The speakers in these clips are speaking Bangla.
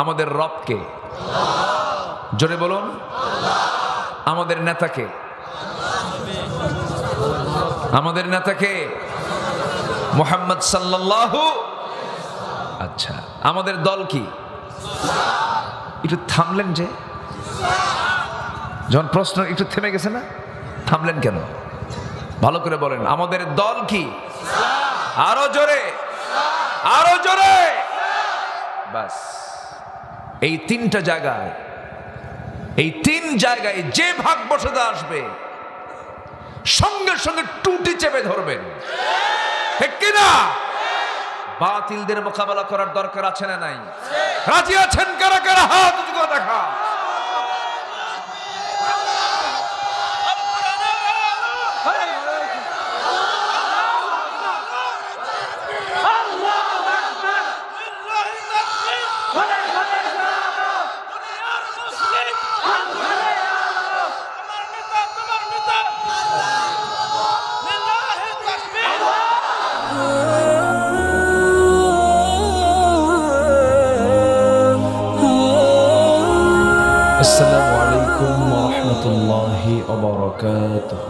আমাদের রবকে? জোরে বলুন। আমাদের নেতাকে? আমাদের নেতাকে মুহাম্মদ সাল্লাল্লাহু। আচ্ছা, আমাদের দল কি? একটু থামলেন যে, যখন প্রশ্ন একটু থেমে গেছে না, থামলেন কেন? ভালো করে বলেন, আমাদের দল কি? আরো জোরে, আরো জোরে। বাস, এই তিনটা জায়গায়, এই তিন জায়গায় যে ভাগ বসাতে আসবে সঙ্গে সঙ্গে টুটি চেপে ধরবেন, ঠিক কিনা? বাতিলদের মোকাবেলা করার দরকার আছে না নাই? রাজি আছেন কারা কারা? হাত উঁচু করে দেখা। السلام عليكم ورحمة الله وبركاته.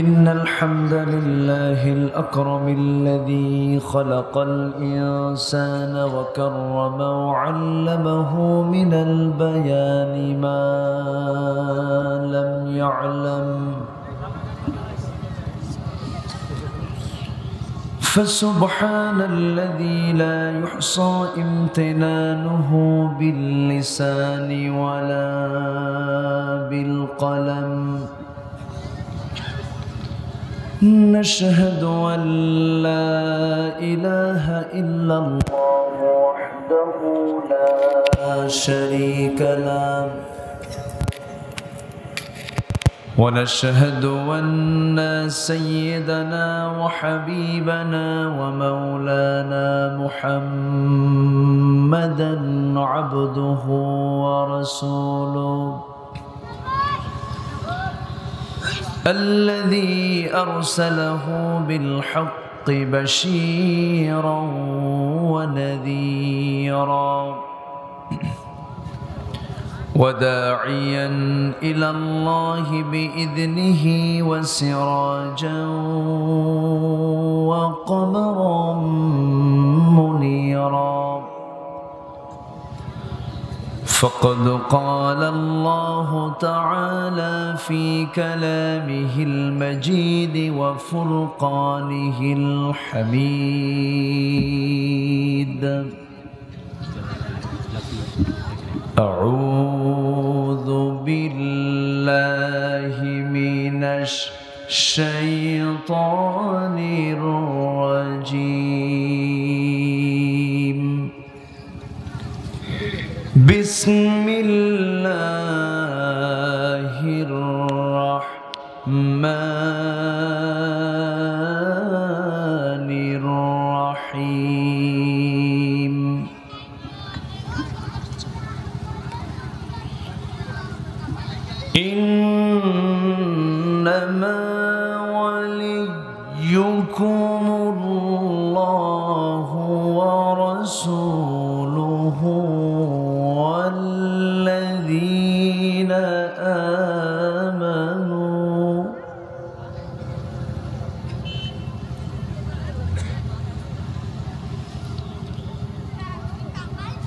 إن الحمد لله الأكرم الذي خلق الإنسان وكرم وعلمه من البيان ما لم يعلم، فسبحان الذي لا يحصى امتنانه باللسان ولا بالقلم. نشهد أن لا إله إلا الله وحده لا شريك له، ونشهد أن سيدنا وحبيبنا ومولانا محمدا عبده ورسوله الذي أرسله بالحق بشيرا ونذيرا وداعيا إلى الله بإذنه وسراجا وقمرا منيرا. فقد قال الله تعالى في كلامه المجيد وفرقانه الحميد: أعوذ بالله من الشيطان الرجيم. بسم الله الرحمن الرحيم. إنما وليكم الله ورسوله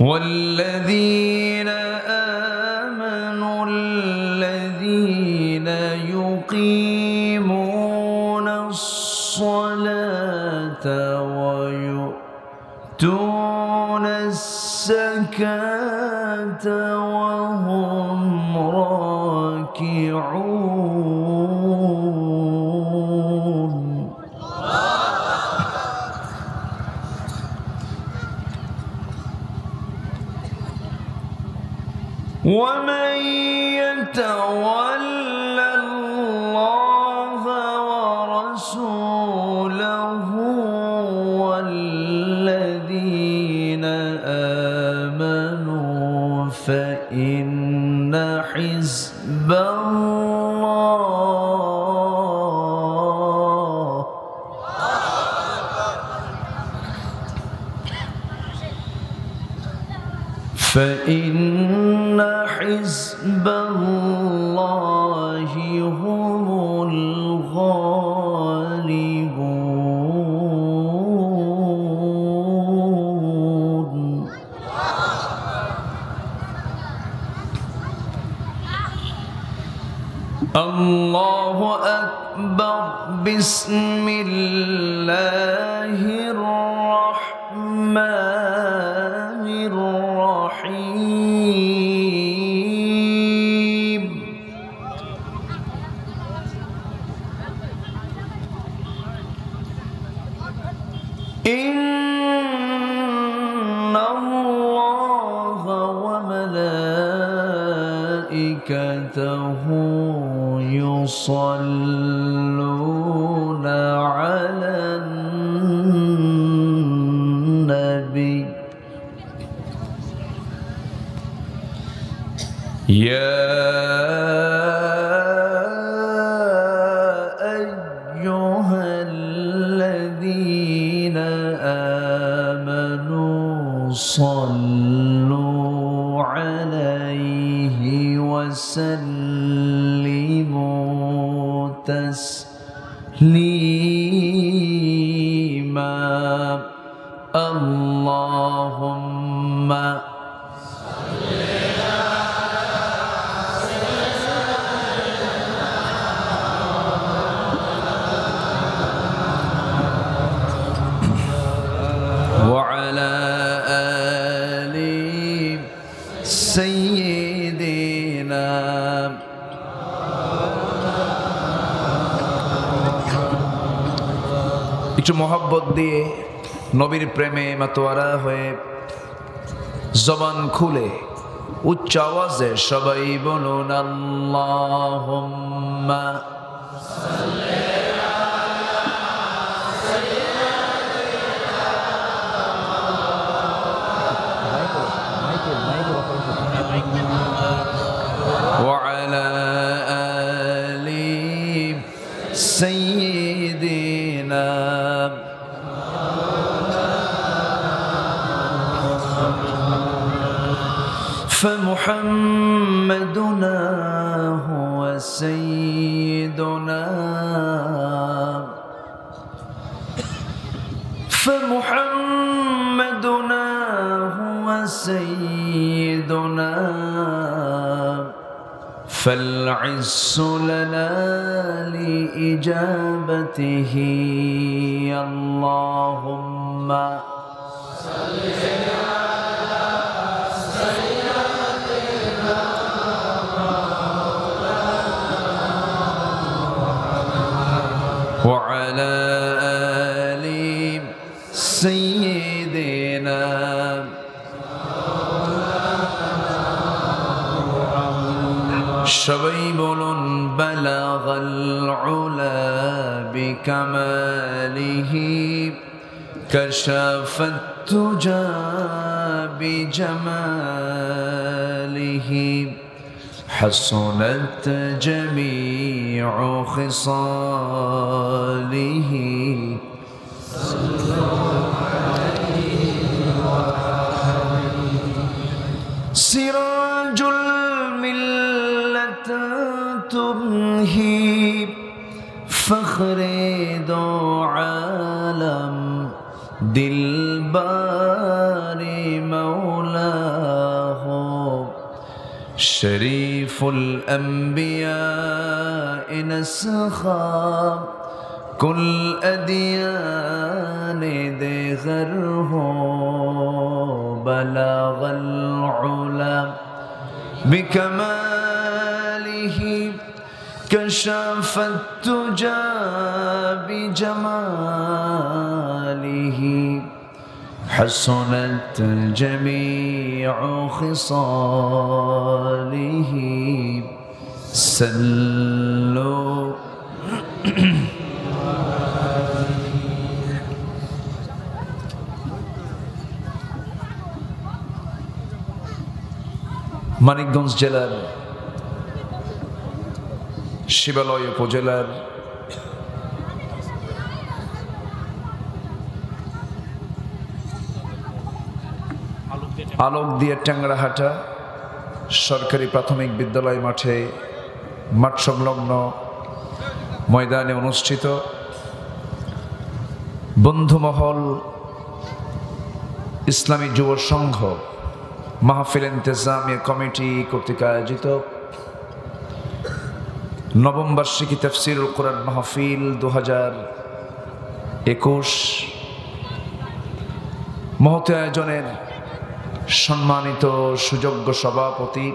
والذين آمنوا الذين يقيمون الصلاة ويؤتون الزكاة وهم راكعون. ومن يتول الله ورسوله والذين آمنوا فإن حزب الله فإن حزب الله هم الغالبون. الله أكبر. بسم الله الرحمن الرحيم. إن الله وملائكته يصلون على النبي يا أيها الذين آمنوا صلوا عليه وسلموا تسليما. اللهم وعلى آل سيدنا একটু মোহাব্বত দিয়ে নবীর প্রেমে মাতোয়ারা হয়ে জবান খুলে উচ্চ আওয়াজে সবাই বলুন আল্লাহুম্মা وعلى آل سيدنا فمحمدنا هو سيدنا فمحمدنا هو سيدنا فالعز لنا لإجابته. اللهم وعلى آل سيدنا সবাই বলুন بلغ العلا بكماله كشف التجى بجماله حسنت جميع خصاله. سراج الملة تبهي فخر دو عالم دلبار مولاه شريف الأنبياء نسخا كل أديان دغره بلغ العلا بكماله كشف التجى بجماله حسنت جميع خصاله. سلوا মানিকগঞ্জ জেলার শিবালয় উপজেলার আলোক দিয়ে ট্যাংরাহাটা সরকারি প্রাথমিক বিদ্যালয় মাঠ সংলগ্ন ময়দানে অনুষ্ঠিত বন্ধুমহল ইসলামী যুব সংঘ মাহফিল ইন্তেজামিয়া কমিটি কর্তৃক আয়োজিত নবম বার্ষিকী তাফসীরুল কোরআন মাহফিল 2021 মহৎ আয়োজনের সম্মানিত সুযোগ্য সভাপতি,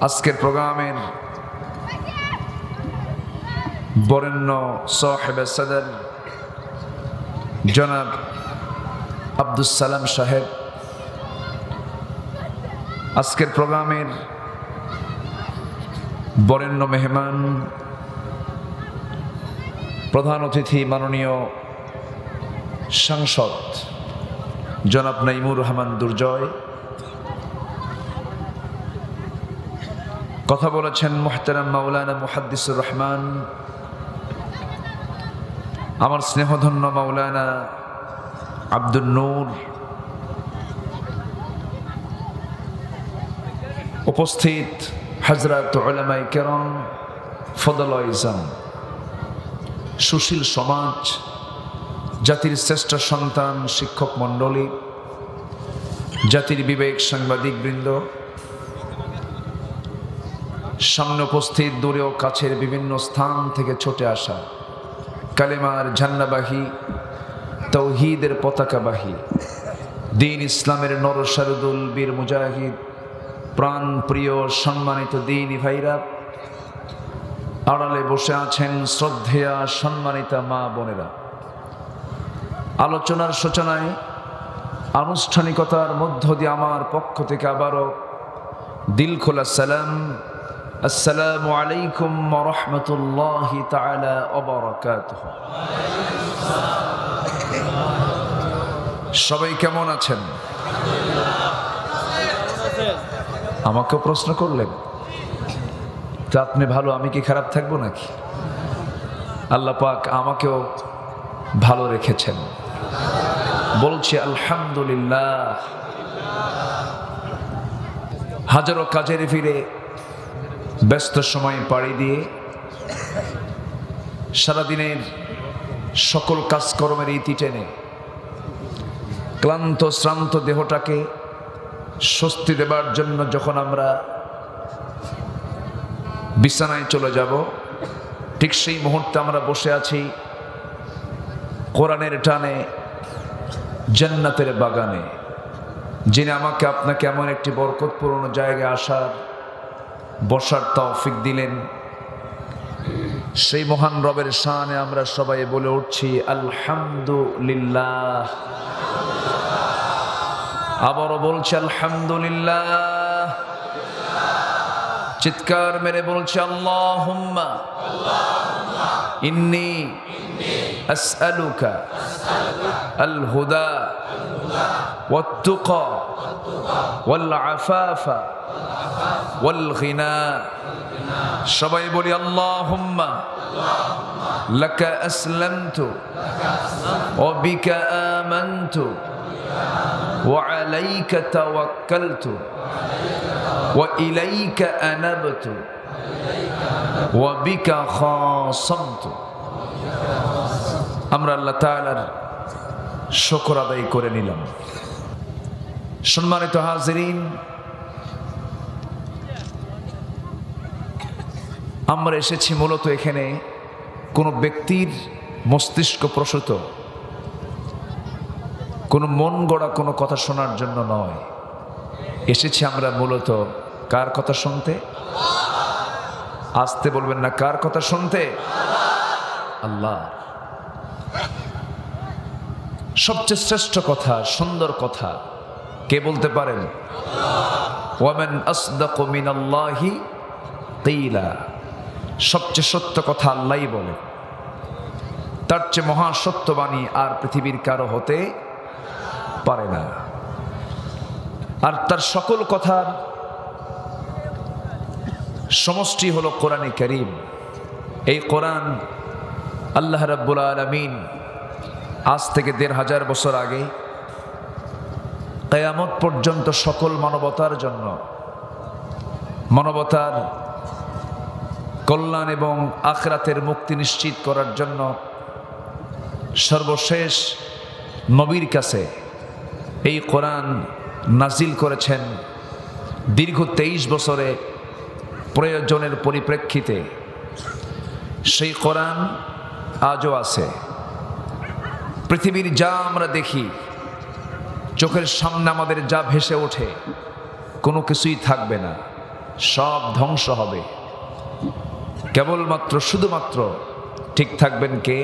আজকের প্রোগ্রামের বরেণ্য সাহেব সদর জনাব আব্দুস সালাম সাহেব, আজকের প্রোগ্রামের বরেণ্য মেহমান প্রধান অতিথি মাননীয় সাংসদ জনাব নাইমুর রহমান দুর্জয়, কথা বলেছেন মুহতারাম মাওলানা মুহাদ্দিসুর রহমান, আমার স্নেহধন্য মাওলানা আব্দুল নূর, উপস্থিত হযরত উলামায়ে কেরাম, ফদলায়ে ইজম, সুশীল সমাজ, জাতির শ্রেষ্ঠ সন্তান শিক্ষক মণ্ডলী, জাতির বিবেক সাংবাদিক বৃন্দ, সামনে উপস্থিত দূরে ও কাছের বিভিন্ন স্থান থেকে ছুটে আসা কালেমার ঝান্ডাবাহী, তৌহিদের পতাকাবাহী, দ্বীন ইসলামের নরসারুদুল বীর মুজাহিদ, প্রাণ প্রিয় সম্মানিত দ্বীনি ভাইরা, আড়ালে বসে আছেন শ্রদ্ধেয়া সম্মানিতা মা বোনেরা, আলোচনার সূচনায় আনুষ্ঠানিকতার মধ্য দিয়ে আমার পক্ষ থেকে আবারও দিল খোলা সালাম, আসসালামু আলাইকুম ওয়া রাহমাতুল্লাহি তাআলা ওয়া বারাকাতুহু। সবাই কেমন আছেন? আমাকেও প্রশ্ন করলেন, তা আপনি ভালো, আমি কি খারাপ থাকবো নাকি? আল্লাহ পাক আমাকেও ভালো রেখেছেন, বলছি আলহামদুলিল্লাহ। হাজারো কাজের ফিরে ব্যস্ত সময় পাড়ি দিয়ে সারাদিনের সকল কাজকর্মের ইতি টেনে ক্লান্ত শ্রান্ত দেহটাকে স্বস্তি দেবার জন্য যখন আমরা বিছানায় চলে যাব, ঠিক সেই মুহূর্তে আমরা বসে আছি কোরআনের টানে জান্নাতের বাগানে, যিনি আমাকে আপনাকে এমন একটি বরকতপূর্ণ জায়গায় আসার বসার তৌফিক দিলেন, সেই মহান রবের শানে আমরা সবাই বলে উঠছি আলহামদুলিল্লাহ। আবারও বলছি আলহামদুলিল্লাহ, চিৎকার মেরে বলছি আল্লাহুম্মা ইন্নী আসআলুকা আল হুদা ওয়াত তুকা ওয়াল আফাফা ওয়াল গিনা। সবাই বলি আল্লাহুম্মা লাকা আসলামতু ওয়া বিকা আমানতু ওয়া আলাইকা তাওয়াক্কালতু ওয়া ইলাইকা আনাবতু ওয়া বিকা খাসামতু। আমরা আল্লাহ তাআলার শুকর আদায় করে নিলাম। সম্মানিত হাজিরিন, আমরা এসেছি মূলত এখানে কোনো ব্যক্তির মস্তিষ্ক প্রসূত, কোনো মন গড়া কোনো কথা শোনার জন্য নয়। এসেছি আমরা মূলত কার কথা শুনতে? আসতে বলবেন না, কার কথা শুনতে? আল্লাহ। সবচেয়ে শ্রেষ্ঠ কথা, সুন্দর কথা কে বলতে পারেন? ওয়ামান আসদাকু মিনাল্লাহি কিলা। সবচেয়ে সত্য কথা আল্লাহই বলে, তার চেয়ে মহা সত্যবাণী আর পৃথিবীর কারো হতে পারে না। আর তার সকল কথার সমষ্টি হলো কোরআনে কারীম। এই কোরআন আল্লাহ রাব্বুল আলামিন আজ থেকে ১৫০০ বছর আগে কিয়ামত পর্যন্ত সকল মানবতার জন্য, মানবতার কল্যাণ এবং আখিরাতের মুক্তি নিশ্চিত করার জন্য সর্বশেষ নবীর কাছে এই কোরআন নাজিল করেছেন। দীর্ঘ 23 বছরে প্রয়োজনের পরিপ্রেক্ষিতে সেই কোরআন আজও আছে। পৃথিবীর যা আমরা দেখি, চোখের সামনে আমাদের যা ভেসে ওঠে, কোনো কিছুই থাকবে না, সব ধ্বংস হবে। কেবলমাত্র শুধুমাত্র ঠিক থাকবেন কে?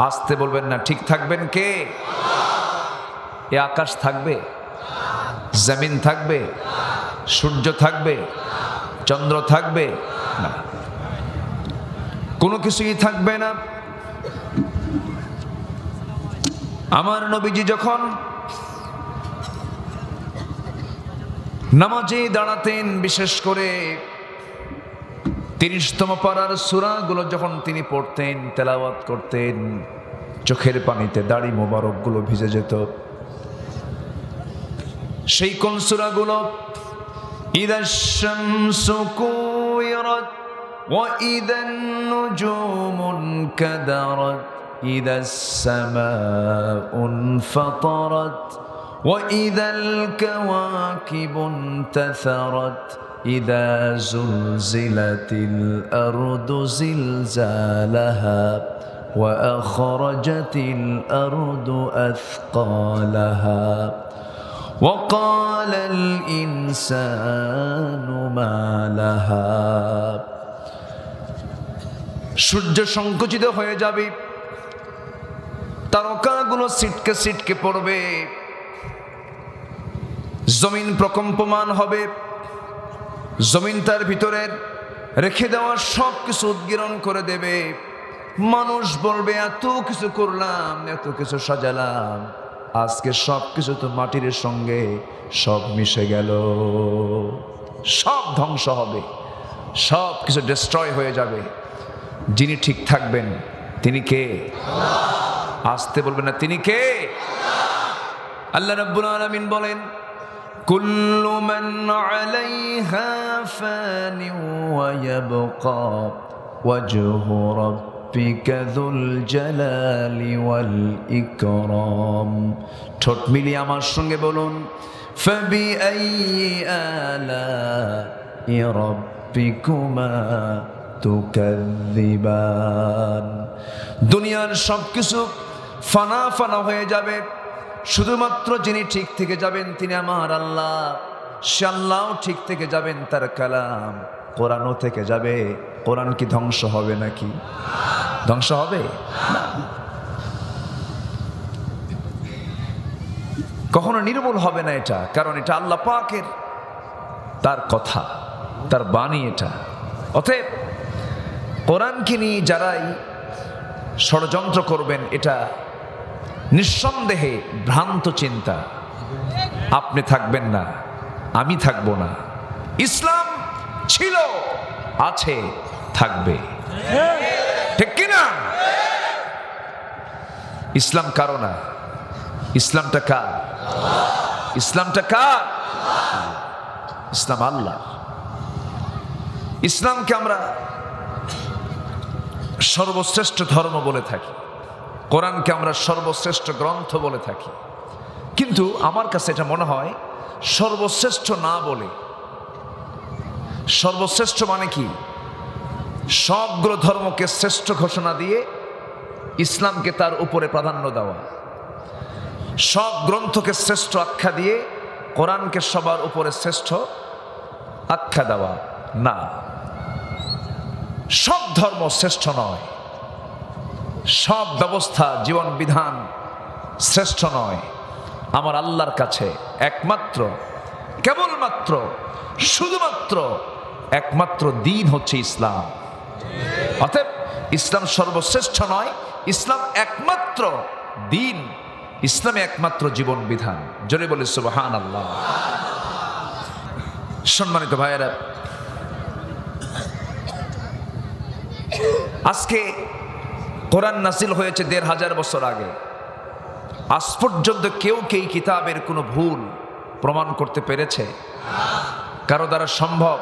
আসতে বলবেন না, ঠিক থাকবেন কে? এ আকাশ থাকবে, জমিন থাকবে, সূর্য থাকবে, চন্দ্র থাকবে না, কোনো কিছুই থাকবে না। আমার নবীজি যখন নামাজে দাঁড়াতেন, বিশেষ করে 30তম পারার সূরাগুলো যখন তিনি পড়তেন, তেলাওয়াত করতেন, চোখের পানিতে দাড়ি মোবারকগুলো ভিজে যেত। সেই কোন সূরাগুলো? ইদাশ শামসু কুওয়িরাত ওয়া ইদান নুজুমু কাদারাত ইদাস সামাউ ইনফাতারাত ওয়া ইদাল কাওয়াকিবু ইনতাসারাত ইদা যুলজিলাতিল আরদু জিলজালাহা ওয়া আখরাজাতিল আরদু আথকালাহা وقال الإنسان ما لها। সূর্য সংকুচিত হয়ে যাবে, তারকাগুলো ছিটকে ছিটকে পড়বে, জমিন প্রকম্পমান হবে, জমিন তার ভিতরের রেখে দেওয়া সব কিছু উদ্গীরণ করে দেবে। মানুষ বলবে, এত কিছু করলাম, এত কিছু সাজালাম, আজকে সব কিছু তো মাটির সঙ্গে সব মিশে গেল, সব ধ্বংস হবে, সব কিছু ডিস্ট্রয় হয়ে যাবে। যিনি ঠিক থাকবেন তিনি কে? আসতে বলবেন না, তিনি কে? আল্লাহ রাব্বুল আলামিন বলেন, কুল্লু মান আলাইহা ফানি ওয়া ইয়াবকা ওয়াজহু রাব্বিকা যুল জালালি ওয়াল ইকরাম। ঠোঁট মিলিয়ে আমার সঙ্গে বলুন, ফাবিআইয়ি আলাই রাব্বিকুমা তুকাযযিবান। দুনিয়ার সব কিছু ফানা ফানা হয়ে যাবে, শুধুমাত্র যিনি ঠিক থেকে যাবেন তিনি আমার আল্লাহ। সে আল্লাহও ঠিক থেকে যাবেন, তার কালাম কোরআনও থেকে যাবে। কোরআন কি ধ্বংস হবে নাকি? ধ্বংস হবে না, কখনো নির্মূল হবে না এটা, কারণ এটা আল্লাহ পাকের, তার কথা, তার বাণী এটা। অতএব কোরআনকে নিয়ে যারাই ষড়যন্ত্র করবেন, এটা নিঃসন্দেহে ভ্রান্ত চিন্তা। আপনি থাকবেন না, আমি থাকবো না। ইসলাম ছিল, আছে, থাকবে, ঠিক কিনা? ইসলাম কারো না, ইসলামটা কার? ইসলামটা কার? ইসলাম আল্লাহ। ইসলামকে আমরা সর্বশ্রেষ্ঠ ধর্ম বলে থাকি, কোরআনকে আমরা সর্বশ্রেষ্ঠ গ্রন্থ বলে থাকি। কিন্তু আমার কাছে এটা মনে হয় সর্বশ্রেষ্ঠ না বলে, সর্বশ্রেষ্ঠ মানে কি? সবগুলো ধর্মকে শ্রেষ্ঠ ঘোষণা দিয়ে ইসলামকে তার উপরে প্রাধান্য দেওয়া, সব গ্রন্থকে শ্রেষ্ঠ আখ্যা দিয়ে কোরআনকে সবার উপরে শ্রেষ্ঠ আখ্যা দেওয়া না। সব ধর্ম শ্রেষ্ঠ নয়, সব ব্যবস্থা, জীবন বিধান শ্রেষ্ঠ নয়। আমার আল্লাহর কাছে একমাত্র, কেবলমাত্র, শুধুমাত্র একমাত্র দিন হচ্ছে ইসলাম। অতএব ইসলাম সর্বশ্রেষ্ঠ নয়, ইসলাম একমাত্র দিন, ইসলামে একমাত্র জীবন বিধান। জোরে বলি সুবহানাল্লাহ। সম্মানিত ভাইয়েরা, আজকে কোরআন নাজিল হয়েছে 1500 বছর আগে। আজ পর্যন্ত কেউ কি এই কিতাবের কোনো ভুল প্রমাণ করতে পেরেছে? কারো দ্বারা সম্ভব?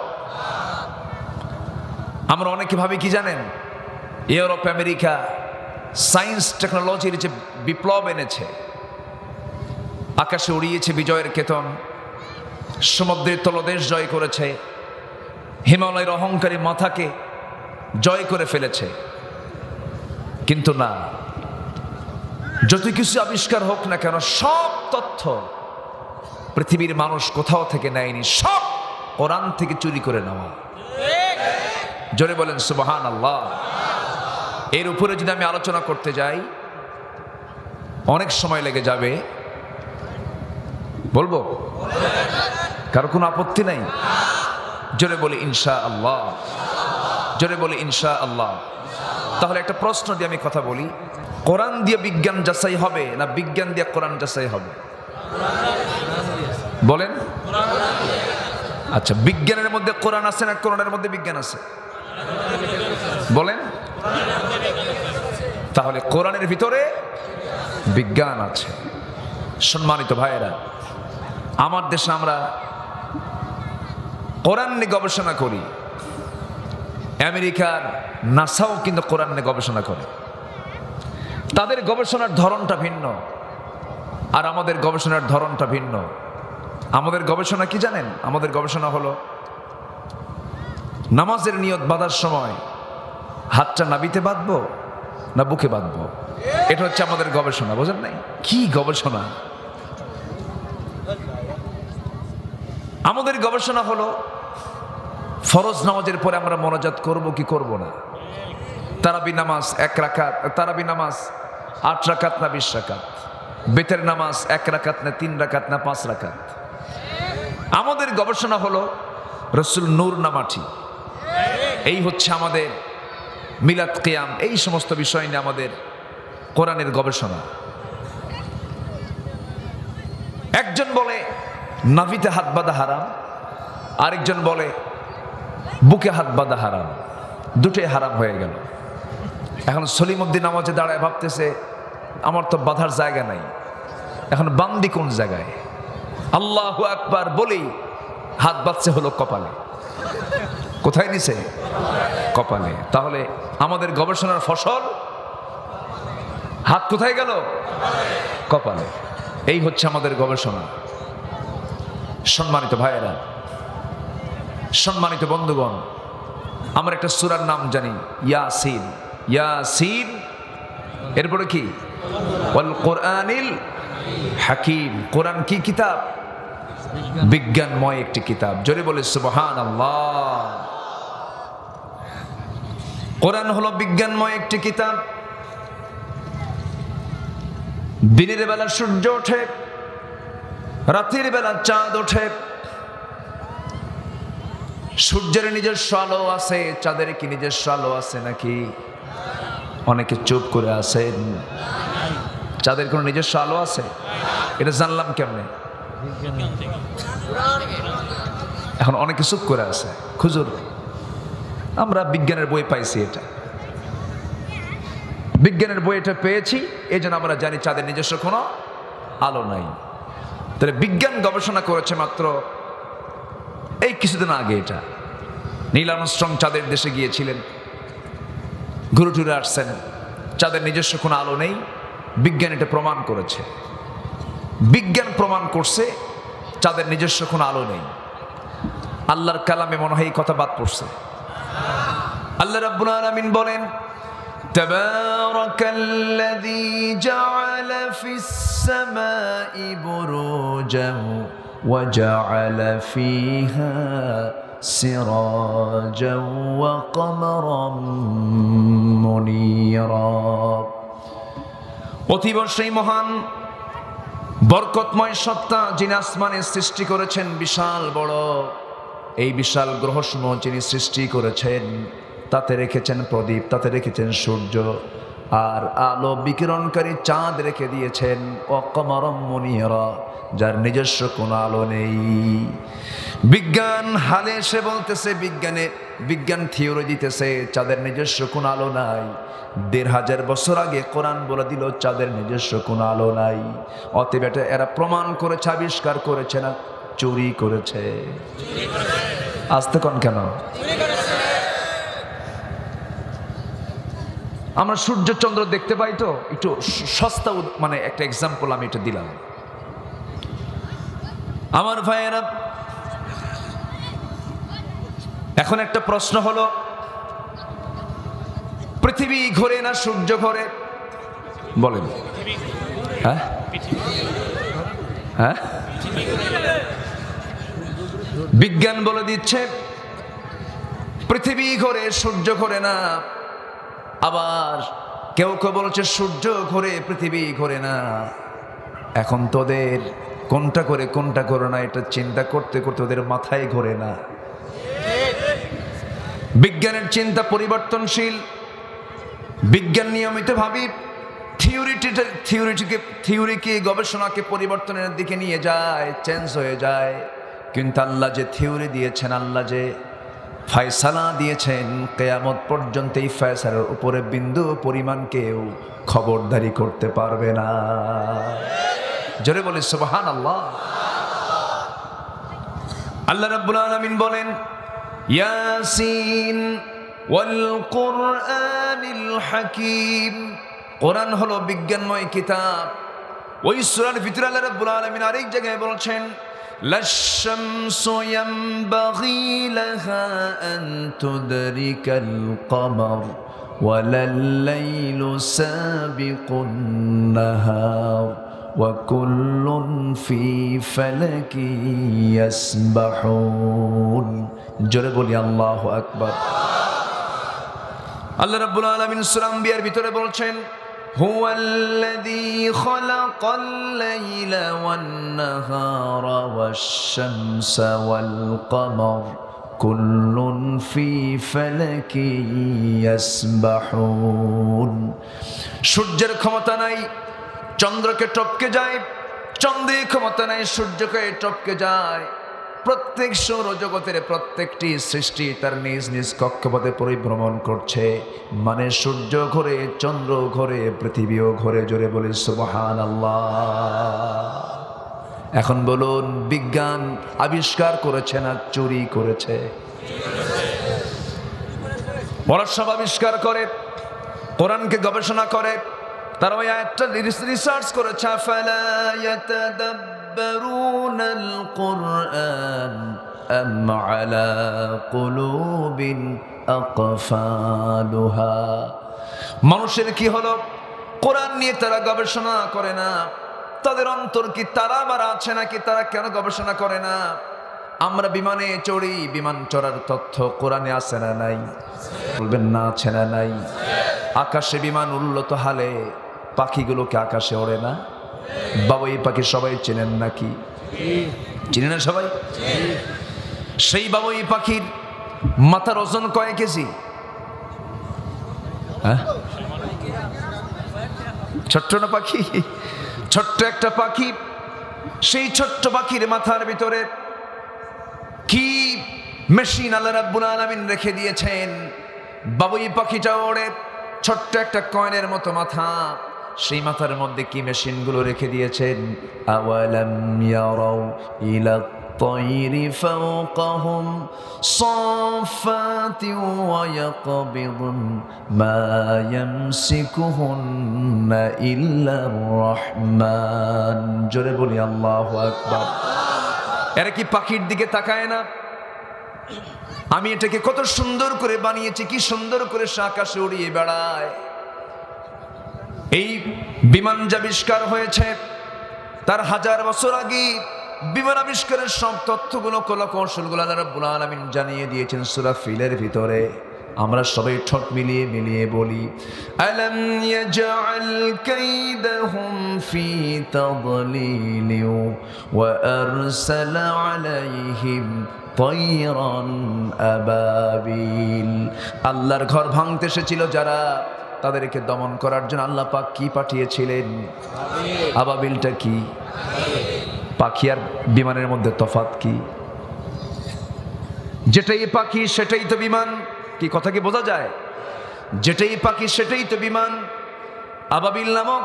আমরা অনেকে ভাবি কি জানেন, ইউরোপ আমেরিকা সায়েন্স টেকনোলজির যে বিপ্লব এনেছে, আকাশে উড়িয়েছে বিজয়ের কেতন, সমুদ্রের তলদেশ জয় করেছে, হিমালয়ের অহংকারী মাথাকে জয় করে ফেলেছে। কিন্তু না, যত কিছু আবিষ্কার হোক না কেন, সব তথ্য পৃথিবীর মানুষ কোথাও থেকে নেয়নি, সব কোরআন থেকে চুরি করে নেওয়া। জোরে বলেন সুবহানাল্লাহ। এর উপরে যদি আমি আলোচনা করতে যাই অনেক সময় লেগে যাবে। বলবো? কারো কোনো আপত্তি নাই? জোরে বলি ইনশাআল্লাহ, জোরে বলি ইনশাআল্লাহ। তাহলে একটা প্রশ্ন দিয়ে আমি কথা বলি, কোরআন দিয়ে বিজ্ঞান যাচাই হবে না বিজ্ঞান দিয়ে কোরআন যাচাই হবে? বলেন। আচ্ছা, বিজ্ঞানের মধ্যে কোরআন আছে না কোরআনের মধ্যে বিজ্ঞান আছে? বলেন। তাহলে কোরআনের ভিতরে বিজ্ঞান আছে। সম্মানিত ভাইয়েরা, আমার দেশে আমরা কোরআন নিয়ে গবেষণা করি। আমেরিকার নাসাও কিন্তু কোরআন নিয়ে গবেষণা করে। তাদের গবেষণার ধরনটা ভিন্ন আর আমাদের গবেষণার ধরনটা ভিন্ন। আমাদের গবেষণা কি জানেন? আমাদের গবেষণা হলো নামাজের নিয়ত বাঁধার সময় হাতটা নাভিতে বাঁধবো না বুকে বাঁধবো, এটা হচ্ছে আমাদের গবেষণা। বোঝেন নাই? কি গবেষণা! আমাদের গবেষণা হলো ফরজ নামাজের পরে আমরা মোনাজাত করব কি করব না, তারাবি নামাজ 1 রাকাত, তারাবি নামাজ 8 রাকাত না 20 রাকাত, বেতের নামাজ 1 রাকাত না 3 রাকাত না 5 রাকাত। আমাদের গবেষণা হলো রসুল নূর না মাটি। এই হচ্ছে আমাদের মিলাদ কিয়াম, এই সমস্ত বিষয় নিয়ে আমাদের কোরআনের গবেষণা। একজন বলে নাভিতে হাত বাঁধা হারাম, আরেকজন বলে বুকে হাত বাঁধা হারাম। দুটোই হারাম হয়ে গেল। এখন সলিমউদ্দিন নামাজে দাঁড়ায় ভাবতেছে আমার তো বাঁধার জায়গা নাই, এখন বান্দি কোন জায়গায়? আল্লাহু আকবার বলেই হাত বাঁধছে হলো কপালে। কোথায় নিছে? কপালে। তাহলে আমাদের গবেষণার ফসল হাত কোথায় গেল? কপালে। এই হচ্ছে আমাদের গবেষণা। সম্মানিত ভাইয়েরা, সম্মানিত বন্ধুগণ, আমরা একটা সূরার নাম জানি ইয়াসিন। ইয়াসিন এরপরে কি? ওয়াল কোরআনিল হাকিম। কোরআন কি কিতাব? বিজ্ঞানময় একটি কিতাব। জোরে বলে সুবহানাল্লাহ। কোরআন হলো বিজ্ঞানময় একটি কিতাব। দিনের বেলা সূর্য ওঠে, রাতের বেলা চাঁদ ওঠে। সূর্যের নিজস্ব আলো আছে, চাঁদের কি নিজস্ব আলো আছে নাকি? অনেকে চুপ করে আছেন। চাঁদের কোনো নিজস্ব আলো আছে? এটা জানলাম কেমনে? এখন অনেকে চুপ করে আছে। খুজুর, আমরা বিজ্ঞানের বই পাইছি, এটা বিজ্ঞানের বই, এটা পেয়েছি, এই জন্য আমরা জানি চাঁদের নিজস্ব কোনো আলো নাই। তাহলে বিজ্ঞান গবেষণা করেছে মাত্র এই কিছুদিন আগে। এটা নীল আর্মস্ট্রং চাঁদের দেশে গিয়েছিলেন, ঘুরে টুরে আসছেন, চাঁদের নিজস্ব কোনো আলো নেই। বিজ্ঞান এটা প্রমাণ করেছে। বিজ্ঞান প্রমাণ করছে চাঁদের নিজস্ব কোনো আলো নেই। আল্লাহর কালামে মনে হয় এই কথা বাদ পড়ছে। আল্লাহ রাব্বুল আলামিন বলেন, তাবারাকাল্লাযী জাআলা ফিস সামাই বুরুজান ওয়া জাআলা ফিহা সিরাজান ওয়া কমারান মুনীরা। অতীব সেই মহান বরকতময় সত্তা যিনি আসমানে সৃষ্টি করেছেন বিশাল বড়, এই বিশাল গ্রহসমূহ যিনি সৃষ্টি করেছেন, তাতে রেখেছেন প্রদীপ, তাতে রেখেছেন সূর্য, আর আলো বিকিরণকারী চাঁদ রেখে দিয়েছেন ওয়াকমারাম মুনিরা, যার নিজস্ব কোনো আলো নেই। বিজ্ঞান হালে এসে বলতেছে, বিজ্ঞান থিওরি দিতেছে চাঁদের নিজস্ব কোনো আলো নাই। ১৫০০ বছর আগে কোরআন বলে দিল চাঁদের নিজস্ব কোনো আলো নাই। অতএব এটা এরা প্রমাণ করেছে, আবিষ্কার করেছে না চুরি করেছে? আসতে কোন কেন? আমরা সূর্য চন্দ্র দেখতে পাই তো, একটু সস্তা মানে একটা এক্সাম্পল আমি এটা দিলাম। আমার ভাইয়েরা, এখন একটা প্রশ্ন হলো, পৃথিবী ঘোরে না সূর্য ঘোরে? বলেন। হ্যাঁ হ্যাঁ, বিজ্ঞান বলে দিচ্ছে পৃথিবী ঘোরে সূর্য ঘোরে না। আবার কেউ কেউ বলছে সূর্য ঘোরে পৃথিবী ঘোরে না। এখন তোদের কোনটা করে কোনটা করে না এটা চিন্তা করতে করতে ওদের মাথায় ঘোরে না। বিজ্ঞানের চিন্তা পরিবর্তনশীল। বিজ্ঞান নিয়মিত ভাবি থিওরিকে গবেষণাকে পরিবর্তনের দিকে নিয়ে যায়, চেঞ্জ হয়ে যায়। কিন্তু আল্লাহ যে থিওরি দিয়েছেন, আল্লাহ যে ফয়সালা দিয়েছেন, কিয়ামত পর্যন্ত এই ফয়সালার উপরে বিন্দু পরিমাণ কেউ খবরদারি করতে পারবে না। জোরে বলি সুবহানাল্লাহ। আল্লাহ রাব্বুল আলামিন বলেন, ইয়াসিন ওয়াল কুরআনিল হাকীম। কোরআন হলো বিজ্ঞানময় কিতাব। ওই সূরার ভিতরে আল্লাহ রাব্বুল আলামিন আরেক জায়গায় বলছেন, লাশ-শামসু ইয়ানবাগী লাহা আন তুদরিকাল কমার ওয়ালাল-লাইলু সাবিকুন নাহার ওয়া কুল্লুন ফি ফালাকি ইয়াসবাহুন। জোরে বলি আল্লাহু আকবার। আল্লাহ রাব্বুল আলামিন সূরা আম্বিয়ার ভিতরে বলছেন, হুয়াল্লাযী খালাকাল লাইলা ওয়ান নাহারা ওয়াশ-শামসা ওয়াল কমার কুল্লুন ফি ফালাকি ইয়াসবাহুন। সূর্যের ক্ষমতা নাই চন্দ্রকে টপকে যায়, চন্দ্রের ক্ষমতা নাই সূর্যকে টপকে যায়। প্রত্যেক সৌরজগতের প্রত্যেকটি সৃষ্টি তার নিজ নিজ কক্ষপথে পরিভ্রমণ করছে। মানে সূর্য ঘোরে, চন্দ্র ঘোরে, পৃথিবীও ঘোরে। জোরে বলি সুবহানাল্লাহ। এখন বলুন, বিজ্ঞান আবিষ্কার করেছে না চুরি করেছে? ওরা সব আবিষ্কার করে, কোরআনকে গবেষণা করে, তারা ওই একটা রিসার্চ করেছে। ফালা ইয়াতাদাব্বারুনাল কুরআন আম আলা কুলুবিন আকফালুহা। মানুষের কি হলো, কোরআন নিয়ে তারা গবেষণা করে না। তাদের অন্তর কি তারা আবার আছে নাকি? তারা কেন গবেষণা করে না? আমরা বিমানে চড়ি, বিমান চড়ার তথ্য কোরআনে আছে না নাই? বলবেন না, আছে না নাই? আকাশে বিমান উন্নত হালে পাখিগুলোকে আকাশে ওড়ে না? বাবুই পাখি সবাই চেনেন নাকি? চিনে না সবাই? সেই বাবুই পাখির মাথার ওজন কয় কেজি? হ্যাঁ, ছোট্ট না পাখি, ছোট্ট একটা পাখি। সেই ছোট্ট পাখির মাথার ভিতরে কি মেশিন আল্লাহ রাব্বুল আলামিন রেখে দিয়েছেন। বাবুই পাখিটা ওড়ে, ছোট্ট একটা কয়েনের মতো মাথা। সেই মাথার মধ্যে কি মেশিনগুলো রেখে দিয়েছেন। আওয়ালাম ইয়ারাউ ইলা الطير فوقهم صافات ويقبضن ما يمسكهن إلا الرحمن জোরে বলি আল্লাহু আকবার। এরা কি পাখির দিকে তাকায় না? আমি এটাকে কত সুন্দর করে বানিয়েছি, কি সুন্দর করে আকাশে উড়িয়ে বেড়ায়। এই বিমান আবিষ্কার হয়েছে তার 1000 বছর আগে। বিমান আবিষ্কারের সব তথ্যগুলো, কৌশলগুলো আল্লাহ রাব্বুল আলামিন জানিয়ে দিয়েছেন সূরা ফিলের ভিতরে। আমরা সবাই ঠোঁট মিলিয়ে মিলিয়ে বলি, আলাম ইয়াজআল কাইদাহুম ফি তাদলিল ওয়া আরসালা আলাইহিম তায়রান আবাবিল। আল্লাহর ঘর ভাঙতে এসেছিল যারা, তাদেরকে দমন করার জন্য আল্লাহ পাক কি পাঠিয়েছিলেন? আবাবিলটা কি? পাখি আর বিমানের মধ্যে তফাৎ কি? যেটাই পাখি সেটাই তো বিমান। কি কথা কি বোঝা যায়? যেটাই পাখি সেটাই তো বিমান। আবাবিল নামক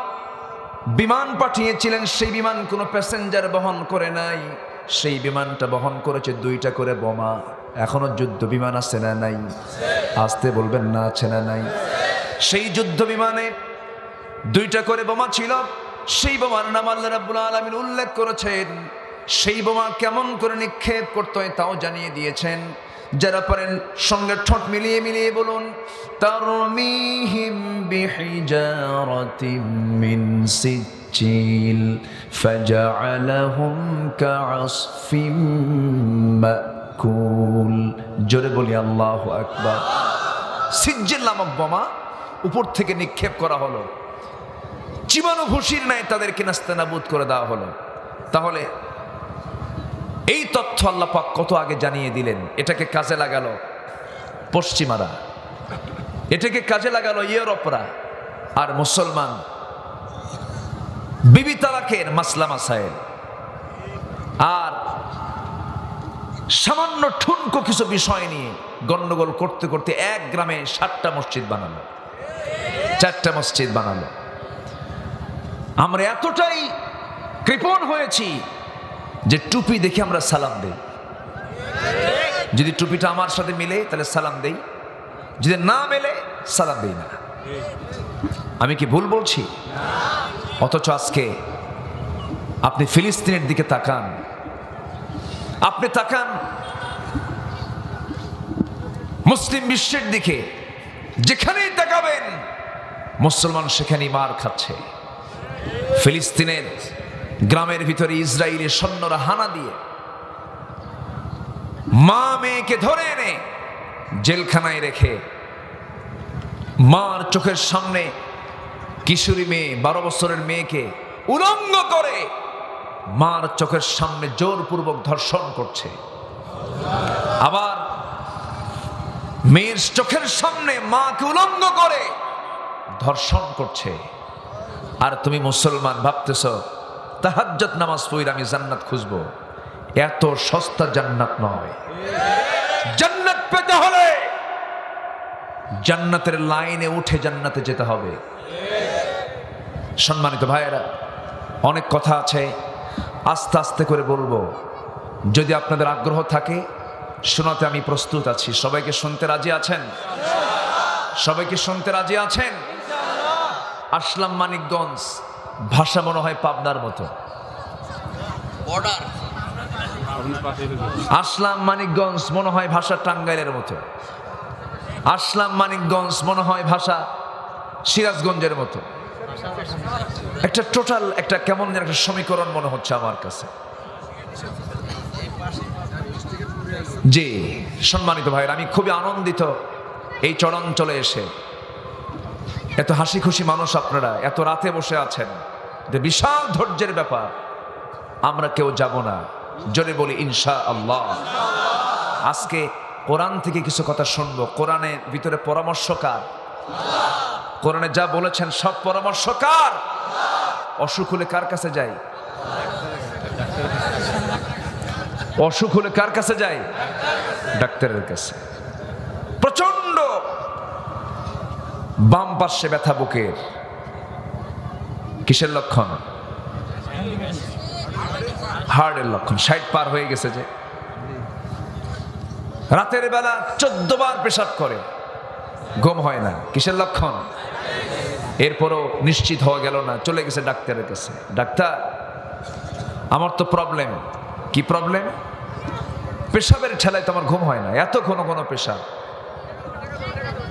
বিমান পাঠিয়েছিলেন, সেই বিমান কোনো প্যাসেঞ্জার বহন করে নাই, সেই বিমানটা বহন করেছে 2টা করে বোমা। এখনো যুদ্ধ বিমান আছে না নাই? আসতে বলবেন না, আছে না নাই? সেই যুদ্ধ বিমানে 2টা করে বোমা ছিল। সেই বোমার নাম আল্লাহ রাব্বুল আলামিন উল্লেখ করেছেন। সেই বোমা কেমন করে নিক্ষেপ করতে হয় তাও জানিয়ে দিয়েছেন। যারা পারেন সঙ্গে ঠোঁট মিলিয়ে মিলিয়ে বলুন, তারমিহিম বিহিজারাতিম মিন সিজ্জিল ফাজআলাহুম কাআসফিম মাকুল। জোরে বলি আল্লাহু আকবার। সিজ্জিল নামক বোমা উপর থেকে নিক্ষেপ করা হলো, জীবাণু ভুসির ন্যায় তাদেরকে নাস্তানাবুদ করে দেওয়া হলো। তাহলে এই তথ্য আল্লাহ পাক কত আগে জানিয়ে দিলেন। এটাকে কাজে লাগালো পশ্চিমারা, এটাকে কাজে লাগালো ইউরোপরা, আর মুসলমান বিবি তালাকের মাসলা মাসাইল আর সামান্য ঠুনকো কিছু বিষয় নিয়ে গন্ডগোল করতে করতে এক গ্রামে 7টা মসজিদ বানালো, 4টা মসজিদ বানালো। আমরা এতটাই কৃপণ হয়েছি যে টুপি দেখে আমরা সালাম দেই। যদি টুপিটা আমার সাথে মিলে তাহলে সালাম দেই, যদি না মেলে সালাম দেই না। আমি কি ভুল বলছি? অথচ আজকে আপনি ফিলিস্তিনের দিকে তাকান, আপনি তাকান মুসলিম বিশ্বের দিকে, যেখানেই তাকাবেন মুসলমান সেখানেই মার খাচ্ছে। ফিলিস্তিনের গ্রামের ভিতরে ইসরায়েলের সৈন্যরা হানা দিয়ে মা মেয়েকে ধরে এনে জেলখানায় রেখে, মার চোখের সামনে কিশোরী মেয়ে 12 বছরের মেয়েকে উলঙ্গ করে মার চোখের সামনে জোরপূর্বক ধর্ষণ করছে। আবার মেয়ের চোখের সামনে মাকে উলঙ্গ করে ধর্ষণ করছে। আর তুমি মুসলমান ভাবতেছ তাহাজ্জুদ নামাজ পড়ে আমি জান্নাত খুঁজবো। এত সস্তা জান্নাত নয়। জান্নাত পেতে হলে জান্নাতের লাইনে উঠে জান্নাতে যেতে হবে। সম্মানিত ভাইয়েরা, অনেক কথা আছে, আস্তে আস্তে করে বলবো। যদি আপনাদের আগ্রহ থাকে শোনাতে আমি প্রস্তুত আছি। সবাইকে শুনতে রাজি আছেন? সবাইকে শুনতে রাজি আছেন? আসলাম মানিকগঞ্জ, ভাষা মনে হয় পাবনার মতো। আসলাম মানিকগঞ্জ মনে হয় ভাষা টাঙ্গাইলের মতো। আসলাম মানিকগঞ্জ মনে হয় ভাষা সিরাজগঞ্জের মতো। একটা টোটাল একটা কেমন যেন একটা সমীকরণ মনে হচ্ছে আমার কাছে। জি সম্মানিত ভাইরা, আমি খুবই আনন্দিত এই চরাঞ্চলে এসে। এত হাসি খুশি মানুষ আপনারা, এত রাতে বসে আছেন, যে বিশাল ধৈর্যের ব্যাপার। আমরা কেউ যাব না, জোরে বলি ইনশাআল্লাহ। আজকে কোরআন থেকে কিছু কথা শুনবো। কোরআনের ভিতরে পরামর্শকার, কোরআনে যা বলেছেন সব পরামর্শকার। অসুখ হলে কার কাছে যাই? অসুখ হলে কার কাছে যাই? ডাক্তারের কাছে। প্রচন্ড বাম পাশে ব্যথা বুকের, কিসের লক্ষণ? হার্টের লক্ষণ। 60 পার হয়ে গেছে যে। রাতের বেলা 14 বার পেশাব করে, ঘুম হয় না, কিসের লক্ষণ? এরপরও নিশ্চিত হওয়া গেল না, চলে গেছে ডাক্তারের কাছে। ডাক্তার আমার তো প্রবলেম। কি প্রবলেম? পেশাবের ঠেলায় তো আমার ঘুম হয় না, এত ঘন ঘন পেশাব।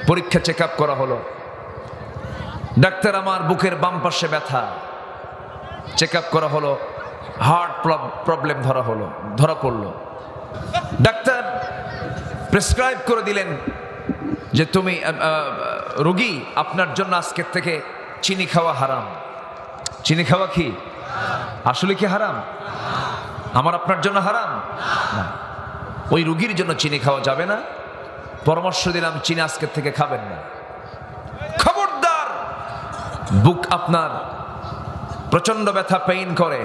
পরীক্ষা চেক আপ করা হলো, ডাক্তার আমার বুকের বাম পাশে ব্যথা। চেক আপ করা হলো, হার্ট প্রবলেম ধরা পড়লো। ডাক্তার প্রেসক্রাইব করে দিলেন যে তুমি রোগী, আপনার জন্য আজকের থেকে চিনি খাওয়া হারাম। চিনি খাওয়া কি আসলে কি হারাম? আমার আপনার জন্য হারাম না, ওই রোগীর জন্য চিনি খাওয়া যাবে না। পরামর্শ দিলাম চিনি আজকের থেকে খাবেন না। খবরদার বুক আপনার প্রচন্ড ব্যথা পেইন করে,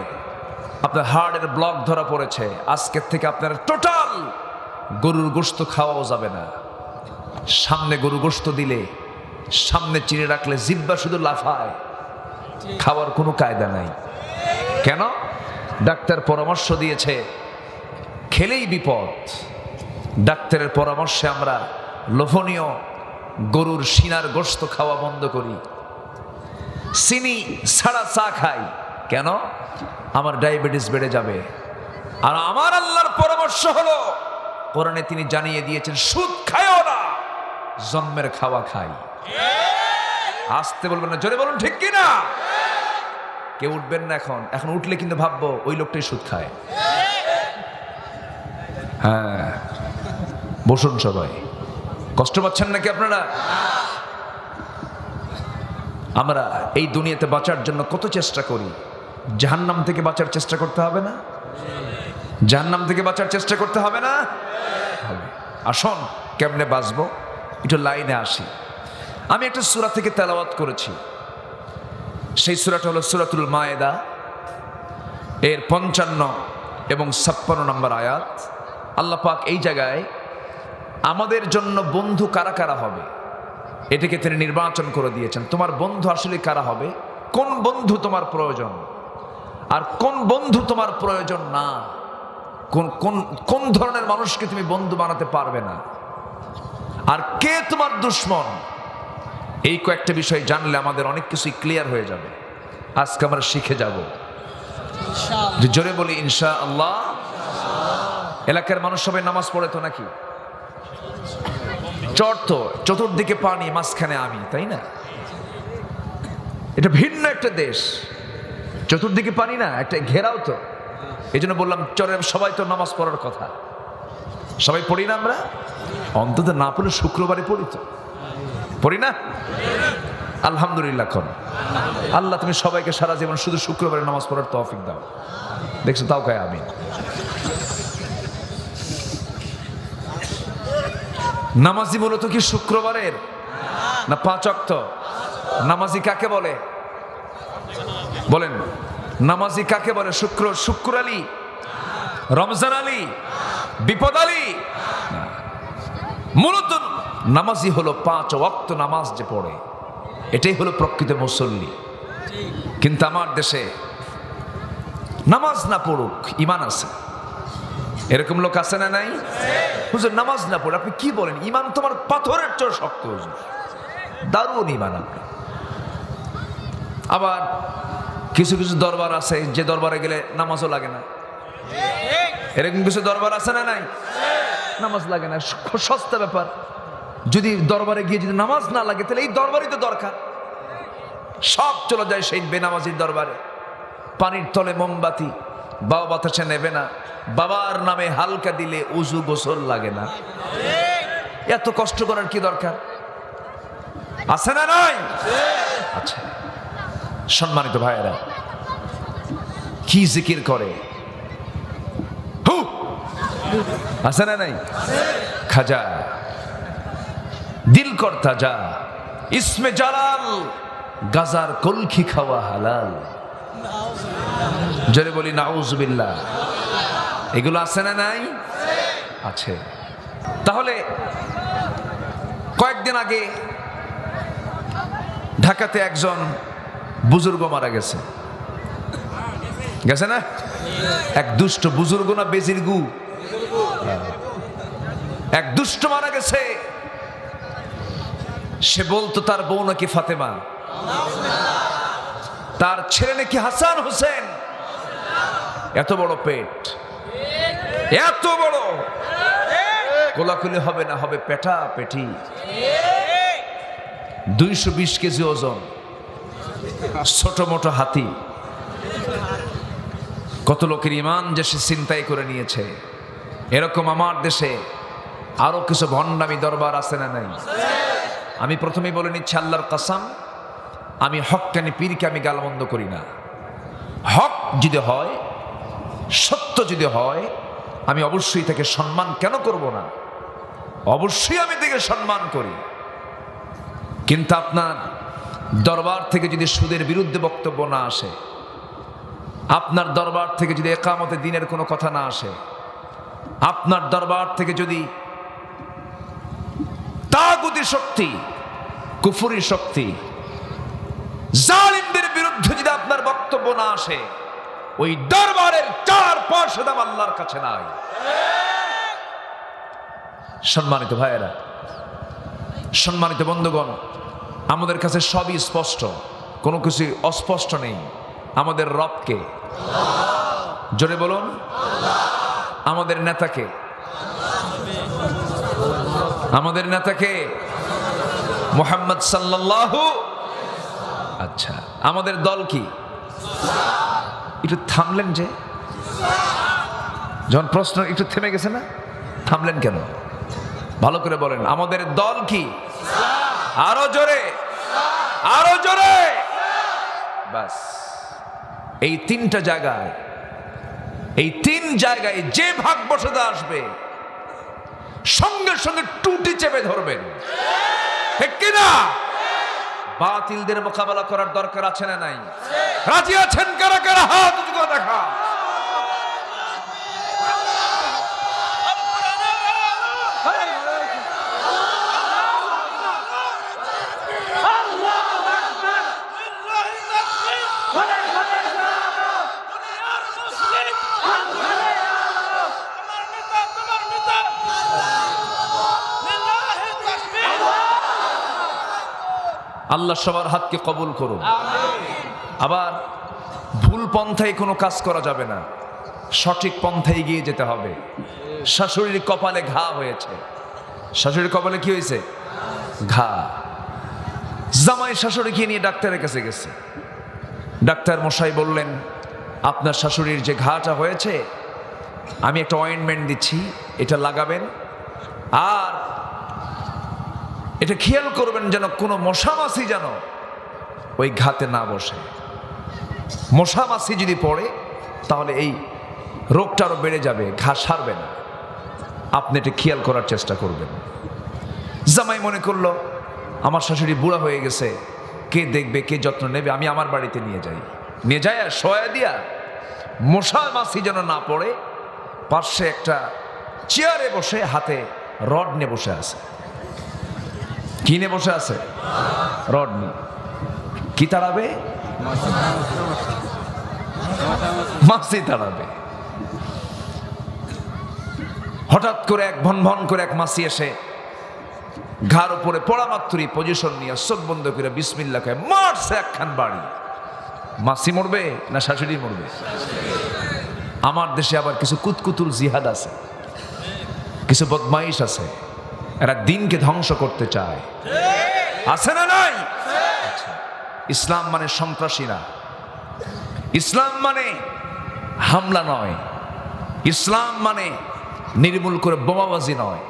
আপনার হার্টের ব্লক ধরা পড়েছে, আজকের থেকে আপনার টোটাল গরুর গোশত খাওয়াও যাবে না। সামনে গরু গোশত দিলে, সামনে চিনে রাখলে জিহ্বা শুধু লাফায়, খাওয়ার কোনো কায়দা নাই। কেন? ডাক্তার পরামর্শ দিয়েছে, খেলেই বিপদ। ডাক্তারের পরামর্শে আমরা লোভনীয় গরুর সিনার গোশত খাওয়া বন্ধ করি, চিনি ছাড়া চা খাই। কেন? আমার ডায়াবেটিস বেড়ে যাবে। আর আমার আল্লাহর পরামর্শ হলো, কোরআনে তিনি জানিয়ে দিয়েছেন, সুদ খায়ও না, জন্মের খাওয়া খাই। আসতে বলবেন না, জোরে বলুন ঠিক কি না? কেউ উঠবেন না এখন। এখন উঠলে কিন্তু ভাববো ওই লোকটাই সুদ খায়। হ্যাঁ, বসুন সবাই। কষ্ট পাচ্ছেন নাকি আপনারা? আমরা এই দুনিয়াতে বাঁচার জন্য কত চেষ্টা করি। জাহান্নাম থেকে বাঁচার চেষ্টা করতে হবে না? জাহান্নাম থেকে বাঁচার চেষ্টা করতে হবে না? হবে। আসুন, কেমনে বাঁচবো একটু লাইনে আসি। আমি একটা সূরা থেকে তেলাওয়াত করেছি। সেই সূরাটা হলো সূরাতুল মায়েদা, এর 55 এবং 56 নম্বর আয়াত। আল্লাহ পাক এই জায়গায় আমাদের জন্য বন্ধু কারা কারা হবে এটাকে তিনি নির্বাচন করে দিয়েছেন। তোমার বন্ধু আসলে কারা হবে, কোন বন্ধু তোমার প্রয়োজন আর কোন বন্ধু তোমার প্রয়োজন না, কোন কোন কোন ধরনের মানুষকে তুমি বন্ধু বানাতে পারবে না, আর কে তোমার দুশ্মন। এই কয়েকটা বিষয় জানলে আমাদের অনেক কিছুই ক্লিয়ার হয়ে যাবে। আজকে আমরা শিখে যাব। যে জোরে বলি ইনশাআল্লাহ। এলাকার মানুষ সবাই নামাজ পড়ে তো নাকি? চর তো, চতুর্দিকে পানি, মাঝখানে আমি, তাই না? এটা ভিন্ন একটা দেশ, চতুর্দিকে পানি না, একটা ঘেরাও তো। এই জন্য বললাম চরের সবাই তো নামাজ পড়ার কথা। সবাই পড়ি না আমরা? অন্তত না পড়লে শুক্রবারে পড়ি তো, পড়ি না? আলহামদুলিল্লাহ। কোন আল্লাহ তুমি সবাইকে সারা জীবন শুধু শুক্রবারে নামাজ পড়ার তৌফিক দাও। দেখছো, তাও কয় আমি। নামাজি মূলত কি শুক্রবারের না 5 ওয়াক্ত? নামাজি কাকে বলে বলেন? নামাজি কাকে বলে? শুক্র আলী, রমজান আলী, বিপদ আলী? মূলত নামাজি হলো 5 ওয়াক্ত নামাজ যে পড়ে, এটাই হলো প্রকৃত মুসল্লি। কিন্তু আমার দেশে নামাজ না পড়ুক, ইমান আছে, এরকম লোক আছে না নাই? হুজুর নামাজ না পড়ে আপনি কি বলেন? ইমান তোমার পাথরের চেয়ে শক্ত হুজুর, দারুণ ইমান আপনার। আবার কিছু কিছু দরবার আছে যে দরবারে গেলে নামাজও লাগে না, এরকম কিছু দরবার আছে না নাই? নামাজ লাগে না, সস্তা ব্যাপার। যদি দরবারে গিয়ে যদি নামাজ না লাগে তাহলে এই দরবারই তো দরকার। সব চলে যায় সেই বেনামাজির দরবারে। পানির তলে মোমবাতি, বাবা বাতাসে নেবে না, বাবার নামে হালকা দিলে উজু গোসল লাগে না। এত কষ্ট করার কি দরকার? আছে না নাই? আচ্ছা, সম্মানিত ভাইয়েরা, কি জিকির করে, আছে না নাই? খাজা, দিল করতা যা, ইসমে জালাল, গাজার কলখি খাওয়া হালাল। জোরে বলি নাউজুবিল্লাহ। এগুলো আছে না নাই? আছে। তাহলে কয়েকদিন আগে ঢাকাতে একজন বুজুর্গ মারা গেছে, গেছে না? এক দুষ্ট বুজুর্গ, না বেজির গু, এক দুষ্ট মারা গেছে। সে বলতো তার বউ নাকি ফাতেমা, তার ছেলে নাকি হাসান হোসেন। এত বড় পেট, এত বড়, কোলাকুলি হবে না, হবে পেটা পেটি। 220 কেজি ওজন, ছোট মোটো হাতি। কত লোকের ইমান যে সে চিন্তাই করে নিয়েছে। এরকম আমার দেশে আরো কিছু ভণ্ডামি দরবার আছে না নাই? আমি প্রথমেই বলে নিচ্ছি, আল্লাহর কসম, আমি হক্কানি পীরকে আমি গালমন্দ করি না। হক যদি হয়, সত্য যদি হয়, আমি অবশ্যই তাকে সম্মান কেন করব না? অবশ্যই আমি তাকে সম্মান করি। কিন্তু আপনার দরবার থেকে যদি সুদের বিরুদ্ধে বক্তব্য না আসে, আপনার দরবার থেকে যদি একামতে দিনের কোনো কথা না আসে, আপনার দরবার থেকে যদি তাগুতি শক্তি, কুফরি শক্তি, জালিমদের বিরুদ্ধে যদি আপনার বক্তব্য না আসে, ওই দরবারের 4 পয়সা দাম আল্লাহর কাছে নাই। সম্মানিত ভাইয়েরা, সম্মানিত বন্ধুগণ, আমাদের কাছে সবই স্পষ্ট, কোনো কিছু অস্পষ্ট নেই। আমাদের রবকে, জোরে বলুন, আমাদের নেতাকে, আমাদের নেতাকে মুহাম্মদ সাল্লাল্লাহু, আচ্ছা আমাদের দল কি? একটু থামলেন যে, যখন প্রশ্ন একটু থেমে গেছে না, থামলেন কেন? ভালো করে বলেন, আমাদের দল কি? আরো জোরে, আরো জোরে। বাস, এই 3টা জায়গায়, এই 3 জায়গায় যে ভাগ বসাতে আসবে সঙ্গে সঙ্গে টুটি চেপে ধরবেন, ঠিক কিনা? বাতিলদের মোকাবেলা করার দরকার আছে না নাই? রাজি আছেন কারা কারা? হাত উঁচু করে দেখা। আল্লাহ সবার হাতকে কবুল করুন। আবার ভুল পন্থায় কোনো কাজ করা যাবে না, সঠিক পন্থায় গিয়ে যেতে হবে। শাশুড়ির কপালে ঘা হয়েছে, শাশুড়ির কপালে কি হয়েছে? ঘা। জামাই শাশুড়িকে নিয়ে ডাক্তারের কাছে গেছে। ডাক্তার মশাই বললেন, আপনার শাশুড়ির যে ঘাটা হয়েছে, আমি একটা অয়েন্টমেন্ট দিচ্ছি, এটা লাগাবেন, আর এটা খেয়াল করবেন যেন কোনো মশামাছি যেন ওই ঘাতে না বসে। মশামাছি যদি পড়ে তাহলে এই রোগটা আরো বেড়ে যাবে, ঘা সারবে না। আপনি এটা খেয়াল করার চেষ্টা করবেন। জামাই মনে করলো, আমার শাশুড়ি বুড়া হয়ে গেছে, কে দেখবে, কে যত্ন নেবে, আমি আমার বাড়িতে নিয়ে যাই। নিয়ে যায় আর শোয়া দিয়া মশামাছি যেন না পড়ে, পাশে একটা চেয়ারে বসে হাতে রড নিয়ে বসে আছে। কি নিয়ে বসে আছে? রড নিয়ে। কি তাড়াবে? মাছি তাড়াবে। হঠাৎ করে এক ভন ভন করে এক মাছি এসে ঘাড় উপরে পড়া মাত্রই পজিশন নিয়ে চোখ বন্ধ করে বিসমিল্লাহ কয়ে মারছে একখান বাড়ি। মাছি মরবে না শাশুড়ি মরবে? আমার দেশে আবার কিছু কুতকুতুল জিহাদ আছে, কিছু বদমাইশ আছে, এরা দিনকে ধ্বংস করতে চায়, আছে না নাই? আচ্ছা, ইসলাম মানে সন্ত্রাসী না, ইসলাম মানে হামলা নয়, ইসলাম মানে নির্মূল করে বোমাবাজি নয়,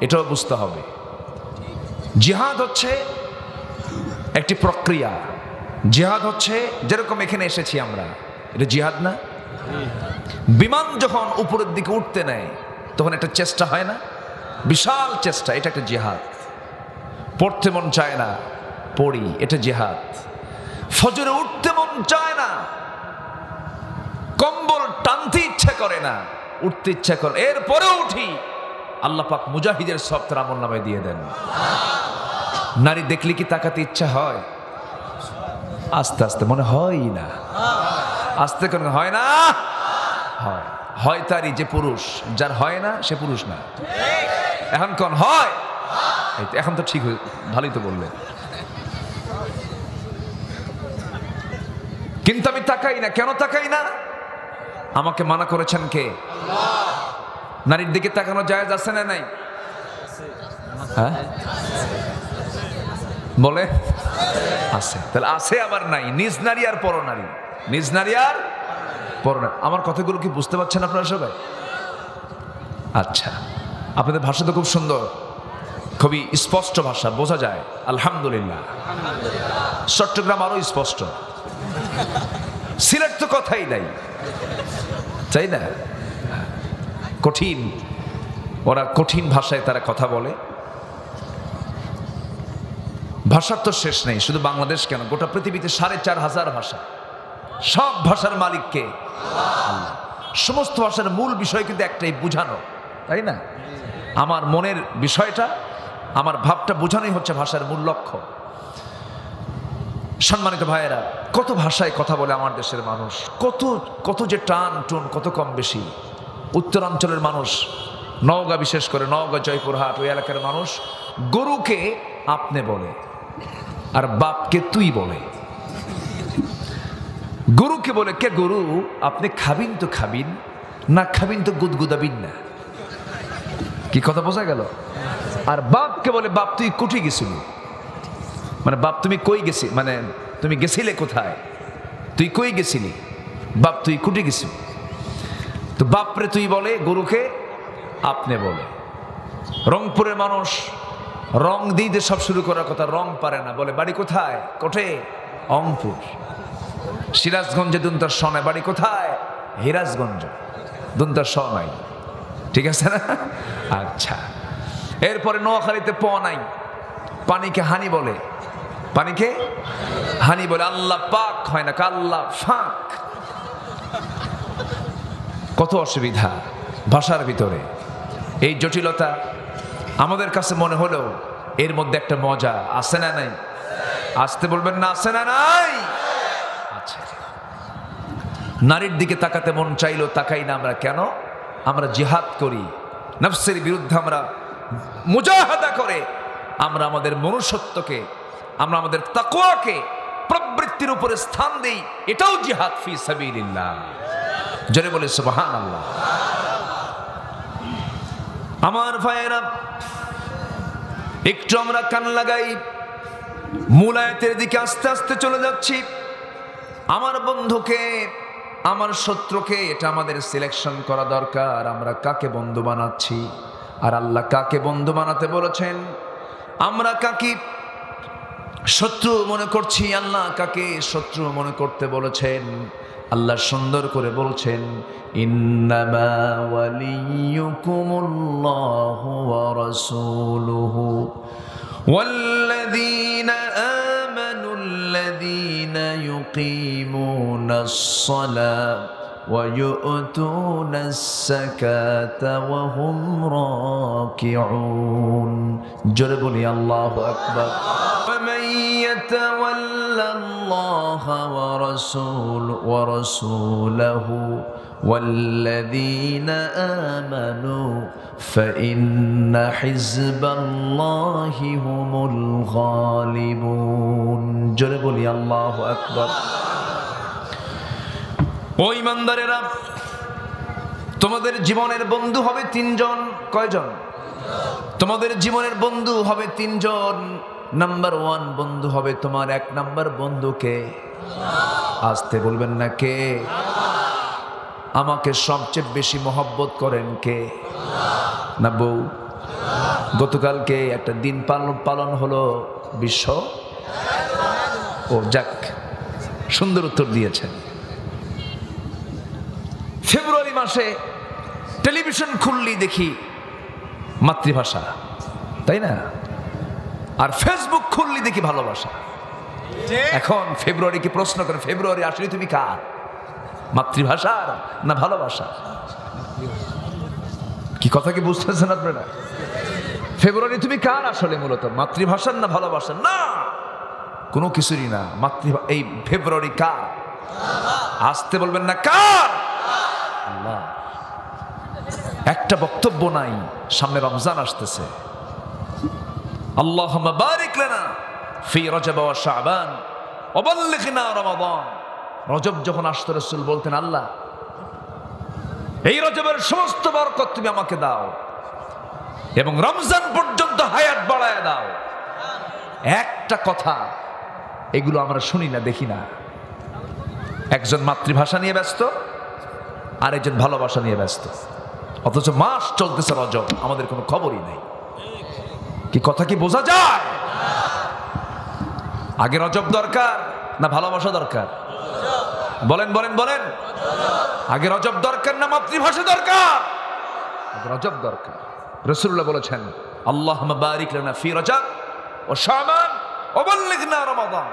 এটাও বুঝতে হবে। জিহাদ হচ্ছে একটি প্রক্রিয়া, জিহাদ হচ্ছে যেরকম এখানে এসেছি আমরা, এটা জিহাদ না? বিমান যখন উপরের দিকে উঠতে নেয় তখন একটা চেষ্টা হয় না, বিশাল চেষ্টা, এটা একটা জিহাদ। পড়তে মন চায় না, পড়ি, এটা জিহাদ। ফজরে উঠতে মন চায় না, কম্বল টানতে ইচ্ছা করে না, উঠতে ইচ্ছা করে, এরপরেও উঠি, আল্লাহ পাক মুজাহিদের সব তার আমল নামায় দিয়ে দেন। নারী দেখলে কি তাকাতে ইচ্ছা হয়? আস্তে আস্তে মনে হয় না, আস্তে করে হয় না, হয়, হয় তারই যে পুরুষ, যার হয় না সে পুরুষ না। এখন কোন হয়? এখন তো ঠিক, ভালোই তো বললে। কিন্তু আমি তাকাই না, কেন তাকাই না? আমাকে মানা করেছেন কে? নারীর দিকে তাকানো জায়েজ আছে না নাই? হ্যাঁ বলে আছে, তাহলে আছে আবার নাই। নিজ নারী আর পর নারী, নিজ নারী আর পর নারী। আমার কথাগুলো কি বুঝতে পারছেন আপনারা সবাই? আচ্ছা, আপনাদের ভাষা তো খুব সুন্দর, খুবই স্পষ্ট ভাষা, বোঝা যায়, আলহামদুলিল্লাহ। চট্টগ্রাম আরো স্পষ্ট, সিলেট তো কথাই নাই, তাই না? কঠিন, ওরা কঠিন ভাষায় তারা কথা বলে। ভাষার তো শেষ নেই, শুধু বাংলাদেশ কেন, গোটা পৃথিবীতে 4,500 ভাষা। সব ভাষার মালিক কে? আল্লাহ। সমস্ত ভাষার মূল বিষয় কিন্তু একটাই, বুঝানো, তাই না? আমার মনের বিষয়টা, আমার ভাবটা বোঝানোই হচ্ছে ভাষার মূল লক্ষ্য। সম্মানিত ভাইয়েরা, কত ভাষায় কথা বলে আমার দেশের মানুষ, কত কত যে টান টুন, কত কম বেশি। উত্তরাঞ্চলের মানুষ, নওগাঁ, বিশেষ করে নওগাঁ, জয়পুরহাট, ওই এলাকার মানুষ গরুকে আপনি বলে আর বাপকে তুই বলে। গরুকে বলে, কে গরু, আপনি খাবিন তো খাবিন, না খাবিন তো গুদগুদাবিন না। কি কথা বোঝা গেল? আর বাপকে বলে, বাপ তুই কুঠি গেছিলি, মানে বাপ তুমি কই গেছি, মানে তুমি গেছিলে কোথায়, তুই কই গেছিলি, বাপ তুই কুঠি গেছিলি। তো বাপরে তুই বলে, গরুকে আপনি বলে। রংপুরের মানুষ রং দিতে সব শুরু করার কথা, রং পারে না, বলে বাড়ি কোথায়, কোঠে, অংপুর। সিরাজগঞ্জে দুন্তার স নাই, বাড়ি কোথায়, হিরাজগঞ্জ, দুন্তার স নাই, ঠিক আছে না? আচ্ছা, এরপরে নোয়াখালীতে প নাই, পানিকে হানি বলে, পানিকে হানি বলে। আল্লাহ পাক হয় না, আল্লাহ ফাক। কত অসুবিধা ভাষার ভিতরে, এই জটিলতা আমাদের কাছে মনে হলেও এর মধ্যে একটা মজা আছে না নাই? আসতে বলবেন না, আছে না নাই? আচ্ছা, নারীর দিকে তাকাতে মন চাইলেও তাকাই না আমরা। কেন? আমরা জিহাদ করি, নফসের বিরুদ্ধে আমরা মুজাহাদা করে আমরা আমাদের মনুষ্যত্বকে, আমরা আমাদের তাকওয়াকে প্রবৃত্তির উপরে স্থান দেই। এটাও জিহাদ ফি সাবিলিল্লাহ। জোরে বলে সুবহানাল্লাহ। আমার ভাইয়েরা, একটু আমরা কান লাগাই, মূল আয়াতের দিকে আস্তে আস্তে চলে যাচ্ছি। আমার বন্ধুকে, আমার শত্রুকে, এটা আমাদের সিলেকশন করা দরকার। আমরা কাকে বন্ধু বানাচ্ছি, আর আল্লাহ কাকে বন্ধু বানাতে বলেছেন, আমরা কাকে শত্রু মনে করছি, আল্লাহ কাকে শত্রু মনে করতে বলেছেন। আল্লাহ সুন্দর করে বলছেন, ইন্নামা ওয়ালিয়ুকুমুল্লাহু ওয়া রাসূলুহু ওয়াল্লাযীনা আমানুল্লাযীনা ইউকিমুনাস সালাতা ওয়া ইউতুনাস যাকাতা ওয়া হুম রাকিউন। জোরে বলি আল্লাহু আকবার। ومن يتولى الله ورسوله والذين آمنوا فإن حزب الله هم الغالبون। জোরে বলি আল্লাহু আকবার। ও ঈমানদারেরা, তোমাদের জীবনের বন্ধু হবে তিনজন। কয়জন? তোমাদের জীবনের বন্ধু হবে তিনজন। নাম্বার 1 বন্ধু হবে তোমার, 1 নাম্বার বন্ধুকে, আসতে বলবেন না, কে? আমাকে সবচেয়ে বেশি মহব্বত করেন কে? না বউ? গতকালকে একটা দিন পালন হলো বিশ্ব, ও যাক, সুন্দর উত্তর দিয়েছেন। ফেব্রুয়ারি মাসে টেলিভিশন খুললেই দেখি মাতৃভাষা, তাই না? আর ফেসবুক খুললি দেখি ভালোবাসা। এখন ফেব্রুয়ারিকে প্রশ্ন করে, ফেব্রুয়ারি আসলে তুমি কার, মাতৃভাষার না ভালোবাসা? কি কথা কি বুঝতেছেন আপনারা? ফেব্রুয়ারি তুমি কার আসলে, মূলত মাতৃভাষার না ভালোবাসার? না, কোনো কিছুরই না। এই ফেব্রুয়ারি কার? আসতে বলবেন না, কার? আল্লাহ। একটা বক্তব্য নাই, সামনে রমজান আসতেছে। আল্লাহুম্মা বারিক লানা ফি রজব ওয়া শাবান ওয়া বাল্লিগনা রমাদান। রজব যখন আসতো রাসূল বলতেন, আল্লাহ এই রজবের সমস্ত বরকত তুমি আমাকে দাও এবং রমজান পর্যন্ত হায়াত বাড়ায় দাও। একটা কথা, এগুলো আমরা শুনি না, দেখি না। একজন মাতৃভাষা নিয়ে ব্যস্ত, আরেকজন ভালোবাসা নিয়ে ব্যস্ত, অথচ মাস চলতেছে রজব, আমাদের কোনো খবরই নেই। কি কথা কি বোঝা যায়? আগে রজব দরকার না ভালোবাসা দরকার? বলেন বলেন বলেন। আগে রজব দরকার না মাতৃভাষা দরকার? রজব দরকার। রাসূলুল্লাহ বলেছেন, আল্লাহুম্মা বারিক লানা ফি রজব ওয়া শাবান ওয়াবাল্লিগনা রমাদান,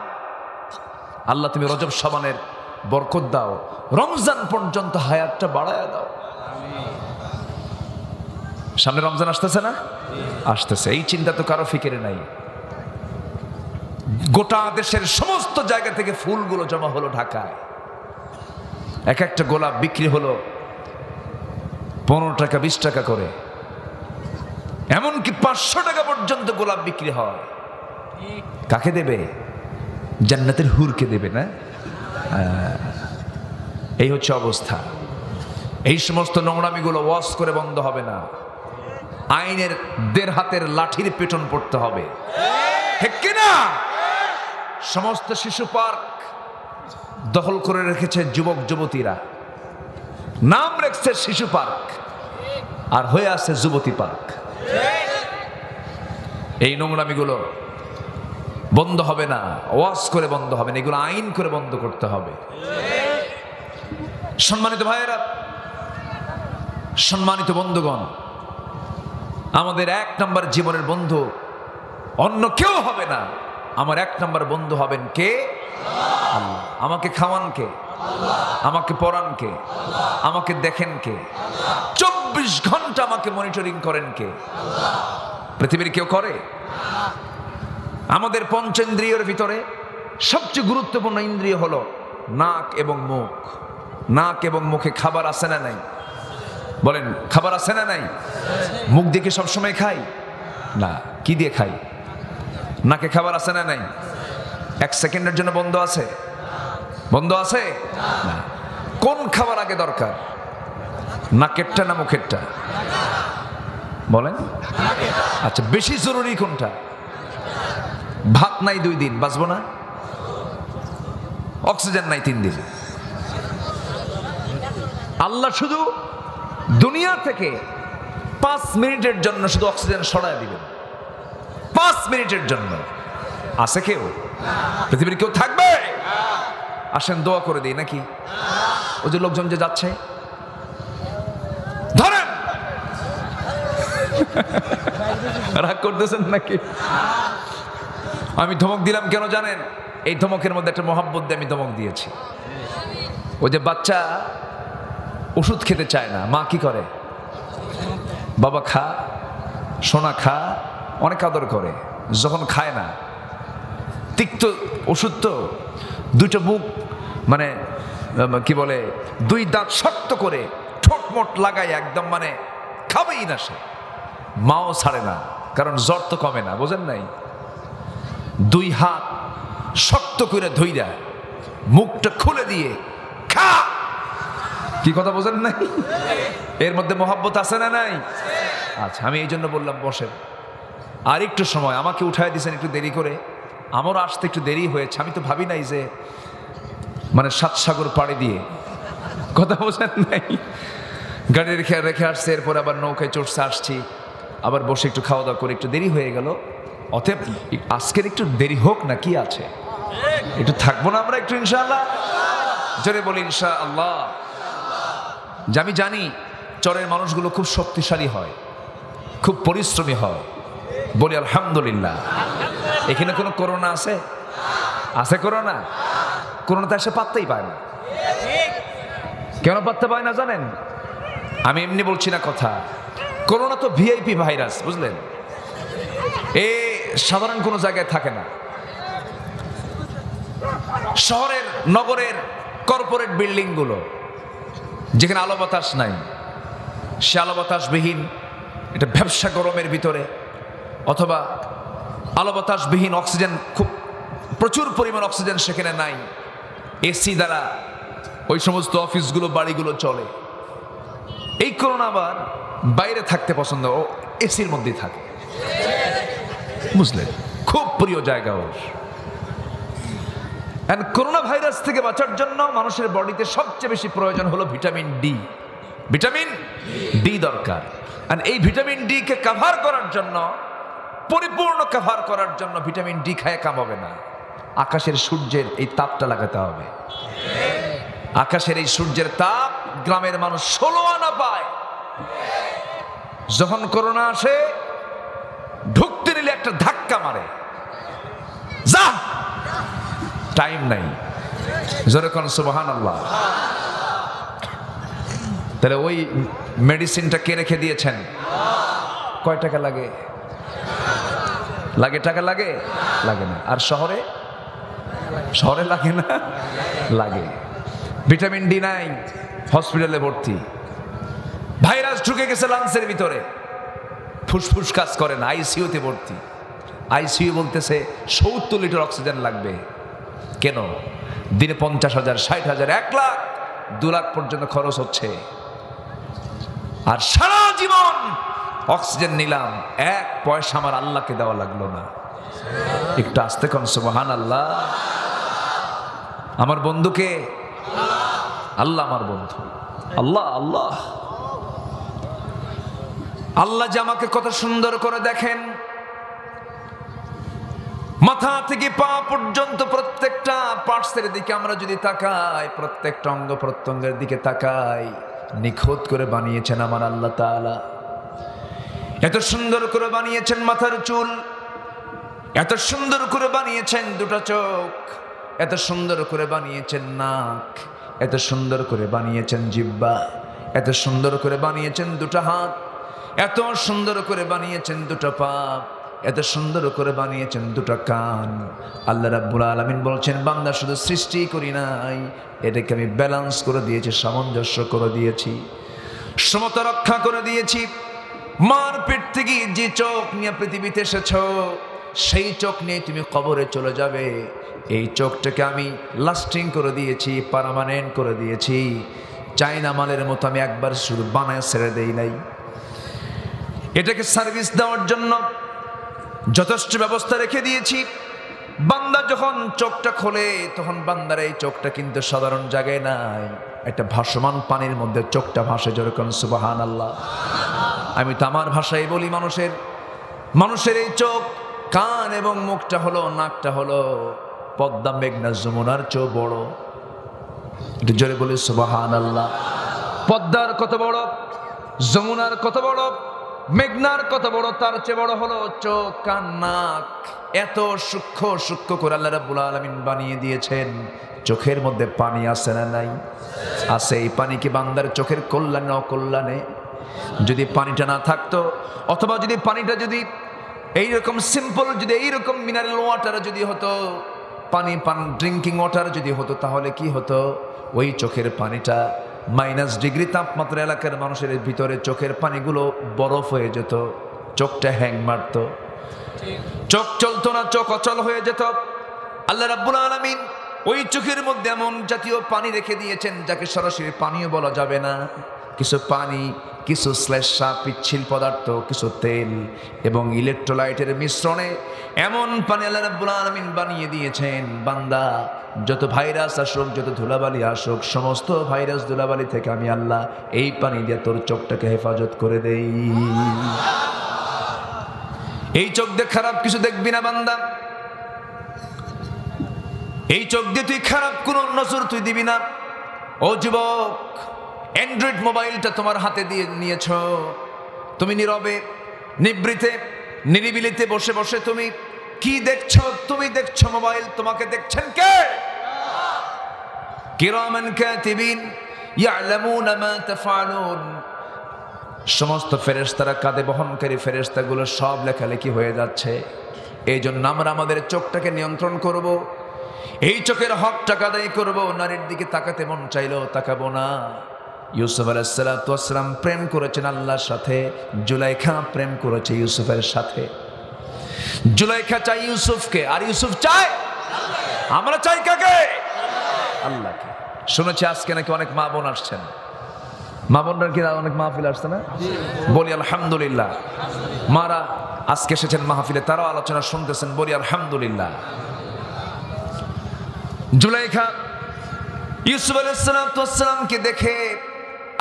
আল্লাহ তুমি রজব শাবানের বরকত দাও, রমজান পর্যন্ত হায়াতটা বাড়ায়া দাও। সামনে রমজান আসতেছে না? আসতেছে। এই চিন্তা তো কারো ফিকিরে নাই। গোটা দেশের সমস্ত জায়গা থেকে ফুলগুলো জমা হলো ঢাকায়। এক একটা গোলাপ বিক্রি হলো 15 টাকা 20 টাকা করে, এমনকি 500 টাকা পর্যন্ত গোলাপ বিক্রি হয়। কাকে দেবে? জান্নাতের হুরকে দেবে না? এই হচ্ছে অবস্থা। এই সমস্ত নোংরামিগুলো ওয়াশ করে বন্ধ হবে না, আইনের 1.5 হাতের লাঠির পেটন পড়তে হবে, ঠিক কিনা? সমস্ত শিশু পার্ক দখল করে রেখেছে যুবক যুবতীরা, নাম রেখেছে শিশু পার্ক আর হয়ে আছে যুবতী পার্ক। এই নোংরামিগুলো বন্ধ হবে না, ওয়াজ করে বন্ধ হবে না, এগুলো আইন করে বন্ধ করতে হবে। সম্মানিত ভাইয়েরা, সম্মানিত বন্ধুগণ, আমাদের 1 নম্বর জীবনের বন্ধু অন্য কেউ হবে না। আমার 1 নম্বর বন্ধু হবেন কে? আল্লাহ। আমাকে খাওয়ান কে? আমাকে পড়ান কে? আমাকে দেখেন কে? 24 ঘন্টা আমাকে মনিটরিং করেন কে? পৃথিবীর কেউ করে? আমাদের পঞ্চেন্দ্রিয়ের ভিতরে সবচেয়ে গুরুত্বপূর্ণ ইন্দ্রিয় হলো নাক এবং মুখ। নাক এবং মুখে খাবার আছে না নাই? বলেন, খাবার আছে না নাই? মুখ দিয়ে কি সবসময় খাই? না। কি দিয়ে খাই? নাকে খাবার আছে না নাই? 1 সেকেন্ডের জন্য বন্ধ আছে? বন্ধ আছে না। কোন খাবার আগে দরকার, নাকেরটা না মুখেরটা? বলেন। আচ্ছা, বেশি জরুরি কোনটা? ভাত নাই 2 দিন বাঁচবো না, অক্সিজেন নাই 3 দিন। আল্লাহ শুধু দুনিয়া থেকে 5 মিনিটের জন্য শুধু অক্সিজেন সরায় দিবেন, 5 মিনিটের জন্য। আছে কেউ? পৃথিবীর কেউ থাকবে? আসেন দোয়া করে দিই নাকি? ওই যে লোকজন যে যাচ্ছে, ধরেন। রাগ করতেছেন নাকি? আমি ধমক দিলাম কেন জানেন? এই ধমকের মধ্যে একটা মহাব্বত দিয়ে আমি ধমক দিয়েছি। ওই যে বাচ্চা ওষুধ খেতে চায় না, মা কি করে? বাবা খা, সোনা খা, অনেক আদর করে। যখন খায় না, তিক্ত ওষুধ তো, 2টা মুখ মানে কি বলে, 2 দাঁত শক্ত করে ঠোঁট মোট লাগাই একদম মানে খাবেই না সে। মাও ছাড়ে না, কারণ জ্বর তো কমে না, বোঝেন নাই? 2 হাত শক্ত করে ধইরা মুখটা খুলে দিয়ে খা। কি কথা বোঝেন নাই? এর মধ্যে মহাব্বত আছে না নাই? আচ্ছা, আমি এই জন্য বললাম বসেন, আর একটু সময়। আমাকে উঠায় দিয়েছেন একটু দেরি করে, আমারও আসতে একটু দেরি হয়েছে। আমি তো ভাবি নাই যে মানে 7 সাগর পাড়ি দিয়ে, কথা বোঝেন নাই? গাড়ি রেখে আসছে, এরপর আবার নৌকায় চড়ছে, আসছি, আবার বসে একটু খাওয়া দাওয়া করে একটু দেরি হয়ে গেল। অতএব আজকের একটু দেরি হোক না, কি আছে, একটু থাকবো না আমরা একটু, ইনশাআল্লাহ? জোরে বলি ইনশাআল্লাহ। যে আমি জানি চরের মানুষগুলো খুব শক্তিশালী হয়, খুব পরিশ্রমী হয়, বলি আলহামদুলিল্লাহ। এখানে কোনো করোনা আছে? আছে করোনা? করোনাতে এসে পাত্তাই পায় না। কেন পাত্তা পায় না জানেন? আমি এমনি বলছি না কথা। করোনা তো ভিআইপি ভাইরাস, বুঝলেন? এ সাধারণ কোনো জায়গায় থাকে না। শহরের, নগরের কর্পোরেট বিল্ডিং গুলো যেখানে আলো বাতাস নাই, সে আলো বাতাসবিহীন এটা ব্যবসা গরমের ভিতরে, অথবা আলো বাতাসবিহীন অক্সিজেন, খুব প্রচুর পরিমাণ অক্সিজেন সেখানে নাই, এসি দ্বারা ওই সমস্ত অফিসগুলো বাড়িগুলো চলে। এই করোনা আবার বাইরে থাকতে পছন্দ, ও এসির মধ্যেই থাকে, বুঝলেন? খুব প্রিয় জায়গা ওর। করোনা ভাইরাস থেকে বাঁচার জন্য মানুষের বডিতে সবচেয়ে বেশি প্রয়োজন হলো ভিটামিন ডি। ভিটামিন ডি দরকার। আর এই ভিটামিন ডি কে কভার করার জন্য, পরিপূর্ণ কভার করার জন্য ভিটামিন ডি খায় কাম হবে না। আকাশের সূর্যের এই তাপটা লাগাতে হবে। আকাশের এই সূর্যের তাপ গ্রামের মানুষ 16 আনা পায়। যখন করোনা আসে, ঢুকতে নিলে একটা ধাক্কা মারে, টাইম নাই। জোরে কোন সুবহানাল্লাহ। তাহলে ওই মেডিসিনটা কে রেখে দিয়েছেন? কয় টাকা লাগে? লাগে টাকা লাগে? লাগে না। আর শহরে? শহরে লাগে না? লাগে। ভিটামিন ডি নাই, হসপিটালে ভর্তি। ভাইরাস ঢুকে গেছে লাংসের ভিতরে, ফুসফুস কাজ করে না, আইসিইউতে ভর্তি। আইসিইউ বলতেছে 70 লিটার অক্সিজেন লাগবে। কেন? দিনে 50,000, 60,000, 1 লাখ, 2 লাখ পর্যন্ত খরচ হচ্ছে। আর সারা জীবন অক্সিজেন নিলাম, 1 পয়সা আমার আল্লাহকে দেওয়া লাগলো না। একটু আস্তে কোন সুবহানাল্লাহ। আমার বন্ধুকে আল্লাহ, আমার বন্ধু আল্লাহ। আল্লাহ আল্লাহ যে আমাকে কত সুন্দর করে দেখেন, মাথা থেকে পা পর্যন্ত প্রত্যেকটা পার্টসের দিকে আমরা যদি তাকাই, প্রত্যেকটা অঙ্গ প্রত্যঙ্গের দিকে তাকাই, নিখুঁত করে বানিয়েছেন আমার আল্লাহ তাআলা। এত সুন্দর করে বানিয়েছেন মাথার চুল, এত সুন্দর করে বানিয়েছেন দুটো চোখ, এত সুন্দর করে বানিয়েছেন নাক, এত সুন্দর করে বানিয়েছেন জিহ্বা, এত সুন্দর করে বানিয়েছেন দুটো হাত, এত সুন্দর করে বানিয়েছেন দুটো পা, এত সুন্দর করে বানিয়েছেন দুটো কান। আল্লাহ রাব্বুল আলামিন বলছেন, বান্দা শুধু সৃষ্টি করি নাই, এটাকে আমি ব্যালেন্স করে দিয়েছি, সামঞ্জস্য করে দিয়েছি, সমতা রক্ষা করে দিয়েছি। মার পেট থেকে যে চোখ নিয়ে পৃথিবীতে এসেছ, সেই চোখ নিয়ে তুমি কবরে চলে যাবে। এই চোখটাকে আমি লাস্টিং করে দিয়েছি, পার্মানেন্ট করে দিয়েছি। চাইনা মালের মতো আমি একবার শুধু বানায় ছেড়ে দেই নাই। এটাকে সার্ভিস দেওয়ার জন্য যথেষ্ট ব্যবস্থা রেখে দিয়েছি। বান্দা যখন চোখটা খোলে, তখন বান্দার এই চোখটা কিন্তু সাধারণ জায়গায় নাই, একটা ভাসমান পানির মধ্যে চোখটা ভাসে। যেরকম সুবহানাল্লাহ। আমি তো আমার ভাষায় বলি, মানুষের এই চোখ, কান এবং মুখটা হলো, নাকটা হলো পদ্মা, মেঘনা, যমুনার চেয়েও বড়। একটু জোরে বলি সুবহানাল্লাহ। পদ্মার কত বড়, যমুনার কত বড়, মেঘনার কত বড়, তার চেয়ে বড় হলো চোখ, কান, নাক। এত সূক্ষ্ম করে আল্লাহ রাব্বুল আলামিন বানিয়ে দিয়েছেন। চোখের মধ্যে পানি আছে না নাই? আছে। এই পানি কি বান্দার চোখের কল্যাণে অকল্যাণে? যদি পানিটা না থাকতো, অথবা যদি পানিটা যদি এইরকম সিম্পল, যদি এইরকম মিনারেল ওয়াটার যদি হতো, পানি ড্রিঙ্কিং ওয়াটার যদি হতো, তাহলে কি হতো? ওই চোখের পানিটা -ডিগ্রি তাপমাত্রা এলাকার মানুষের ভিতরে চোখের পানিগুলো বরফ হয়ে যেত, চোখটা হ্যাং মারত, চোখ চলতো না, চোখ অচল হয়ে যেত। আল্লাহ রাব্বুল আলামিন ওই চোখের মধ্যে এমন জাতীয় পানি রেখে দিয়েছেন, যাকে সরাসরি পানিও বলা যাবে না। কিছু পানি, কিছু শ্লেষ্মা, পিচ্ছিল পদার্থ, কিছু তেল এবং ইলেকট্রোলাইটের মিশ্রণে এমন পানি আল্লাহ রাব্বুল আলামিন বানিয়ে দিয়েছেন। বান্দা যত ভাইরাস আসুক, যত ধুলাবালি আসুক, সমস্ত ভাইরাস ধুলাবালি থেকে আমি আল্লাহ এই পানি দিয়ে তোর চোখটাকে হেফাজত করে দেই। এই চোখ দিয়ে খারাপ কিছু দেখবি না বান্দা। এই চোখ দিয়ে তুই খারাপ কোন নজর তুই দিবি না। ও যুবক, অ্যান্ড্রয়েড মোবাইলটা তোমার হাতে দিয়ে নিয়েছ, তুমি নীরবে, নিবৃতে, নিরিবিলিতে বসে বসে তুমি কি দেখছো? তুমি দেখছো মোবাইল, তোমাকে দেখছেন কে? কিরামান কাতিবিন ইয়ালামুনা মা তাফআলুন। সমস্ত ফেরেশতারা, কাঁধে বহনকারী ফেরেশতাগুলো সব লেখালেখি হয়ে যাচ্ছে। এই জন্য আমরা আমাদের চোখটাকে নিয়ন্ত্রণ করব, এই চোখের হকটা আদায় করব। নারীর দিকে তাকাতে মন চাইলেও তাকাবো না। ইউসুফ আলাইহিস সালাতু ওয়াস সালাম প্রেম করেছেন আল্লাহর সাথে, জুলাইখা প্রেম করেছে ইউসুফের সাথে। জুলাইখা চাই ইউসুফকে, আর ইউসুফ চায় আল্লাহকে। আমরা চাই কাকে? আল্লাহকে। শুনেছি আজকে নাকি অনেক মা বোন আসছেন। মা বোনরা কি অনেক মাহফিল আসছে না? বলি আলহামদুলিল্লাহ। মারা আজকে এসেছেন মাহফিলে, তারাও আলোচনা শুনতেছেন, বলি আলহামদুলিল্লাহ। জুলাইখা ইউসুফ আলাইহিস সালাতু ওয়াস সালামকে দেখে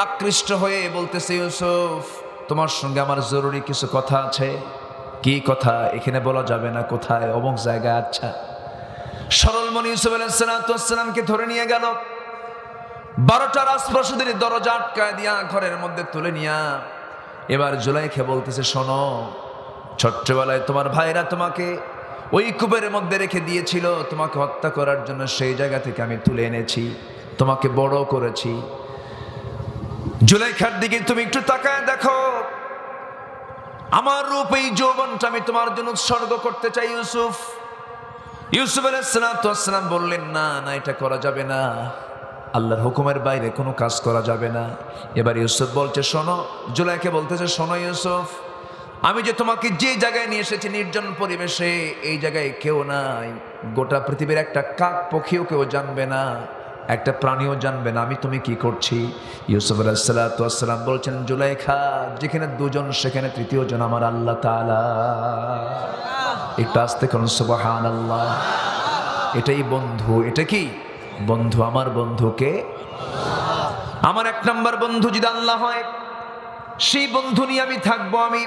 আকৃষ্ট হয়ে বলতেছে, ইউসুফ, তোমার সঙ্গে আমার জরুরি কিছু কথা আছে। কি কথা? এখানে বলা যাবে না, কোথায়? অমুক জায়গায়। আচ্ছা। সরল মনে ইউসুফ আলাইহিস সালাতু ওয়াস সালামকে ধরে নিয়ে গেল, 12টা রাজপ্রাসাদের দরজা আটকায় দিয়া ঘরের মধ্যে তুলে নিয়া এবার জুলাইখা বলতেছে, শোনো, ছোট্টবেলায় তোমার ভাইরা তোমাকে ওই কূপের মধ্যে রেখে দিয়েছিল তোমাকে হত্যা করার জন্য, সেই জায়গা থেকে আমি তুলে এনেছি, তোমাকে বড় করেছি। জুলাইখার দিকে তুমি একটু তাকায় দেখো, আমার রূপ এই যৌবনটা আমি তোমার জন্য উৎসর্গ করতে চাই ইউসুফ। ইউসুফ আলাইহিস সালাম বললেন, না না, এটা করা যাবে না, আল্লাহর হুকুমের বাইরে কোনো কাজ করা যাবে না। এবার ইউসুফ বলছে শোনো, জুলাইখা বলতেছে শোনো ইউসুফ, আমি যে তোমাকে যে জায়গায় নিয়ে এসেছি নির্জন পরিবেশে, এই জায়গায় কেউ নাই, গোটা পৃথিবীর একটা কাক পক্ষীও কেউ জানবে না, একটা প্রাণীও জানবে না আমি তুমি কি করছি। ইউসুফ আলাইহিস সালাম বলছেন, জুলাইখা, যেখানে দুজন সেখানে তৃতীয় জন আমার আল্লাহ তাআলা। একটু আস্তে করুন সুবহানাল্লাহ। এটাই বন্ধু। এটা কি বন্ধু? আমার বন্ধুকে, আমার এক নম্বর বন্ধু যদি আল্লাহ হয়, সেই বন্ধু নিয়ে আমি থাকবো। আমি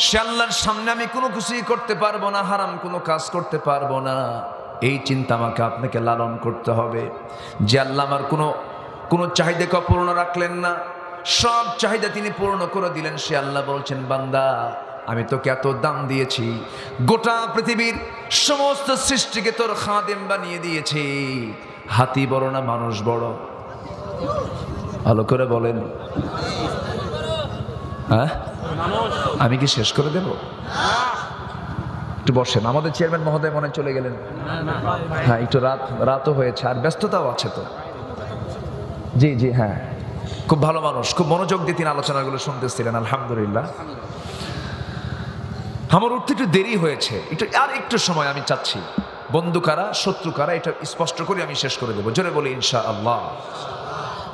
সে আল্লাহর সামনে আমি কোনো কিছুই করতে পারবো না, হারাম কোনো কাজ করতে পারবো না, এই চিন্তা আমাকে আপনাকে লালন করতে হবে। যে আল্লাহ আমার কোনো চাহিদাকে পূর্ণ রাখলেন না, সব চাহিদা তিনি পূর্ণ করে দিলেন, সে আল্লাহ বলছেন, বান্দা আমি তোকে এত দাম দিয়েছি, গোটা পৃথিবীর সমস্ত সৃষ্টিকে তোর খাদেম বানিয়ে দিয়েছি, হাতি বড় না মানুষ বড়? ভালো করে বলেন। হ্যাঁ, আমি কি শেষ করে দেব? একটু বসেন। আমাদের চেয়ারম্যান মহোদয় মনে চলে গেলেন। হ্যাঁ, একটু রাতও হয়েছে আর ব্যস্ততাও আছে তো। জি জি, হ্যাঁ, খুব ভালো মানুষ, খুব মনোযোগ দিয়ে তিনি আলোচনাগুলো শুনতেছিলেন, আলহামদুলিল্লাহ। আমার উঠতে একটু দেরি হয়েছে, আর একটু সময় আমি চাচ্ছি। বন্ধু কারা শত্রু কারা এটা স্পষ্ট করে আমি শেষ করে দেবো। জোরে বলি ইনশাআল্লাহ।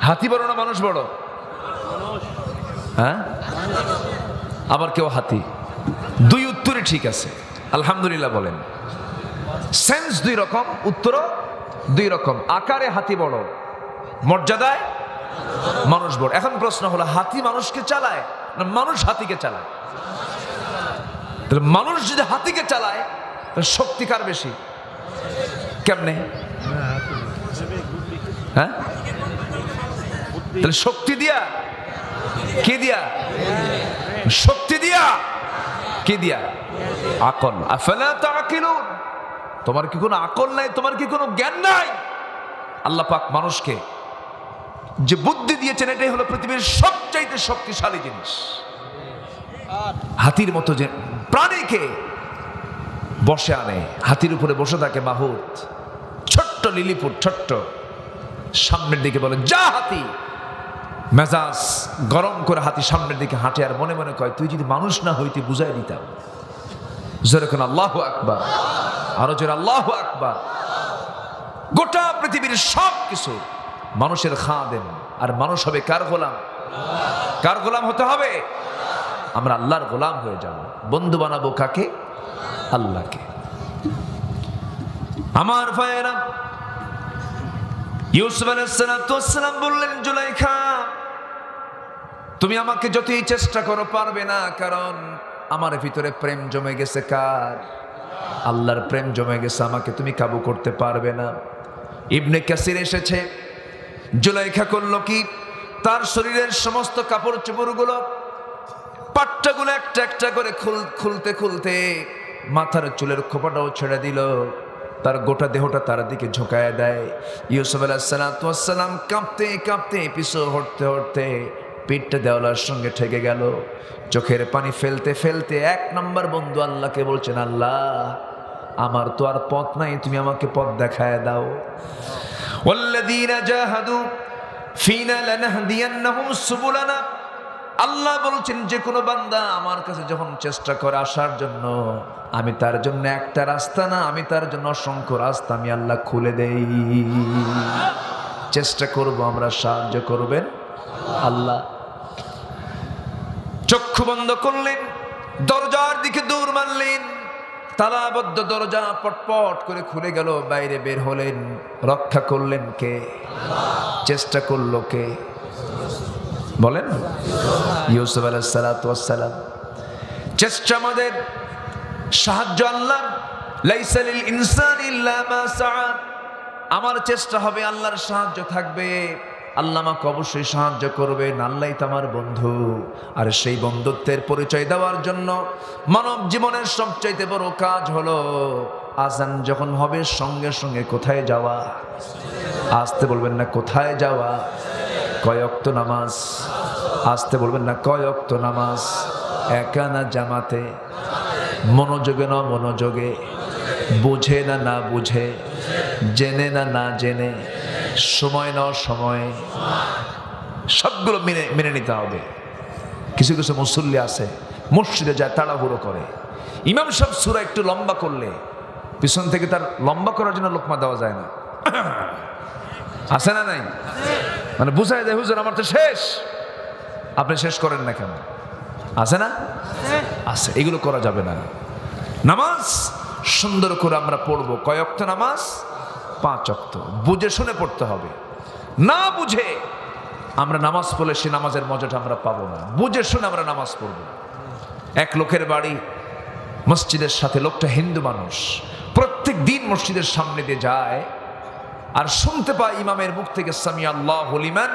হাতি বড় না মানুষ বড়? হ্যাঁ, আবার কেউ হাতি? দুই উত্তরে ঠিক আছে, আলহামদুলিল্লাহ বলেন। সেন্স দুই রকম, উত্তরও দুই রকম। আকারে হাতি বড়, মর্যাদায় মানুষ বড়। এখন প্রশ্ন হলো, হাতি মানুষকে চালায় না মানুষ হাতিকে চালায়? তাহলে মানুষ যদি হাতিকে চালায় তাহলে শক্তি কার বেশি? কেমনে? হ্যাঁ, তাহলে শক্তি দিয়া কে দিয়া? শক্তি দিয়া কে দিয়া? আকল। আফালা তাআকিলুন? তোমার কি কোনো আকল নাই? তোমার কি কোনো জ্ঞান নাই? আল্লাহ পাক মানুষকে যে বুদ্ধি দিয়েছেন, এটাই হলো পৃথিবীর সবচাইতে শক্তিশালী জিনিস। হাতির মতো যে প্রাণীকে বসে আনে, হাতির উপরে বসে থাকে মাহুত, ছোট্ট লিলিপুট, ছোট্ট, সামনের দিকে বলে যা হাতি, মেজাজ গরম করে হাতি সামনের দিকে হাঁটে, আর মনে মনে কয় তুই যদি মানুষ না হইতে বুঝাই দিতাম। জোরে কোন আল্লাহু আকবার, আরো জোরে আল্লাহু আকবার। গোটা পৃথিবীর সব কিছু মানুষের খাদেম, আর মানুষ হবে কার গোলাম? কার গোলাম হতে হবে? আমরা আল্লাহর গোলাম হয়ে যাব। বন্ধু বানাবো কাকে? আল্লাহকে। আমার ভাইয়েরা, ইউসুফ আলাইহিস সালাম বললেন, জুলাইখা তুমি আমাকে যতই চেষ্টা করো পারবে না, কারণ আমার ভিতরে প্রেম জমে গেছে। কার? আল্লাহর প্রেম জমে গেছে, আমাকে তুমি কাবু করতে পারবে না। ইবনে কাসির এসেছে, জুলাইখা করলো কি, তার শরীরের সমস্ত কাপড় চোপড়গুলো, পাট্টাগুলো একটা একটা করে খুলতে খুলতে মাথার চুলের খোপাটাও ছেড়ে দিল, তার গোটা দেহটা তার দিকে ঝোঁকায় দেয়। ইউসুফ আলাইহিস সালাম কাঁপতে কাঁপতে পিছু হটতে হটতে পিঠটা দেওয়ালার সঙ্গে ঠেকে গেল। চোখের পানি ফেলতে ফেলতে এক নম্বর বন্ধু আল্লাহকে বলছেন, আল্লাহ আমার তো আর পথ নাই, তুমি আমাকে পথ দেখায় দাও। ওয়াল্লাযীনা জাহাদু ফীনা লানাহদিয়ান্নাহুম সুবুলানা। আল্লাহ বলছেন, যে কোনো বান্দা আমার কাছে যখন চেষ্টা করে আসার জন্য, আমি তার জন্য একটা রাস্তা না, আমি তার জন্য অসংখ্য রাস্তা আমি আল্লাহ খুলে দেই। চেষ্টা করব আমরা, সাহায্য করবেন আল্লাহ। চক্ষু বন্ধ করলেন, দরজার দিকে দৌড় মারলেন, তালাবদ্ধ দরজা পটপট করে খুলে গেল, বাইরে বের হলেন। রক্ষা করলেন কে? চেষ্টা করলো কে? বলেন। ইউসুফ আলাইহিস সালাম। চেষ্টা আমাদের, সাহায্য আল্লাহ। লাইসা লিল ইনসানি ইল্লা মা সাআ। আমার চেষ্টা হবে, আল্লাহর সাহায্য থাকবে। আল্লাহ আমাকে অবশ্যই সাহায্য করবেন, আল্লাহ তো আমার বন্ধু। আর সেই বন্ধুত্বের পরিচয় দেওয়ার জন্য মানব জীবনের সবচাইতে বড় কাজ হলো আজান যখন হবে সঙ্গে সঙ্গে কোথায় যাওয়া? আসতে বলবেন না কোথায় যাওয়া? কয় ওয়াক্ত নামাজ? আসতে বলবেন না কয় ওয়াক্ত নামাজ? একা না জামাতে? মনোযোগে না মনোযোগে? বুঝে না না বুঝে? জেনে না না জেনে? সময় না সময়ে? সবগুলো মেনে নিতে হবে। কিছু কিছু মুসল্লি আছে মসজিদে যায় তাড়াহুড়ো করে, ইমাম সাহেব সূরা একটু লম্বা করলে পিছন থেকে তার লম্বা করার জন্য লোকমা দেওয়া যায় না। আছে না নাই? মানে বুঝাই দেয় হুজুর আমার তো শেষ, আপনি শেষ করেন না কেন? আছে না? আছে। এগুলো করা যাবে না। নামাজ সুন্দর করে আমরা পড়বো। কয় ওয়াক্ত নামাজ? 5 ওয়াক্ত। বুঝে শুনে পড়তে হবে। না বুঝে আমরা নামাজ পড়লে সে নামাজের মজাটা আমরা পাবো না। বুঝে শুনে আমরা নামাজ পড়ব। এক লোকের বাড়ি মসজিদের সাথে, লোকটা হিন্দু মানুষ, প্রত্যেক দিন মসজিদের সামনে দিয়ে যায় আর শুনতে পায় ইমামের মুখ থেকে সামি আল্লাহু লিমান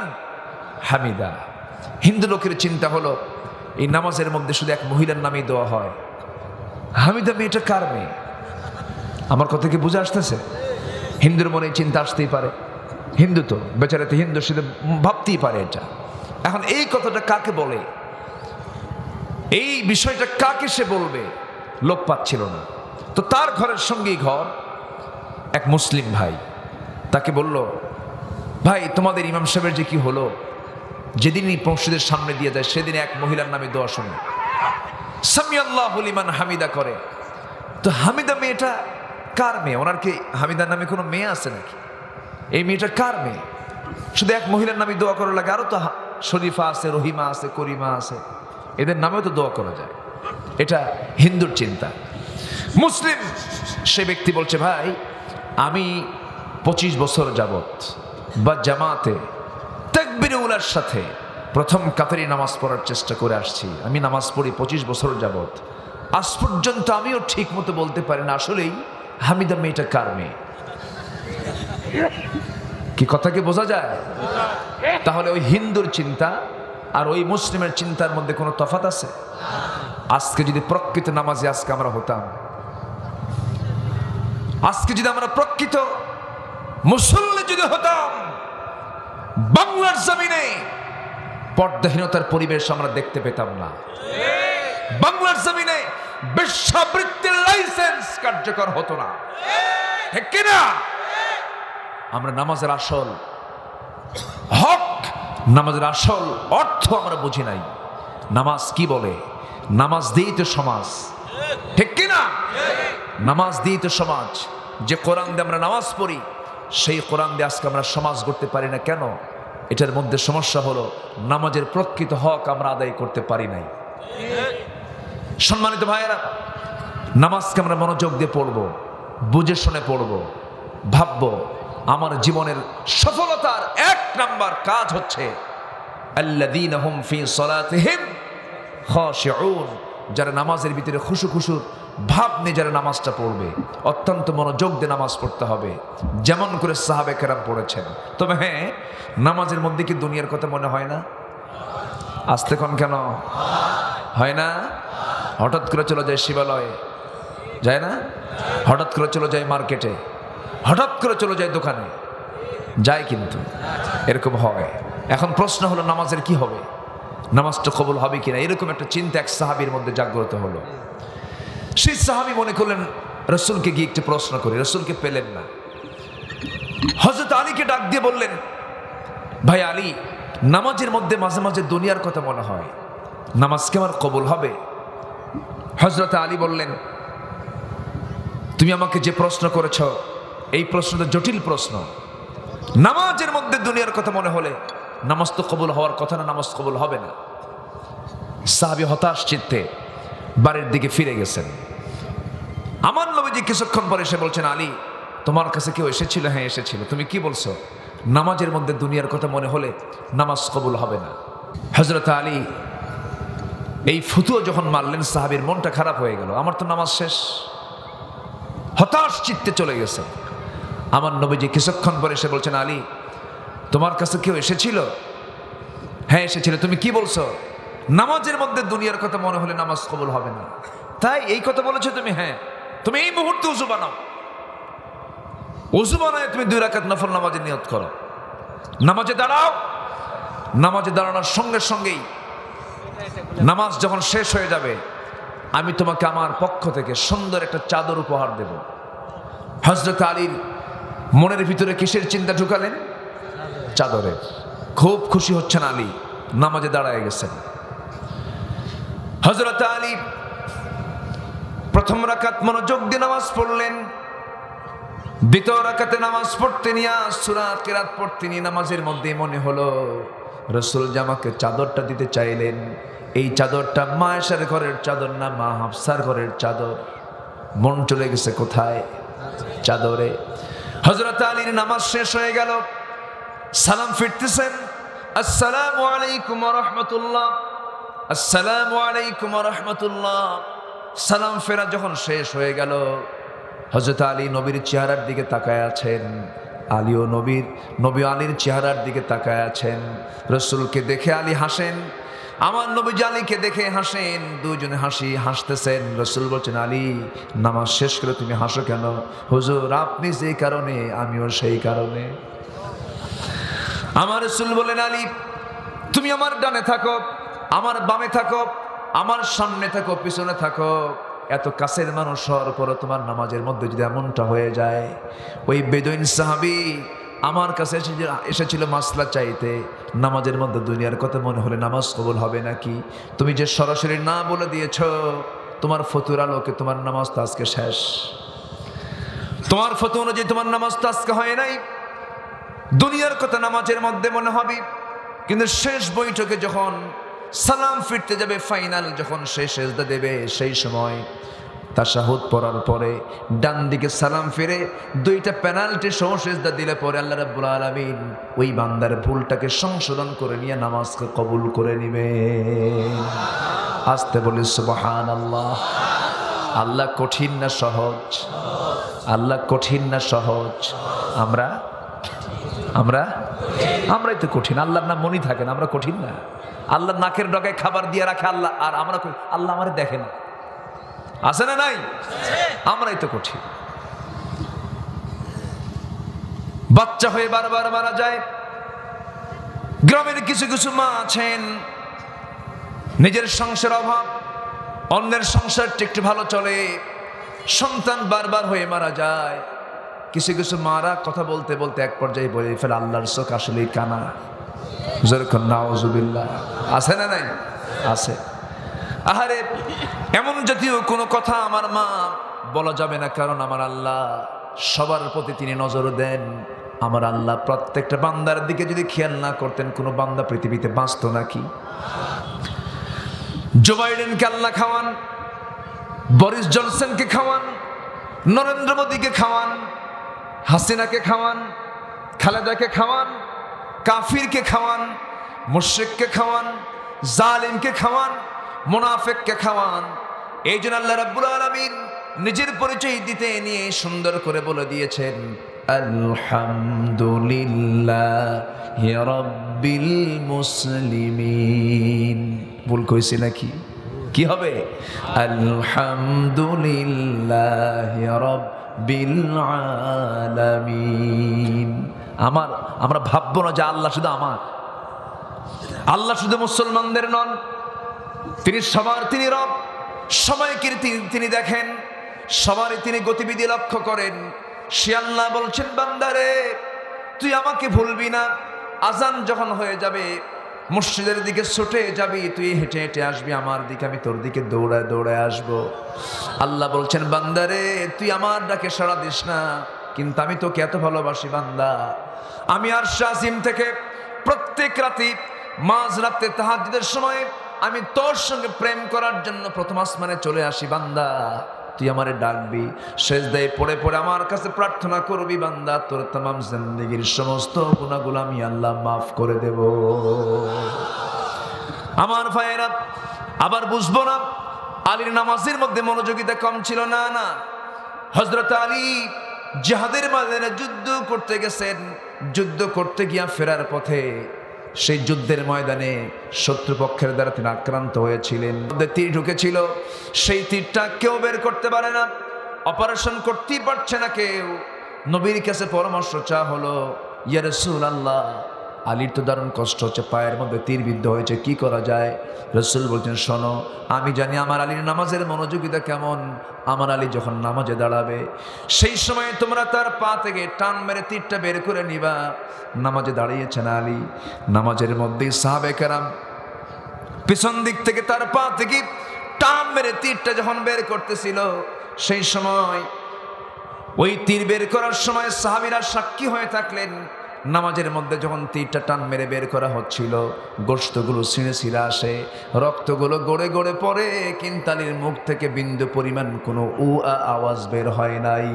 হামিদা। হিন্দু লোকের চিন্তা হলো এই নামাজের মধ্যে শুধু এক মহিলার নামেই দেওয়া হয়, হামিদা মেয়েটা কার মেয়ে? আমার কথা কি বুঝে আসতেছে? হিন্দুর মনে চিন্তা আসতেই পারে, হিন্দু তো বেচারাতে হিন্দু, শুধু ভাবতেই পারে এটা। এখন এই কথাটা কাকে বলে, এই বিষয়টা কাকে সে বলবে? লোক পাচ্ছিল না। তো তার ঘরের সঙ্গেই ঘর এক মুসলিম ভাই, তাকে বলল, ভাই তোমাদের ইমাম সাহেবের যে কি হলো, যেদিনই মসজিদের সামনে দিয়ে যায় সেদিন এক মহিলার নামে দোয়া শুনে সামি আল্লাহু লিমান হামিদা করে। তো হামিদা মেয়েটা কার মেয়ে? ওনার কি হামিদার নামে কোনো মেয়ে আছে নাকি? এই মেয়েটা কার মেয়ে? শুধু এক মহিলার নামে দোয়া করা লাগে? আরো তো শরীফা আছে, রহিমা আছে, করিমা আছে, এদের নামেও তো দোয়া করা যায়। এটা হিন্দুর চিন্তা। মুসলিম সে ব্যক্তি বলছে, ভাই আমি 25 বছর যাবত বা জামাতে তাকবীরে উলার সাথে প্রথম কাতারি নামাজ পড়ার চেষ্টা করে আসছি। আমি নামাজ পড়ি 25 বছর যাবত, আজ পর্যন্ত আমিও ঠিক মতো বলতে পারি না আসলেই হামিদা মেয়েটা কার মেয়ে। কি কথা কি বোঝা যায়? তাহলে ওই হিন্দুর চিন্তা আর ওই মুসলিমের চিন্তার মধ্যে কোনো তফাৎ আছে? আজকে যদি প্রকৃত নামাজি আজকে আমরা হতাম, আজকে যদি আমরা প্রকৃত মুসল্লি যদি হতাম, বাংলার জমিনে পর্দাহীনতার পরিবেশ আমরা দেখতে পেতাম না। বাংলার জমিনে বেশ্যাবৃত্তির লাইসেন্স কার্যকর হতো না, ঠিক কিনা? আমরা নামাজের আসল হক, নামাজের আসল অর্থ আমরা বুঝি নাই। নামাজ কি বলে? নামাজ দিয়েই তো সমাজ, ঠিক কিনা? নামাজ দিয়েই তো সমাজ। যে কোরআন দিয়ে আমরা নামাজ পড়ি, সেই কোরআন দিয়ে আজকে আমরা সমাজ গড়তে পারি না কেন? এটার মধ্যে সমস্যা হলো নামাজের প্রকৃত হক আমরা আদায় করতে পারি নাই। সম্মানিত ভাইয়েরা, নামাজকে আমরা মনোযোগ দিয়ে পড়বো, বুঝে শুনে পড়বো, ভাববো। আমার জীবনের সফলতার 1 নাম্বার কাজ হচ্ছে আল্লাযীনা হুম ফী সালাতিহিম খাশিউন, যারা নামাজের ভিতরে খুশু খুশুর ভাব নিয়ে যারা নামাজটা পড়বে, অত্যন্ত মনোযোগ দিয়ে নামাজ পড়তে হবে, যেমন করে সাহাবে কেরাম পড়েছেন। তবে হ্যাঁ, নামাজের মধ্যে কি দুনিয়ার কথা মনে হয় না? আসতে কোন কেন হয় না? হঠাৎ করে চলে যায় শিবালয়ে, যায় না? হঠাৎ করে চলে যায় মার্কেটে, হঠাৎ করে চলে যায় দোকানে, যায় কিন্তু এরকম হয়। এখন প্রশ্ন হলো নামাজের কি হবে? নামাজটা কবুল হবে কিনা? এরকম একটা চিন্তা এক সাহাবীর মধ্যে জাগ্রত হলো। সেই সাহাবী মনে করলেন রাসূলকে গিয়ে একটু প্রশ্ন করি। রাসূলকে পেলেন না। হযরত আলীকে ডাক দিয়ে বললেন, ভাই আলী, নামাজের মধ্যে মাঝে মাঝে দুনিয়ার কথা মনে হয়, নামাজ কি আমার কবুল হবে? হযরত আলী বললেন, তুমি আমাকে যে প্রশ্ন করেছ এই প্রশ্নটা জটিল প্রশ্ন। নামাজের মধ্যে দুনিয়ার কথা মনে হলে নামাজ তো কবুল হওয়ার কথা না, নামাজ কবুল হবে না। সাহাবী হতাশ চিত্তে বাড়ির দিকে ফিরে গেছেন। আমার নবীজি কিছুক্ষণ পরে এসে বলছেন, আলী তোমার কাছে কেউ এসেছিল? হ্যাঁ এসেছিল। তুমি কি বলছো? নামাজের মধ্যে দুনিয়ার কথা মনে হলে নামাজ কবুল হবে না। হযরত আলী এই ফতুয়া যখন মারলেন, সাহাবীর মনটা খারাপ হয়ে গেল। আমার তো নামাজ শেষ, হতাশ চিত্তে চলে গেছে। আমার নবীজি কিছুক্ষণ পরে এসে বলছেন, আলী তোমার কাছে কেউ এসেছিল? হ্যাঁ এসেছিল। তুমি কি বলছো? নামাজের মধ্যে দুনিয়ার কথা মনে হলে নামাজ কবুল হবে না, তাই এই কথা বলেছো তুমি? হ্যাঁ। তুমি এই মুহূর্তে উযু বানাও, উযু বানায় তুমি 2 রাকাত নফল নামাজের নিয়ত করো, নামাজে দাঁড়াও। নামাজে দাঁড়ানোর সঙ্গে সঙ্গেই নামাজ যখন শেষ হয়ে যাবে, আমি তোমাকে আমার পক্ষ থেকে সুন্দর একটা চাদর উপহার দেব। হযরত আলীর মনের ভিতরে কিসের চিন্তা ঢুকালেন? চাদরের। খুব খুশি হচ্ছেন আলী, নামাজে দাঁড়ায় গেছেন। হযরত আলী প্রথম রাকাত মনোযোগ দিয়ে নামাজ পড়লেন। দ্বিতীয় রাকাতে নামাজ পড়তে নিয়ে সূরা কিরাত পড়তে নিয়ে নামাজের মধ্যে মনে হলো রাসূল জামাকে চাদরটা দিতে চাইলেন। এই চাদরটা মা আয়েশার ঘরের চাদর না, মা হাফসার ঘরের চাদর। মন চলে গেছে কোথায়? চাদরে। হযরত আলীর নামাজ শেষ হয়ে গেল, সালাম ফিরতেছেন, আসসালামু আলাইকুম ওয়া রাহমাতুল্লাহ, আসসালামু আলাইকুম ওয়া রাহমাতুল্লাহ। সালাম ফেরা যখন শেষ হয়ে গেল, হযরত আলী নবীর চেহারার দিকে তাকায় আছেন, আলীও নবী আলীর চেহারার দিকে তাকায় আছেন। রাসূলকে দেখে আলী হাসেন, আমার নবী আলীকে দেখে হাসেন, দুজনে হাসতেছেন। রাসূল বলছেন, আলী নামাজ শেষ করে তুমি হাসো কেন? হুজুর আপনি যে কারণে আমিও সেই কারণে। আমার রাসূল বলেন, আলী তুমি আমার ডানে থাকো, আমার বামে থাকো, আমার সামনে থাকো, পিছনে থাকো, এত কাছের মানুষ হওয়ার পরও তোমার নামাজের মধ্যে যদি এমনটা হয়ে যায়। ওই বেদুইন সাহাবী আমার কাছে এসেছিল মাসলা চাইতে, নামাজের মধ্যে দুনিয়ার কথা মনে হলে নামাজ কবুল হবে নাকি? তুমি যে সরাসরি না বলে দিয়েছ, তোমার ফতুর আলোকে তোমার নামাজ তো আজকে শেষ। তোমার ফতু অনুযায়ী তোমার নামাজ তো আজকে হয় নাই। দুনিয়ার কথা নামাজের মধ্যে মনে হবে, কিন্তু শেষ বৈঠকে যখন সালাম ফিরতে যাবে, ফাইনাল যখন সে সেজদা দেবে, সেই সময় তাশাহুদ পড়ার পরে ডান দিকে সালাম ফিরে 2টা পেনাল্টি সহ সেজদা দিলে পরে আল্লাহ রাব্বুল আলামিন ওই বান্দার ভুলটাকে সংশোধন করে নিয়ে নামাজকে কবুল করে নেবেন। আস্তে বলি সুবহানাল্লাহ। আল্লাহ কঠিন না সহজ? আল্লাহ কঠিন না সহজ? আমরাই তো কঠিন। আল্লাহর নাম মনে থাকে না, আমরা কঠিন না। আল্লাহ নাকের ডগায় খাবার দিয়ে রাখে আল্লাহ, আর আমরা আল্লাহ আমারে দেখে না, আছে না নাই? আমরাই তো কঠিন। বাচ্চা হয়ে বারবার মারা যায়। গ্রামের কিছু কিছু মা আছেন, নিজের সংসার অভাব, অন্যের সংসারটা একটু ভালো চলে, সন্তান বারবার হয়ে মারা যায়। কিছু কিছু মারা কথা বলতে বলতে এক পর্যায়ে বলে ফেলে, আল্লাহর চোখ আসলেই কানা। যেরকম নাউজুবিল্লাহ, আছে না নাই? আছে। আহারে, এমন জাতীয় কোনো কথা আমার মা বলা যাবে না, কারণ আমার আল্লাহ সবার প্রতি তিনি নজর দেন। আমার আল্লাহ প্রত্যেকটা বান্দার দিকে যদি খেয়াল না করতেন, কোনো বান্দা পৃথিবীতে বাঁচত নাকি? জো বাইডেনকে আল্লাহ খাওয়ান, বরিস জনসনকে খাওয়ান, নরেন্দ্র মোদীকে খাওয়ান, হাসিনাকে খাওয়ান, খালেদাকে খাওয়ান, কাফিরকে খাওয়ান, মুশরিককে খাওয়ান, জালিমকে খাওয়ান, মুনাফিককে খাওয়ান। এই জন্য আল্লাহ রাব্বুল আলামিন নিজের পরিচয় দিতে নিয়ে সুন্দর করে বলে দিয়েছেন, আলহামদুলিল্লাহি রাব্বিল মুসলিমিন। ভুল কইছি নাকি? কি হবে? আলহামদুলিল্লাহি রাব্বিল আলামিন। আমরা ভাববো না যে আল্লাহ শুধু আমার, আল্লাহ শুধু মুসলমানদের নন, তিনি সবার, তিনি রব, সবাইকে তিনি দেখেন, সবারই তিনি গতিবিধি লক্ষ্য করেন। সে আল্লাহ বলছেন, বান্দারে তুই আমাকে ভুলবি না। আজান যখন হয়ে যাবে, মসজিদের দিকে ছুটে যাবি, তুই হেঁটে হেঁটে আসবি আমার দিকে, আমি তোর দিকে দৌড়ায় দৌড়ায় আসবো। আল্লাহ বলছেন, বান্দারে তুই আমার ডাকে সাড়া দিস না, কিন্তু আমি তোকে এত ভালোবাসি বান্দা, আমি আরশ আজিম থেকে প্রত্যেক রাতে মাঝ রাতে তাহাজ্জুদের সময় আমি তোর সঙ্গে প্রেম করার জন্য প্রথম আসমানে চলে আসি। বান্দা তুই আমারে ডাকবি, সেজদায় পড়ে পড়ে আমার কাছে প্রার্থনা করবি, বান্দা তোর তামাম জিন্দেগীর সমস্ত গুনাহগুলো আমি আল্লাহ মাফ করে দেব। আমার ভাইয়েরা, আবার বুঝবো না আলীর নামাজের মধ্যে মনোযোগিতা কম ছিল না। হযরত আলী জিহাদের ময়দানে যুদ্ধ করতে গেছেন, যুদ্ধ করতে গিয়া ফেরার পথে সেই যুদ্ধের ময়দানে শত্রুপক্ষের দ্বারা তিনি আক্রান্ত হয়েছিলেন, তীর ঢুকেছিল, সেই তীরটা কেউ বের করতে পারে না, অপারেশন করতেই পারছে না কেউ। নবীর কাছে পরামর্শ চা হলো, ইয়া রাসূলুল্লাহ, আলীর তো দারুণ কষ্ট হচ্ছে, পায়ের মধ্যে তীর বিদ্ধ হয়েছে, কি করা যায়? রাসূল বলছেন, শোনো, আমি জানি আমার আলীর নামাজের মনোযোগিতা কেমন। আমার আলী যখন নামাজে দাঁড়াবে সেই সময় তোমরা তার পা থেকে টান মেরে তীরটা বের করে নিবা। নামাজে দাঁড়িয়েছেন আলী, নামাজের মধ্যেই সাহাবে কেরাম পিছন দিক থেকে তার পা থেকে টান মেরে তীরটা যখন বের করতেছিল, সেই সময় ওই তীর বের করার সময় সাহাবীরা সাক্ষী হয়ে থাকলেন। নামাজের মধ্যে যখন তীরটা টান মেরে বের করা হচ্ছিল, গোশতগুলো ছিঁড়ে ছিঁড়ে আসে, রক্তগুলো গড়ে গড়ে পড়ে, কিন্তু আলীর মুখ থেকে বিন্দু পরিমাণ কোনো আওয়াজ বের হয় নাই।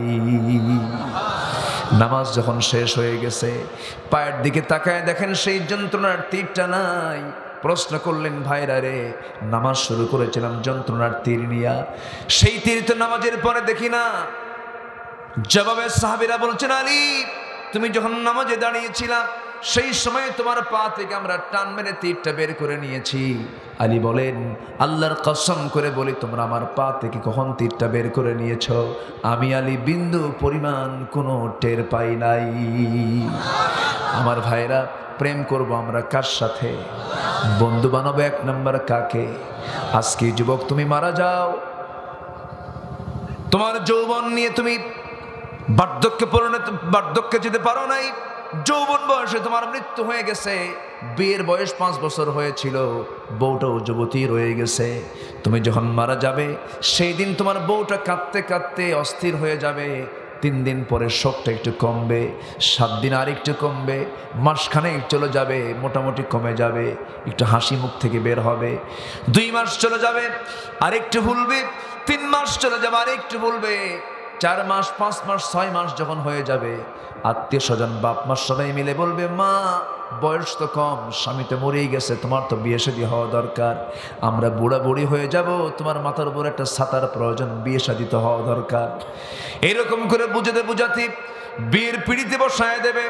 নামাজ যখন শেষ হয়ে গেছে, পায়ের দিকে তাকায় দেখেন সেই যন্ত্রণার তীরটা নাই। প্রশ্ন করলেন, ভাইরা রে, নামাজ শুরু করেছিলাম যন্ত্রণার তীর নিয়া, সেই তীর তো নামাজের পরে দেখি না। জবাবে সাহাবীরা বলছেন, আলী, তুমি যখন নামাজে দাঁড়িয়েছিলাম সেই সময় তোমার পা থেকে আমরা টান মেরে তীরটা বের করে নিয়েছি। আলী বলেন, আল্লাহর কসম করে বলি, তোমরা আমার পা থেকে কখন তীরটা বের করে নিয়েছ? আমি আলী বিন্দু পরিমাণ কোনো টের পাই নাই। আমার ভাইরা, প্রেম করব আমরা কার সাথে? বন্ধু বানাবো এক নম্বর কাকে? আজকে যুবক তুমি মারা যাও, তোমার যৌবন নিয়ে তুমি বার্ধক্যে যেতে পারো নাই, যৌবন বয়সে তোমার মৃত্যু হয়ে গেছে, বিয়ের বয়স 5 বছর হয়েছিল, বউটাও যুবতী রয়ে গেছে। তুমি যখন মারা যাবে সেই দিন তোমার বউটা কাঁদতে কাঁদতে অস্থির হয়ে যাবে। 3 দিন পরে শোকটা একটু কমবে, 7 দিন আর একটু কমবে, মাসখানেক চলে যাবে, মোটামুটি কমে যাবে, একটু হাসি মুখ থেকে বের হবে। 2 মাস চলে যাবে, আরেকটু ভুলবে, 3 মাস চলে যাবে, আরেকটু ভুলবে, 4 মাস, 5 মাস, 6 মাস যখন হয়ে যাবে, আত্মীয় স্বজন, বাপ মা সবাই মিলে বলবে, মা, বয়স তো কম, স্বামী তো মরেই গেছে, তোমার তো বিয়ে শাদী হওয়া দরকার, আমরা বুড়া বুড়ি হয়ে যাব, তোমার মাথার উপর একটা ছাতার প্রয়োজন, বিয়ে শাদী তো হওয়া দরকার। এরকম করে বুঝাতে বুঝাতে বিয়ের পিড়িতে বসায় দেবে,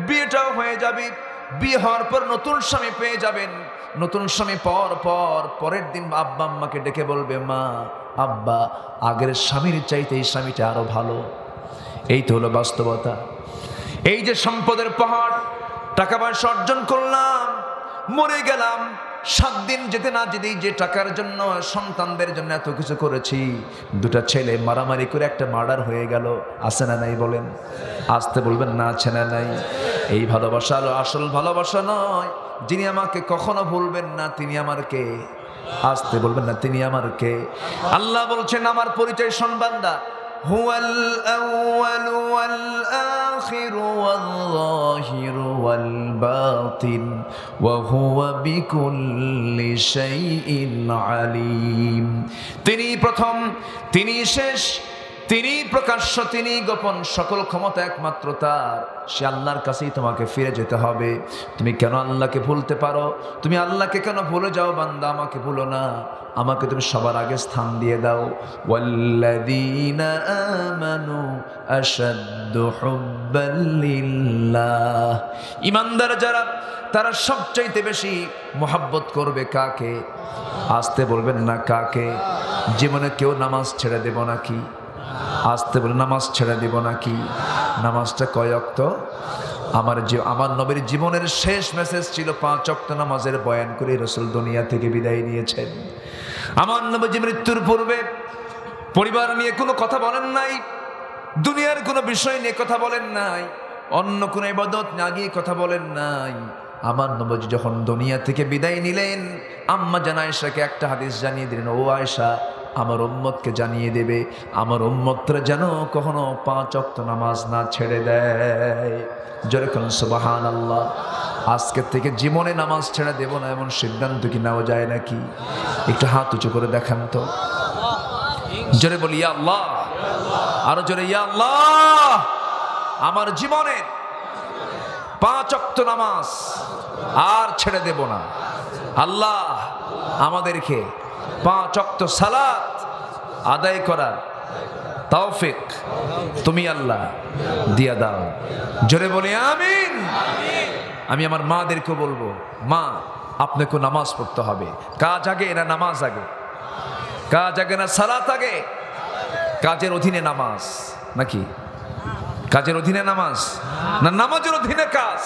বিয়েটাও হয়ে যাবে। বিয়ে হওয়ার পর নতুন স্বামী পেয়ে যাবেন। নতুন স্বামী পরের দিন আব্বা আম্মাকে ডেকে বলবে, মা, আব্বা, আগের স্বামীর চাইতে এই স্বামীটা আরো ভালো। এই তো হলো বাস্তবতা। এই যে সম্পদের পাহাড়, টাকা পয়সা অর্জন করলাম, মরে গেলাম, 7 দিন যেতে না যেতেই যে টাকার জন্য, সন্তানদের জন্য এত কিছু করেছি, 2টা ছেলে মারামারি করে একটা মার্ডার হয়ে গেল, আছে না নাই বলেন? আসতে বলবেন না, আছে না নাই? এই ভালোবাসা আসল ভালোবাসা নয়। যিনি আমাকে কখনো ভুলবেন না, তিনি আমার কে? আসতে বলবেন না, তিনি আমার কে? আল্লাহ বলছেন, আমার পরিচয় সম্বান্দা, হুয়াল আউয়ালু ওয়াল আখিরু ওয়াল যাহিরু ওয়াল বাতিন ওয়া হুয়া বিকুল্লি শাইইন আলিম। তিনি প্রথম, তিনি শেষ, তিনি প্রকাশ্য, তিনি গোপন, সকল ক্ষমতা একমাত্র তার। সে আল্লাহর কাছেই তোমাকে ফিরে যেতে হবে। তুমি কেন আল্লাহকে ভুলতে পারো? তুমি আল্লাহকে কেন ভুলে যাও? বান্দা, আমাকে ভুলো না, আমাকে তুমি সবার আগে স্থান দিয়ে দাও। ওয়াল্লাযীনা আমানু আশাদ্দু হুব্বান লিল্লাহ। ঈমানদার যারা, তারা সবচাইতে বেশি মোহাব্বত করবে কাকে? আসতে বলবেন না, কাকে? জীবনে কেউ নামাজ ছেড়ে দেব নাকি? আসতে বলে, নামাজ ছেড়ে দিব নাকি? নামাজটা কয় ওয়াক্ত? আমার নবীর জীবনের শেষ মেসেজ ছিল 5 ওয়াক্ত নামাজের বয়ান করে রাসূল দুনিয়া থেকে বিদায় নিয়েছেন। আমার নবী মৃত্যুর পূর্বে পরিবার নিয়ে কোনো কথা বলেন নাই, দুনিয়ার কোনো বিষয় নিয়ে কথা বলেন নাই, অন্য কোনো ইবাদত না গিয়ে কথা বলেন নাই। আমার নবী যখন দুনিয়া থেকে বিদায় নিলেন, আম্মা জান আয়েশাকে একটা হাদিস জানিয়ে দিলেন, ও আয়েশা, আমার উম্মতকে জানিয়ে দেবে, আমার উম্মতরা যেন কখনো 5 ওয়াক্ত নামাজ না ছেড়ে দেয়। জোরে বলুন সুবহানাল্লাহ। আজকের থেকে জীবনে নামাজ ছেড়ে দেব না, এমন সিদ্ধান্ত কি নেওয়া যায় নাকি? একটু হাত উঁচু করে দেখান তো। জোরে বলি, ইয়া আল্লাহ। আরো জোরে, ইয়া আল্লাহ। আমার জীবনের 5 ওয়াক্ত নামাজ আর ছেড়ে দেব না। আল্লাহ আমাদেরকে 5 ওয়াক্ত সালাত আদায় করার তৌফিক তুমি আল্লাহ দিয়া দাও। জোরে বলি আমিন। আমি আমার মাদেরকে বলবো, মা আপনাকে নামাজ পড়তে হবে। কাজ আগে না নামাজ আগে? কাজ আগে না সালাত আগে? কাজের অধীনে নামাজ নাকি? কাজের অধীনে নামাজ না নামাজের অধীনে কাজ?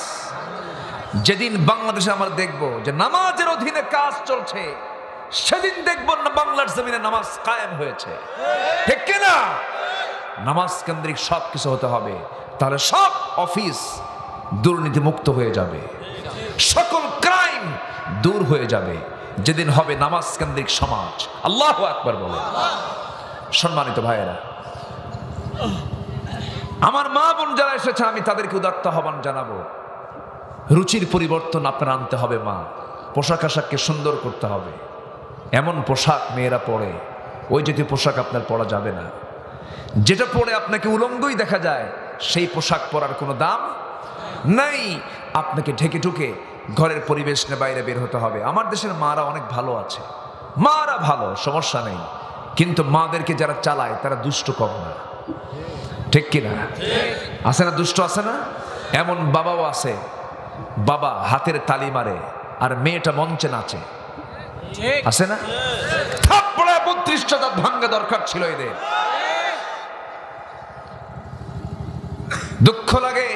যেদিন বাংলাদেশে আমরা দেখব যে নামাজের অধীনে কাজ চলছে, সেদিন দেখব না বাংলার জমিনে নামাজ কায়েম হয়েছে। ঠিক কিনা? নামাজ কেন্দ্রিক সব কিছু হতে হবে, তাহলে সব অফিস দুর্নীতি মুক্ত হয়ে যাবে, সকল ক্রাইম দূর হয়ে যাবে। যেদিন হবে নামাজ কেন্দ্রিক সমাজ। আল্লাহু আকবার বলে। সম্মানিত ভাইয়েরা, আমার মা বোন যারা এসেছে আমি তাদেরকে উদাত্ত আহ্বান জানাবো, রুচির পরিবর্তন আপনার আনতে হবে। মা, পোশাক আশাককে সুন্দর করতে হবে। এমন পোশাক মেয়েরা পরে, ওই জাতীয় পোশাক আপনার পরা যাবে না। যেটা পরে আপনাকে উলঙ্গই দেখা যায়, সেই পোশাক পরার কোনো দাম নাই। আপনাকে ঢেকে ঢুকে ঘরের পরিবেশ নিয়ে বাইরে বের হতে হবে। আমার দেশের মারা অনেক ভালো আছে, মারা ভালো, সমস্যা নেই, কিন্তু মাদেরকে যারা চালায় তারা দুষ্ট কম না। ঠিক কিনা? আছে না? দুষ্ট আছে না? এমন বাবাও আছে, বাবা হাতের তালি মারে আর মেয়েটা মঞ্চে নাচে, আছে না? থাপ্পড়ে 32টা দাঁত ভাঙ্গা দরকার ছিল এদের। দুঃখ লাগে,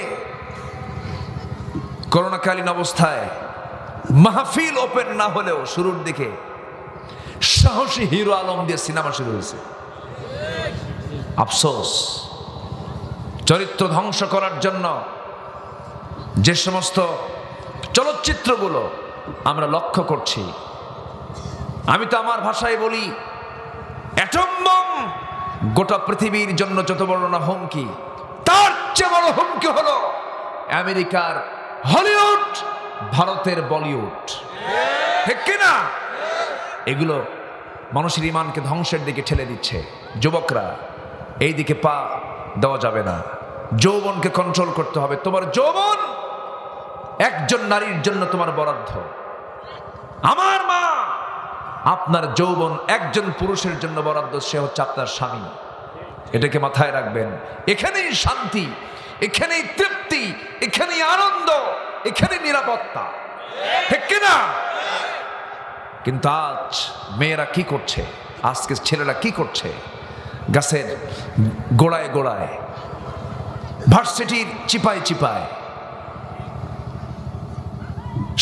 করোনাকালীন অবস্থায় মাহফিল ওপেন না হলেও শুরুর দিকে সাহসী হিরো আলম দিয়ে সিনেমা শুরু হয়েছে। আফসোস, চরিত্র ধ্বংস করার জন্য যে সমস্ত চলচ্চিত্রগুলো আমরা লক্ষ্য করছি, আমি তো আমার ভাষায় বলি, অ্যাটম বম গোটা পৃথিবীর জন্য যত বড় না হুমকি, তার চেয়ে বড় হুমকি হলো আমেরিকার হলিউড, ভারতের বলিউড। ঠিক কিনা? এগুলো মানুষের ইমানকে ধ্বংসের দিকে ঠেলে দিচ্ছে। যুবকরা, এই দিকে পা দেওয়া যাবে না। যৌবনকে কন্ট্রোল করতে হবে। তোমার যৌবন একজন নারীর জন্য তোমার বরাদ্দ। আমার মা, আপনার যৌবন একজন পুরুষের জন্য বরাদ্দ, সে হচ্ছে আপনার স্বামী। এটাকে মাথায় রাখবেন। এখানেই শান্তি, এখানেই তৃপ্তি, এখানেই আনন্দ, এখানেই নিরাপত্তা। ঠিক কিনা? কিন্তু আজ মেয়েরা কি করছে, আজকে ছেলেরা কি করছে? গাছের গোড়ায় গোড়ায়, ভার্সিটির চিপায় চিপায়,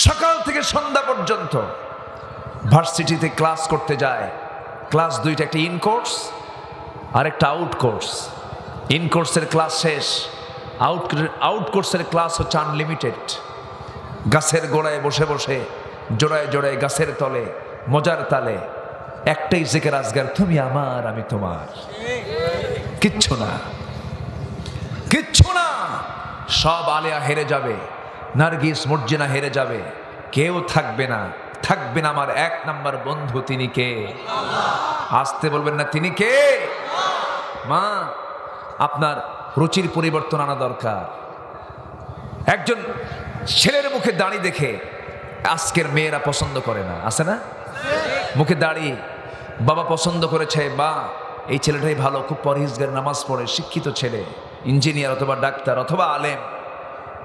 সকাল থেকে সন্ধ্যা পর্যন্ত ভার্সিটিতে ক্লাস করতে যায়। ক্লাস দুইটা, একটা ইন কোর্স আর একটা আউট কোর্স। ইন কোর্সের ক্লাস শেষ, আউট কোর্সের ক্লাস হচ্ছে আনলিমিটেড। গাছের গোড়ায় বসে বসে জোড়ায় জোড়ায় গাছের তলে মজার তালে একটাই জিকির আজগার, তুমি আমার আমি তোমার। কিচ্ছু না, কিচ্ছু না। সব আলেয়া হেরে যাবে, নার্গিস মর্জিনা হেরে যাবে, কেউ থাকবে না। থাকবেন আমার এক নাম্বার বন্ধু, তিনি কে? আসতে বলবেন না, তিনি কে? মা, আপনার রুচির পরিবর্তন আনা দরকার। একজন ছেলের মুখে দাড়ি দেখে আজকের মেয়েরা পছন্দ করে না, আছে না? মুখে দাড়ি বাবা পছন্দ করেছে, বা এই ছেলেটাই ভালো, খুব পরহেজগার, নামাজ পড়ে, শিক্ষিত ছেলে, ইঞ্জিনিয়ার অথবা ডাক্তার অথবা আলেম,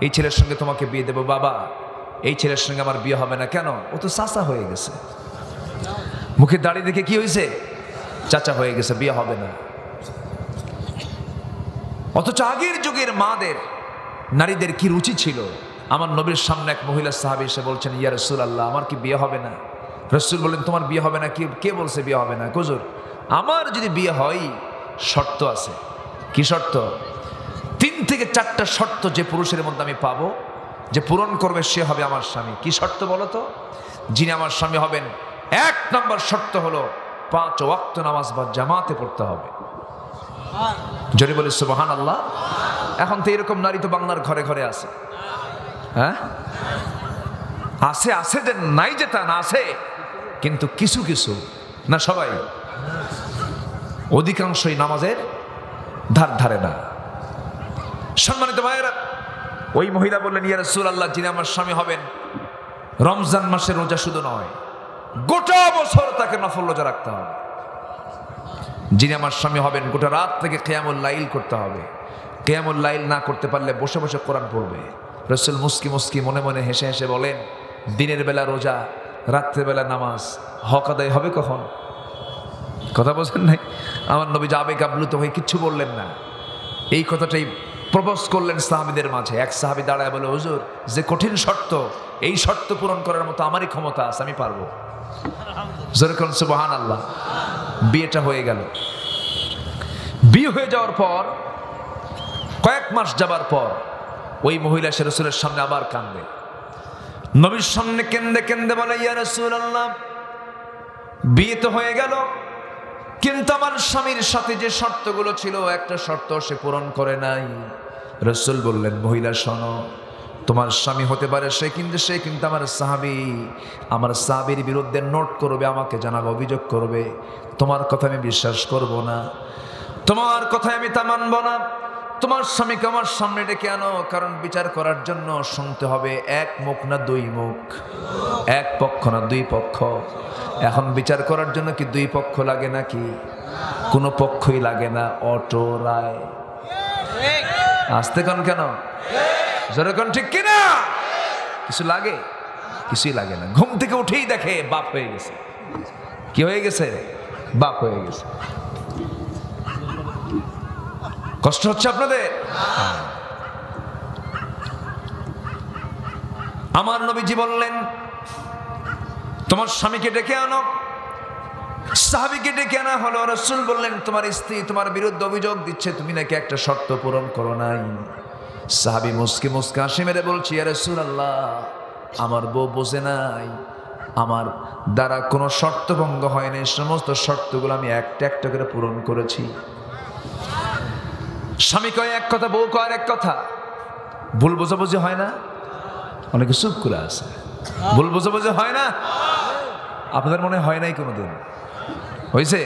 এই ছেলের সঙ্গে তোমাকে বিয়ে দেবো। বাবা, এই ছেলের সঙ্গে আমার বিয়ে হবে না। কেন? ও তো চাচা হয়ে গেছে। মুখে দাড়ি দেখে কি হয়েছে? চাচা হয়ে গেছে, বিয়ে হবে না। অথচ আগের যুগের মাদের, নারীদের কি রুচি ছিল। আমার নবীর সামনে এক মহিলা সাহাবী এসে বলছেন, ইয়া রাসূলুল্লাহ, আমার কি বিয়ে হবে না? রাসূল বলেন, তোমার বিয়ে হবে না? কে বলছে বিয়ে হবে না? হুজুর, আমার যদি বিয়ে হয়, শর্ত আছে। কি শর্ত? 3 থেকে 4টা শর্ত যে পুরুষের মধ্যে আমি পাবো, যে পূরণ করবে, সে হবে আমার স্বামী। কি শর্ত বলো তো? যিনি আমার স্বামী হবেন, 1 নম্বর শর্ত হলো 5 ওয়াক্ত নামাজ বা জামাতে পড়তে হবে। জোরে বলি সুবহানাল্লাহ। এখন তো এরকম নারী তো বাংলার ঘরে ঘরে আছে। হ্যাঁ, আছে, আছে যে নাই যে তা না, আছে, কিন্তু কিছু কিছু না, সবাই, অধিকাংশই নামাজের ধার ধারে না। সম্মানিত ভাইয়েরা, ওই মহিলা বললেন, ইয়া রাসূলুল্লাহ, যিনি আমার স্বামী হবেন, রমজান মাসের রোজা শুধু নয়, গোটা বছর তাকে নফল রোজা রাখতে হবে। যিনি আমার স্বামী হবেন গোটা রাত থেকে কিয়ামুল লাইল করতে হবে। কিয়ামুল লাইল না করতে পারলে বসে বসে কোরআন পড়বে। রাসূল মুস্কি মুস্কি মনে মনে হেসে হেসে বলেন, দিনের বেলা রোজা, রাত্রেবেলা নামাজ, হক আদায় হবে কখন? কথা বোঝেন নাই? আমার নবী আবেগ আপ্লুত হয়ে কিচ্ছু বললেন না। এই কথাটাই প্রপোজ করলেন সাহাবীদের মাঝে। এক সাহাবী দাঁড়ায় বলে, হুজুর, যে কঠিন শর্ত, এই শর্ত পূরণ করার মতো আমারই ক্ষমতা আছে, আমি পারবো। যেরকম সুবহানাল্লাহ। বিয়েটা হয়ে গেল। বিয়ে হয়ে যাওয়ার পর কয়েক মাস যাবার পর ওই মহিলা সে রাসূলের সামনে আবার কান্দে। নবীর সামনে কেন্দে কেন্দে বলে, ইয়া রাসূলুল্লাহ, বিয়ে তো হয়ে গেল, কিন্তু আমার স্বামীর সাথে যে শর্তগুলো ছিল একটা শর্ত সে পূরণ করে নাই। রাসূল বললেন, মহিলা শোনো, তোমার স্বামী হতে পারে সে কিন্তু আমার সাহাবী। আমার সাহাবীর বিরুদ্ধে নোট করবে, আমাকে জানাবে, অভিযোগ করবে। তোমার কথা আমি বিশ্বাস করব না, তোমার কথায় আমি তা মানব না। তোমার স্বামীকে আমার সামনে ডেকে আনো, কারণ বিচার করার জন্য শুনতে হবে এক মুখ না দুই মুখ, এক পক্ষ না দুই পক্ষ। এখন বিচার করার জন্য কি দুই পক্ষ লাগে নাকি? কোনো পক্ষই লাগে না, অটো রায়। আসতে কোন কেন? যেরকম ঠিক কিনা? কিছু লাগে? কিছুই লাগে না। ঘুম থেকে উঠেই দেখে বাপ হয়ে গেছে। কি হয়ে গেছে? বাপ হয়ে গেছে। কষ্ট হচ্ছে আপনাদের? আমার নবীজি বললেন, তোমার স্বামীকে ডেকে আনো। সাহাবীকে ডেকে আনা হলো। রাসূল বললেন, তোমার স্ত্রী তোমার বিরুদ্ধে অভিযোগ দিচ্ছে, তুমি নাকি একটা শর্ত পূরণ করো নাই। সাহাবী মুস্কি মুস্কি হাসি মেরে বলছে, ইয়া রাসূলুল্লাহ, আমার বউ বোঝে নাই, আমার দ্বারা কোনো শর্ত ভঙ্গ হয়নি, সমস্ত শর্তগুলো আমি একটা একটা করে পূরণ করেছি। স্বামী কয় এক কথা, বউ কয় আরেক কথা। ভুল বোঝাবুঝি হয় না? অনেকে চুপ করে আছে। ভুল বোঝাবুঝি হয় না? আপনাদের মনে হয় নাই কোনোদিন? হয়েছে?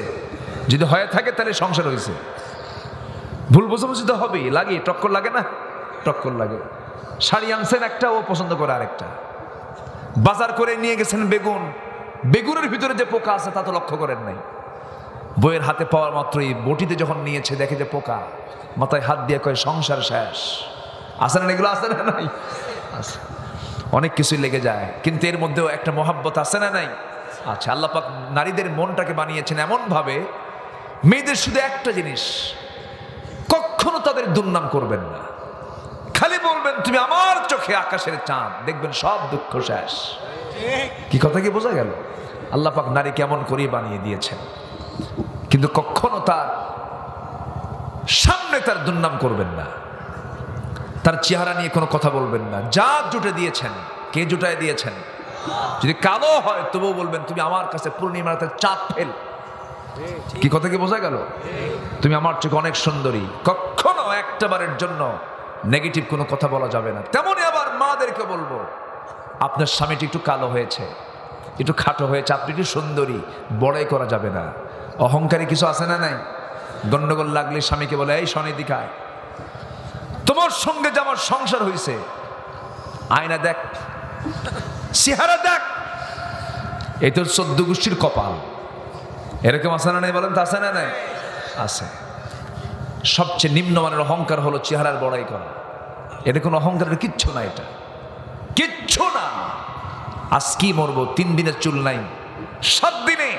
যদি হয়ে থাকে তাহলে সংসার হয়েছে। ভুল বোঝাবুঝি তো হবেই, লাগে, টক্কর লাগে না? টক্কর লাগে। শাড়ি আনছেন একটা, ও পছন্দ করে আরেকটা। বাজার করে নিয়ে গেছেন বেগুন, বেগুনের ভিতরে যে পোকা আছে তা তো লক্ষ্য করেন নাই। বইয়ের হাতে পাওয়ার মাত্রই বটিতে যখন নিয়েছে দেখে যে পোকা, মাথায় হাত দিয়ে কয় সংসার শেষ। আছে না এগুলো? আছে না নাই? আছে। অনেক কিছুই লেগে যায়, কিন্তু এর মধ্যেও একটা মহাব্বত আছে না নাই? আচ্ছা, আল্লাহ পাক নারীদের মনটাকে বানিয়েছেন এমন ভাবে, মেয়েদের শুধু একটা জিনিস, কখনো তাদের দুর্নাম করবেন না। খালি বলবেন, তুমি আমার চোখে আকাশের চাঁদ, দেখবেন সব দুঃখ শেষ। কি কথা কি বোঝা গেল? আল্লাহ পাক নারী কেমন করে বানিয়ে দিয়েছেন, কিন্তু কখনো তার সামনে তার দুর্নাম করবেন না, তার চেহারা নিয়ে কোনো কথা বলবেন না। যা জুটে দিয়েছেন, কে জুটায় দিয়েছেন? যদি কালো হয় তবুও বলবেন, তুমি আমার কাছে পূর্ণিমার চাঁদ ফেল। কি কথা কি বোঝা গেল? তুমি আমার চোখে অনেক সুন্দরী। কখনো একটা বারের জন্য নেগেটিভ কোনো কথা বলা যাবে না। তেমনই আবার মাদেরকে বলবো, আপনার স্বামীটি একটু কালো হয়েছে, একটু খাটো হয়েছে, আপনি একটু সুন্দরী, বড়াই করা যাবে না। অহংকারী কিছু আছে না নাই? গন্ডগোল লাগলে স্বামীকে বলে, এই শনি দিকায়, তোমার সঙ্গে যে আমার সংসার হয়েছে, আয়না দেখ, চেহারা দেখ, এই তোর 14 গোষ্ঠীর কপাল। এরকম আছে না নাই? বলেন তো, আছে না নাই? আছে। সবচেয়ে নিম্নমানের অহংকার হলো চেহারার বড়াই করা। এটা কোনো অহংকারের কিচ্ছু না, এটা কিচ্ছু না। আজকেই মরবো, 3 দিনের চুল নাই, 7 দিনে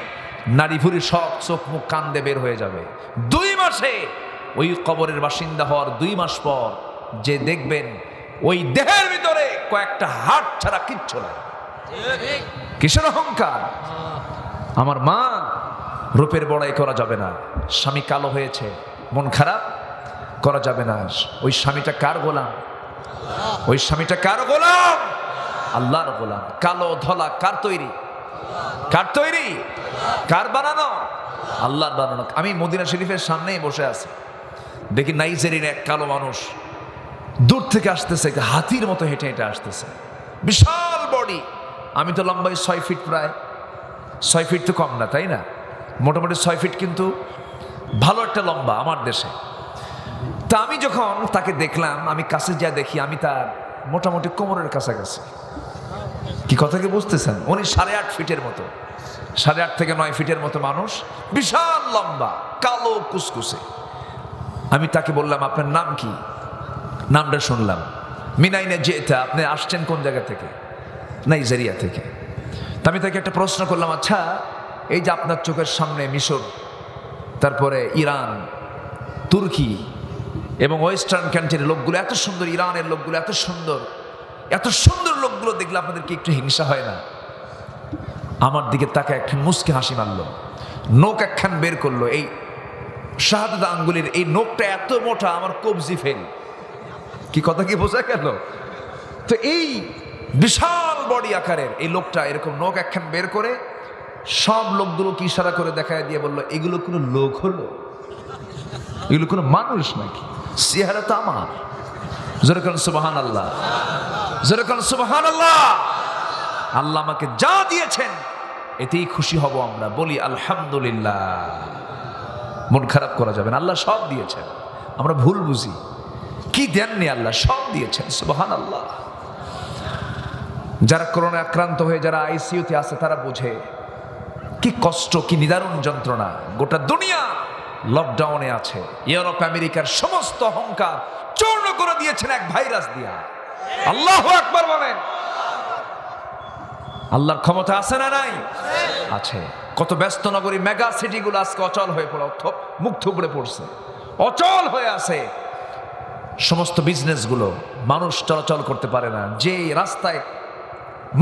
নারী ভুরি সব চোখ মুখ কান দিয়ে বের হয়ে যাবে। 2 মাসে ওই কবরের বাসিন্দা হওয়ার 2 মাস পর যে দেখবেন ওই দেহের ভিতরে কয়েকটা হাড় ছাড়া কিচ্ছু নাই। কিসের অহংকার? আমার মা, রূপের বড়াই করা যাবে না। স্বামী কালো হয়েছে, মন খারাপ করা যাবে না। ওই স্বামীটা কার গোলাম? ওই স্বামীটা কার গোলাম? আল্লাহর গোলাম। কালো ধলা কার তৈরি? কার তৈরি? কার বানানো? আল্লাহর বানানো। আমি মদিনা শরীফের সামনেই বসে আছি, দেখি নাইজেরিয়ার এক কালো মানুষ দূর থেকে আসতেছে, হাতির মতো হেঁটে হেঁটে আসতেছে, বিশাল বডি। আমি তো লম্বাই 6 ফিট, প্রায় 6 ফিট তো কম না, তাই না? মোটামুটি 6 ফিট, কিন্তু ভালো একটা লম্বা আমার দেশে। তা আমি যখন তাকে দেখলাম, আমি কাছে যা দেখি, আমি তার মোটামুটি কোমরের কাছাকাছি। কি কথা কি বুঝতেছেন? উনি 8.5 ফিটের মতো। 8.5 থেকে 9 ফিটের মতো মানুষ, বিশাল লম্বা, কালো কুসকুসে। আমি তাকে বললাম, আপনার নাম কি? নামটা শুনলাম, মিনাইনে যেটা, আপনি আসছেন কোন জায়গা থেকে? নাইজেরিয়া থেকে। তা আমি তাকে একটা প্রশ্ন করলাম, আচ্ছা এই যে আপনার চোখের সামনে মিশর, তারপরে ইরান, তুর্কি এবং ওয়েস্টার্ন কান্ট্রির লোকগুলো এত সুন্দর, ইরানের লোকগুলো এত সুন্দর, এত সুন্দর লোকগুলো দেখলে আপনাদের কি একটু হিংসা হয় না? আমার দিকে তাকে একখান মুচকি হাসি মারলো, নোক একখান বের করলো, এই শাহাদাত আঙ্গুলের এই নোকটা এত মোটা, আমার কবজি ফেল। কি কথা কি বোঝা গেল? তো এই বিশাল বডি আকারের এই লোকটা এরকম নোক একখান বের করে সব লোকগুলোকে ইশারা করে দেখায় দিয়ে বললো, এগুলো কোনো লোক হলো? এগুলো কোনো মানুষ নাকি? চেহারা তো আমার। যেরকম সুবহানাল্লাহ, যেরকম সুবহানাল্লাহ। আল্লাহ আমাকে যা দিয়েছেন এতেই খুশি হব আমরা, বলি আলহামদুলিল্লাহ। মন খারাপ করা যাবে না, আল্লাহ সব দিয়েছেন, আমরা ভুল বুঝি। কি দেননি আল্লাহ? সব দিয়েছেন, সুবহানাল্লাহ। যারা করোনা আক্রান্ত হয়ে যারা আইসিইউতে আছে তারা বোঝে কি কষ্ট, কি নিদারুণ যন্ত্রণা। গোটা দুনিয়া লকডাউনে আছে, ইউরোপ আমেরিকার সমস্ত অহংকার চূর্ণ করে দিয়েছেন এক ভাইরাস দিয়া। আল্লাহু আকবার বলেন। আল্লাহর ক্ষমতা আছে না নাই? আছে। কত ব্যস্ত নগরী, মেগা সিটিগুলো আজকে অচল হয়ে পড়ে, মুখ থুবড়ে পড়ছে, অচল হয়ে আছে। সমস্ত বিজনেসগুলো, মানুষ চলাচল করতে পারে না। যে রাস্তায়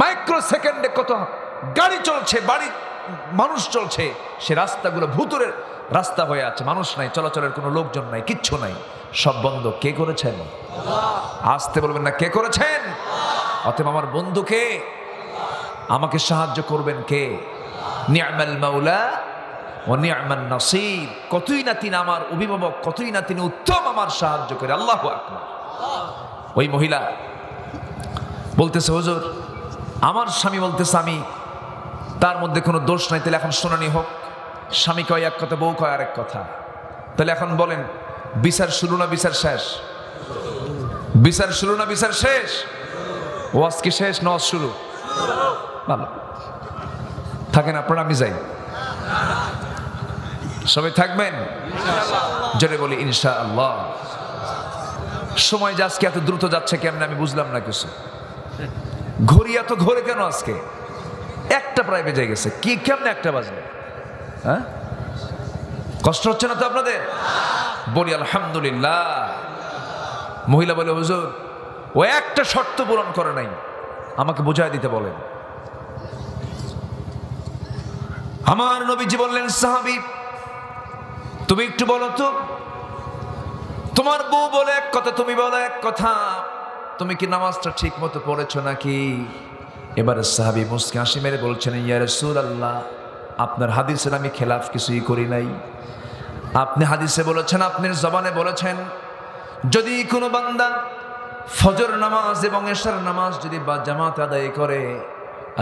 মাইক্রো সেকেন্ডে কত গাড়ি চলছে, বাড়ি মানুষ চলছে, সে রাস্তাগুলো ভুতুরের রাস্তা হয়ে আছে, মানুষ নাই, চলাচলের কোনো লোকজন নাই, কিচ্ছু নাই, সব বন্ধ। কে করেছেন? আসতে বলবেন না, কে করেছেন? অতএব আমার বন্ধুকে, আমাকে সাহায্য করবেন কে? নি'মাল মাওলা ওয়া নি'মান নাসির। কতই না তিনি আমার অভিভাবক, কতই না তিনি উত্তম আমার সাহায্য করে। আল্লাহু আকবার। ওই মহিলা বলতেছে, হুজুর আমার স্বামী বলতেছে আমি তার মধ্যে কোনো দোষ নাই, তাহলে এখন শুনানি হোক। স্বামী কয় এক কথা, বউ কয় আরেক কথা, তাহলে এখন বলেন বিচার শুরু না বিচার শেষ? বিচার শুরু না বিচার শেষ? ওয়াজ কি শেষ না ওয়াজ শুরু? ভালো থাকেন আপনারা, আমি যাই। সবাই থাকবেন? জোরে বলি ইনশাআল্লাহ। সময় যে আজকে এত দ্রুত যাচ্ছে কেমন আমি বুঝলাম না কিছু। ঘড়ি এত ঘোরে কেন আজকে? 1টা প্রায় বেজে গেছে। কি কেমনে 1টা বাজবে? হ্যাঁ, কষ্ট হচ্ছে না তো আপনাদের? বলি আলহামদুলিল্লাহ। মহিলা বলে, হুজুর ও একটা শর্ত পূরণ করে নাই, আমাকে বোঝায় দিতে বলেন। আমার নবীজি বললেন, সাহাবী তুমি একটু বলো তো, তোমার বউ বলে এক কথা, তুমি বলে এক কথা, তুমি কি নামাজটা ঠিক মতো পড়েছো নাকি? এবারে সাহাবী মুস্কি হাসি মেরে বলছেন, ইয়া রাসূলুল্লাহ, আপনার হাদিসের আমি খেলাফ কিছুই করি নাই। আপনি হাদিসে বলেছেন, আপনি জবানে বলেছেন, যদি কোনো বান্দা ফজর নামাজ এবং এশার নামাজ যদি বা জামাত আদায় করে,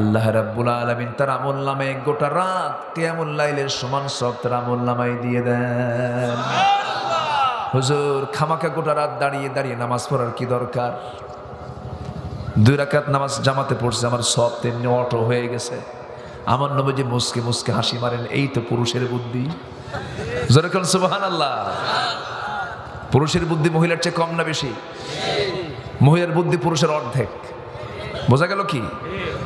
আল্লাহ রাব্বুল আলামিন তার আমলনামায় গোটা রাত কিয়ামুল লাইলের সমান সওয়াব তার আমলনামায় দিয়ে দেন। হুজুর খামাকা গোটা রাত দাঁড়িয়ে দাঁড়িয়ে নামাজ পড়ার কি দরকার? 2 রাকাত নামাজ জামাতে পড়ছে, আমার সওয়াব তেমনি অটো হয়ে গেছে। আমার নবীজি মুস্কে মুস্কে হাসি মারেন, এই তো পুরুষের বুদ্ধি। জোরে বলেন সুবহানাল্লাহ। পুরুষের বুদ্ধি মহিলার চেয়ে কম না বেশি? মহিলার বুদ্ধি পুরুষের অর্ধেক। বোঝা গেল কি?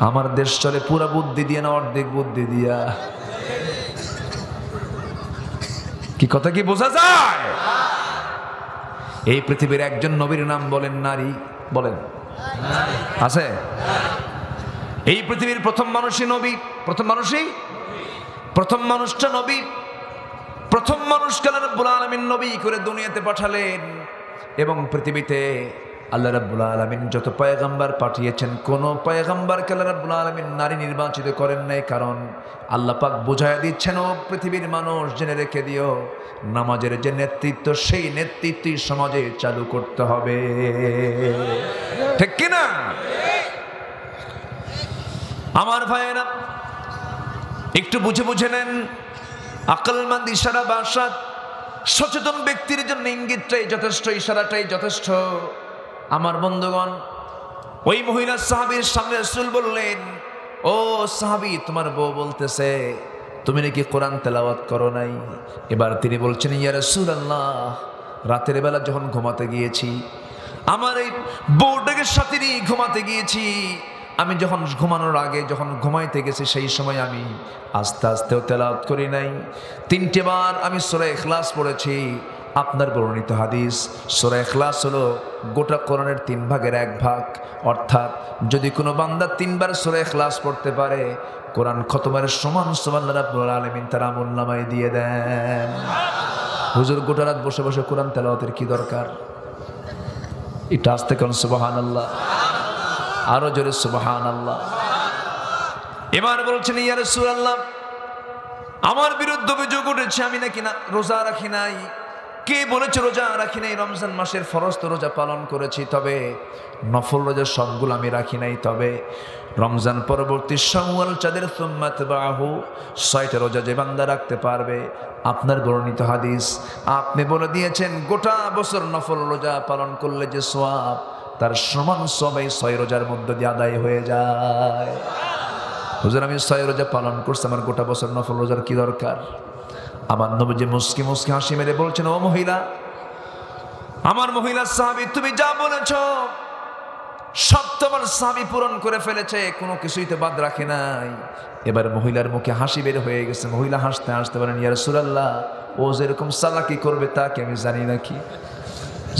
আমার দেশ চলে পুরা বুদ্ধি দিয়ে না অর্ধেক বুদ্ধি দিয়া। কি কথা কি বোঝা যায়? এই পৃথিবীর একজন নবীর নাম বলেন নারী, বলেন আছে? এই পৃথিবীর প্রথম মানুষই নবী, প্রথম মানুষই, প্রথম মানুষটা নবী, প্রথম মানুষকে আল্লাহ রাব্বুল আলামিন নবী করে দুনিয়াতে পাঠালেন। এবং পৃথিবীতে আল্লাহ রাব্বুল আলামিন যত পয়গম্বর পাঠিয়েছেন, কোন পয়গম্বরকে আল্লাহ রাব্বুল আলামিন নারী নির্বাচিত করেন নাই। কারণ আল্লাহ পাক বুঝায় দিচ্ছেন, ও পৃথিবীর মানুষ জেনে রেখে দিও, নামাজের যে নেতৃত্ব, সেই নেতৃত্বই সমাজে চালু করতে হবে। ঠিক কিনা? আমার ভাইয়েরা একটু বুঝে বুঝে নেন। আকলমন্দ ইশারা ভাষা, সচেতন ব্যক্তির জন্য ইঙ্গিতটাই যথেষ্ট, ইশারাটাই যথেষ্ট। আমার বন্ধুগণ, ওই মহিলা সাহাবীর সামনে রাসূল বললেন, ও সাহাবী, তোমার বউ বলতেছে তুমি নাকি কোরআন তেলাওয়াত করো নাই। এবার তিনি বলছেন, ইয়া রাসূলুল্লাহ, রাতের বেলা যখন ঘুমাতে গিয়েছি, আমার এই বউটাকে সাথে নিয়ে ঘুমাতে গিয়েছি, আমি যখন ঘুমানোর আগে যখন ঘুমাইতে গেছি সেই সময় আমি আস্তে আস্তেও তেলাওয়াত করি নাই। 3টে বার আমি সূরা ইখলাস পড়েছি। আপনার বর্ণিত হাদিস, সূরা ইখলাস হলো গোটা কোরআনের 3 ভাগের 1 ভাগ। অর্থাৎ যদি কোনো বান্দা 3 বার সূরা ইখলাস পড়তে পারে, কোরআন খতমের সমান আল্লাহ রাব্বুল আলামিন তার আমলনামায় দিয়ে দেন। হুজুর গোটা রাত বসে বসে কোরআন তেলাওয়াতের কি দরকার? এটা আস্তে কোন সুবহানাল্লাহ, আরো জোরে সুবহানাল্লাহ। এবার বলছেন, ইয়া রাসূলুল্লাহ, আমার বিরুদ্ধে অভিযোগ উঠেছে আমি নাকি না রোজা রাখি নাই। কে বলেছে রোজা রাখি নাই? রমজান মাসের ফরজ তো রোজা পালন করেছি, তবে নফল রোজা সবগুলো আমি রাখি নাই। তবে রমজান পরবর্তী শাওয়াল চাঁদের সুম্মাত বাহু 6টা রোজা যে বান্দা রাখতে পারবে, আপনার বর্ণিত হাদিস আপনি বলে দিয়েছেন গোটা বছর নফল রোজা পালন করলে যে সওয়াব, তার সমান সবাই 6 রোজার মধ্যে দিয়ে আদায় হয়ে যায়। হুজুর আমি 6 রোজা পালন করছি, আমার গোটা বছর নফল রোজার কি দরকার? আমার নবীজি মুস্কি মুস্কি হাসি মেরে বলছেন, ও মহিলা, আমার মহিলা সাহাবী, তুমি যা বলেছ সব তোমার সাহাবী পূরণ করে ফেলেছে, কোনো কিছুই তো বাদ রাখে নাই। এবার মহিলার মুখে হাসি বের হয়ে গেছে। মহিলা হাসতে হাসতে বলেন, ইয়া রাসূলুল্লাহ, ও যেরকম চালাকি করবে তা কি আমি জানি নাকি?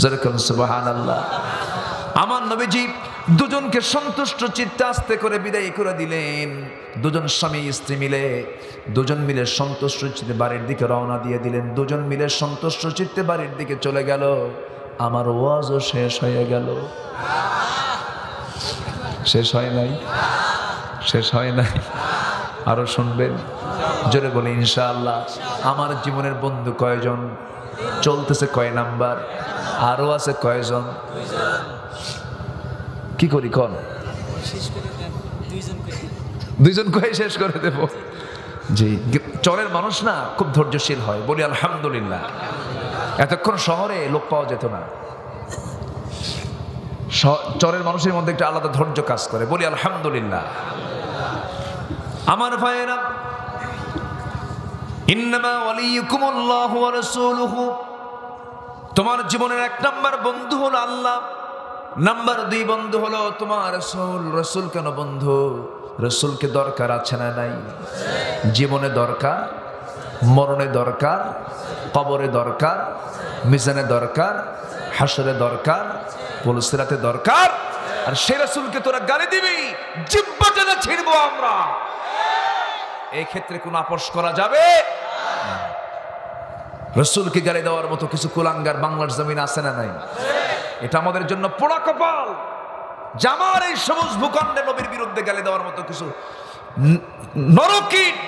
যেরকম সুবহানাল্লাহ। আমার নবীজি দুজনকে সন্তুষ্ট চিত্তে আস্তে করে বিদায় করে দিলেন। দুজন স্বামী স্ত্রী মিলে দুজন মিলে সন্তুষ্ট চিত্তে বাড়ির দিকে রওনা দিয়ে দিলেন। দুজন মিলে সন্তুষ্ট চিত্তে বাড়ির দিকে চলে গেল। আমার ওয়াজও শেষ হয়ে গেল। শেষ হয় নাই? শেষ হয় নাই? আরো শুনবেন? জোরে বলে ইনশাআল্লাহ। আমার জীবনের বন্ধু কয়জন? চলতেছে কয় নাম্বার? আরো আছে কয়জন? কি করি কন? দুইজন কয়ে শেষ করে দেব। জি, চরের মানুষ না খুব ধৈর্যশীল হয়, বলি আলহামদুলিল্লাহ। এতক্ষণ শহরে লোক পাওয়া যেত না, চরের মানুষের মধ্যে একটা আলাদা ধৈর্য কাজ করে, বলি আলহামদুলিল্লাহ। আমার ভাইয়েরা, ইন্নামা ওয়ালিয়ুকুমুল্লাহু ওয়া রাসূলুহু, তোমার জীবনের 1 নাম্বার বন্ধু হলো আল্লাহ, নাম্বার 2 বন্ধু হলো তোমার রাসূল। রাসূল কেন বন্ধু? রাসূলকে দরকার আছে না নাই? জীবনে দরকার, মরণে দরকার, কবরে দরকার, মিজানে দরকার, হাসরে দরকার, পুলসিরাতে দরকার। আর সেই রাসূলকে তোরা গালি দিবি, জিহ্বাটা না ছিড়বো আমরা। এই ক্ষেত্রে কোনো আপোষ করা যাবে না। রাসূলকে গালি দেওয়ার মতো কিছু কুলাঙ্গার বাংলার জমিন আছে না নাই? এটা আমাদের জন্য পোড়া কপাল। জামার এই সবুজ ভূখণ্ডে নবীর বিরুদ্ধে গালি দেওয়ার মতো কিছু নরকীট,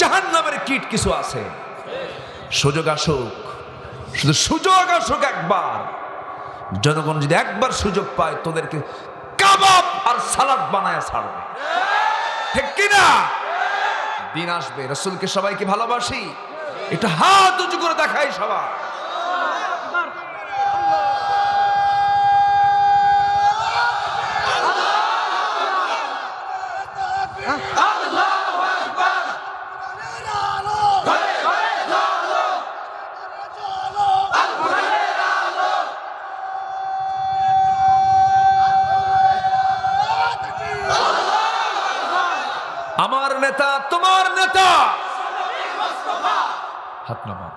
জাহান্নামের কীট কিছু আছে। সুযোগ আসুক, শুধু সুযোগ আসুক একবার। জনগণ যদি একবার সুযোগ পায়, তোদেরকে কাবাব আর সালাদ বানায় ছাড়বে, ঠিক কিনা? দিন আসবে, রাসূলকে সবাইকে ভালোবাসি, এটা হাত উঁচু করে দেখাই সবাই। আমার নেতা তোমার নেতা, হাত নামান।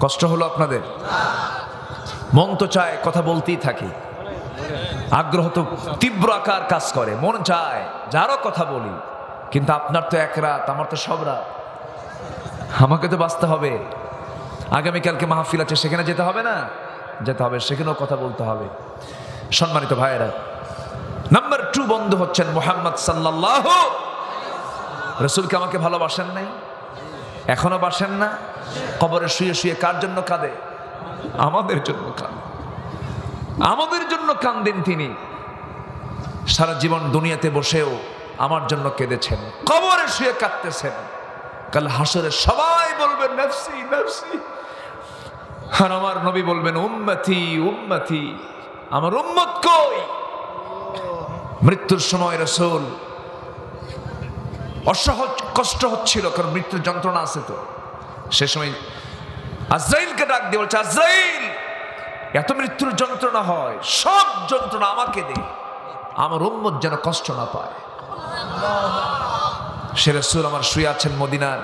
কষ্ট হলো আপনাদের? মন তো চায় কথা বলতেই থাকি, আগ্রহ তো তীব্র আকার কাজ করে, মন চায় যারও কথা বলি, কিন্তু আপনার তো 1 রাত, আমার তো সব রাত। আমাকে তো বাঁচতে হবে। আগামীকালকে মাহফিল আছে, সেখানে যেতে হবে না? যেতে হবে, সেখানেও কথা বলতে হবে। সম্মানিত ভাইয়েরা, নাম্বার 2 বন্ধু হচ্ছেন মুহাম্মদ সাল্লাল্লাহু। রাসূলকে আমাকে ভালোবাসেন নাই? এখনো বাসেন না? কবরে শুয়ে শুয়ে কার জন্য কাঁদে? আমাদের জন্য কাঁদে, আমাদের জন্য কান্দেন তিনি। সারা জীবন দুনিয়াতে বসেও আমার জন্য কেঁদেছেন, কবরে শুয়ে কাঁদতেছেন। কাল হাসরে সবাই বলবেন নফসি নফসি, আর আমার নবী বলবেন উম্মতি উম্মতি, আমার উম্মত কই? মৃত্যুর সময় রাসূল অসহজ কষ্ট হচ্ছিল, কারণ মৃত্যুর যন্ত্রণা আছে। তো সে সময় আজরাইলকে ডাক দিয়ে বলছে, আজরাইল, এত মৃত্যুর যন্ত্রণা হয়, সব যন্ত্রণা আমাকে দে, আমার উম্মত যেন কষ্ট না পায়। সে রাসূল আমার শুয়ে আছেন মদিনার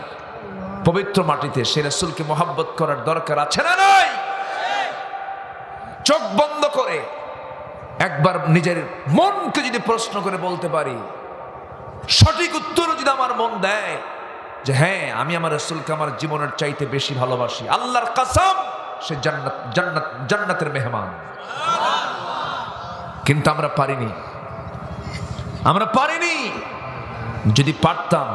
পবিত্র মাটিতে, সে রাসূলকে মহব্বত করার দরকার আছে না নাই? চোখ বন্ধ করে একবার নিজের মনকে যদি প্রশ্ন করে বলতে পারি, সঠিক উত্তর যদি আমার মন দেয় যে হ্যাঁ, আমি আমার রাসূলকে আমার জীবনের চাইতে বেশি ভালোবাসি, আল্লাহর কসম, সে জান্নাতের মেহমান। কিন্তু আমরা পারিনি। যদি পারতাম,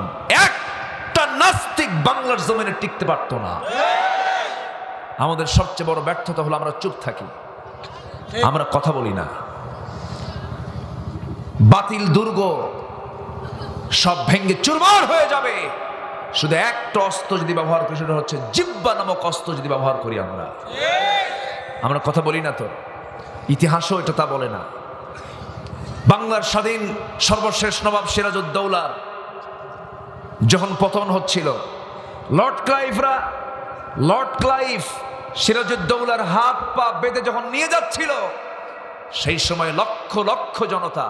একটা নাস্তিক বাংলার জমিনে টিকতে পারতো না। আমাদের সবচেয়ে বড় ব্যর্থতা হলো আমরা চুপ থাকি, আমরা কথা বলি না। বাতিল দুর্গ সব ভেঙ্গে চুরমার হয়ে যাবে শুধু একটা অস্ত্র যদি ব্যবহার করি, সেটা হচ্ছে জিহ্বা নামক অস্ত্র যদি ব্যবহার করি। আমরা কথা বলি না। তো ইতিহাসও এটা তা বলে না। বাংলার স্বাধীন সর্বশেষ নবাব সিরাজউদ্দৌলার যখন পতন হচ্ছিল, লর্ড ক্লাইভ সিরাজউদ্দৌলার হাত পা বেঁধে যখন নিয়ে যাচ্ছিল, সেই সময় লক্ষ লক্ষ জনতা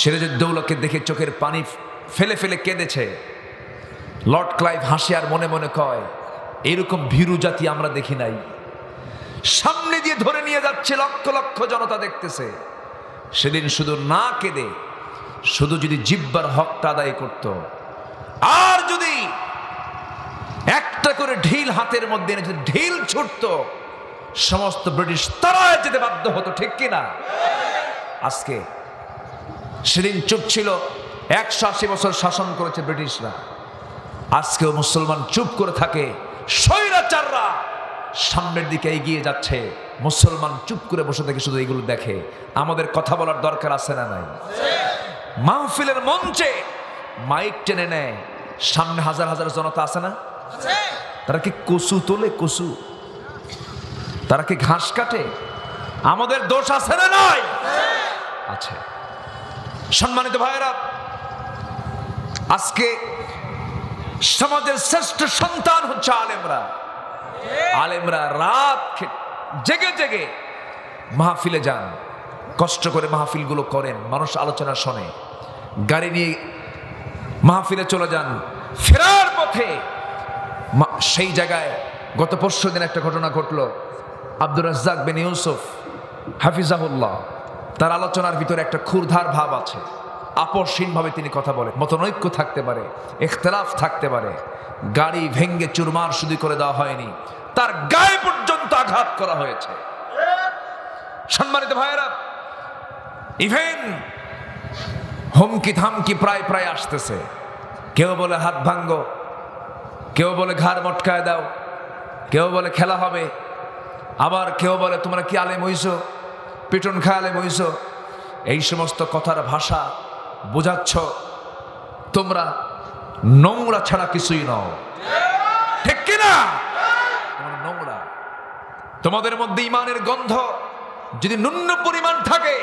সিরাজউদ্দৌলাকে দেখে চোখের পানি ফেলে ফেলে কেঁদেছে। লর্ড ক্লাইভ হাসে আর মনে মনে কয়, এরকম ভীরু জাতি আমরা দেখি নাই। সামনে দিয়ে ধরে নিয়ে যাচ্ছে, লক্ষ লক্ষ জনতা দেখতেছে। সেদিন শুধু না কেঁদে, শুধু যদি জিহ্বার হকটা আদায় করত, আর যদি একটা করে ঢিল হাতের মধ্যে এনে যদি ঢিল ছুটত, সমস্ত ব্রিটিশ তাড়ায় যেতে বাধ্য হতো। ঠিক কিনা? আজকে সেদিন চুপ ছিল, 180 বছর শাসন করেছে ব্রিটিশরা। আজকেও মুসলমান চুপ করে থাকে, স্বৈরাচাররা সামনের দিকে এগিয়ে যাচ্ছে, মুসলমান চুপ করে বসে থেকে শুধু এগুলো দেখে। আমাদের কথা বলার দরকার আছে না নাই? মাহফিলের মঞ্চে মাইক টেনে নেয়, সামনে হাজার হাজার জনতা আছে না? তারা কি কচু তোলে? কচু তারা কি ঘাস কাটে? আমাদের দোষ আছে না নাই? আছে। সম্মানিত ভাইয়েরা, আজকে সমাজের শ্রেষ্ঠ সন্তান হচ্ছে আলেমরা। রাত জেগে জেগে মাহফিলে যান, কষ্ট করে মাহফিলগুলো করেন, মানুষ আলোচনা শোনে। গাড়ি নিয়ে মাহফিলে চলে যান, ফেরার পথে সেই জায়গায় গত পরশু দিন একটা ঘটনা ঘটলো। আব্দুর রাজ্জাক বিন ইউসুফ হাফিজাহুল্লাহ, তার আলোচনার ভিতরে একটা ক্ষুরধার ভাব আছে। আপসহীনভাবে তিনি কথা বলেন। মতনৈক্য থাকতে পারে, ইখতিলাফ থাকতে পারে, গাড়ি ভেঙ্গে চুরমার শুধু করে দেওয়া হয়নি, তার গায়ে পর্যন্ত আঘাত করা হয়েছে। সম্মানিত ভাইয়েরা, ইভেন হুমকি ধামকি প্রায় প্রায় আসতেছে। কেউ বলে হাত ভাঙ্গো, কেউ বলে ঘাড় মটকায় দাও, কেউ বলে খেলা হবে, আবার কেউ বলে তোমরা কি আলেম হইছো, পিটন খা আলেম হইছো। এই সমস্ত কথার ভাষা বোঝাচ্ছ তোমরা নোংরা ছাড়া কিছুই নও। ঠিক কিনা? তোমরা নোংরা। তোমাদের মধ্যে ইমানের গন্ধ যদি ন্যূন পরিমাণ থাকে,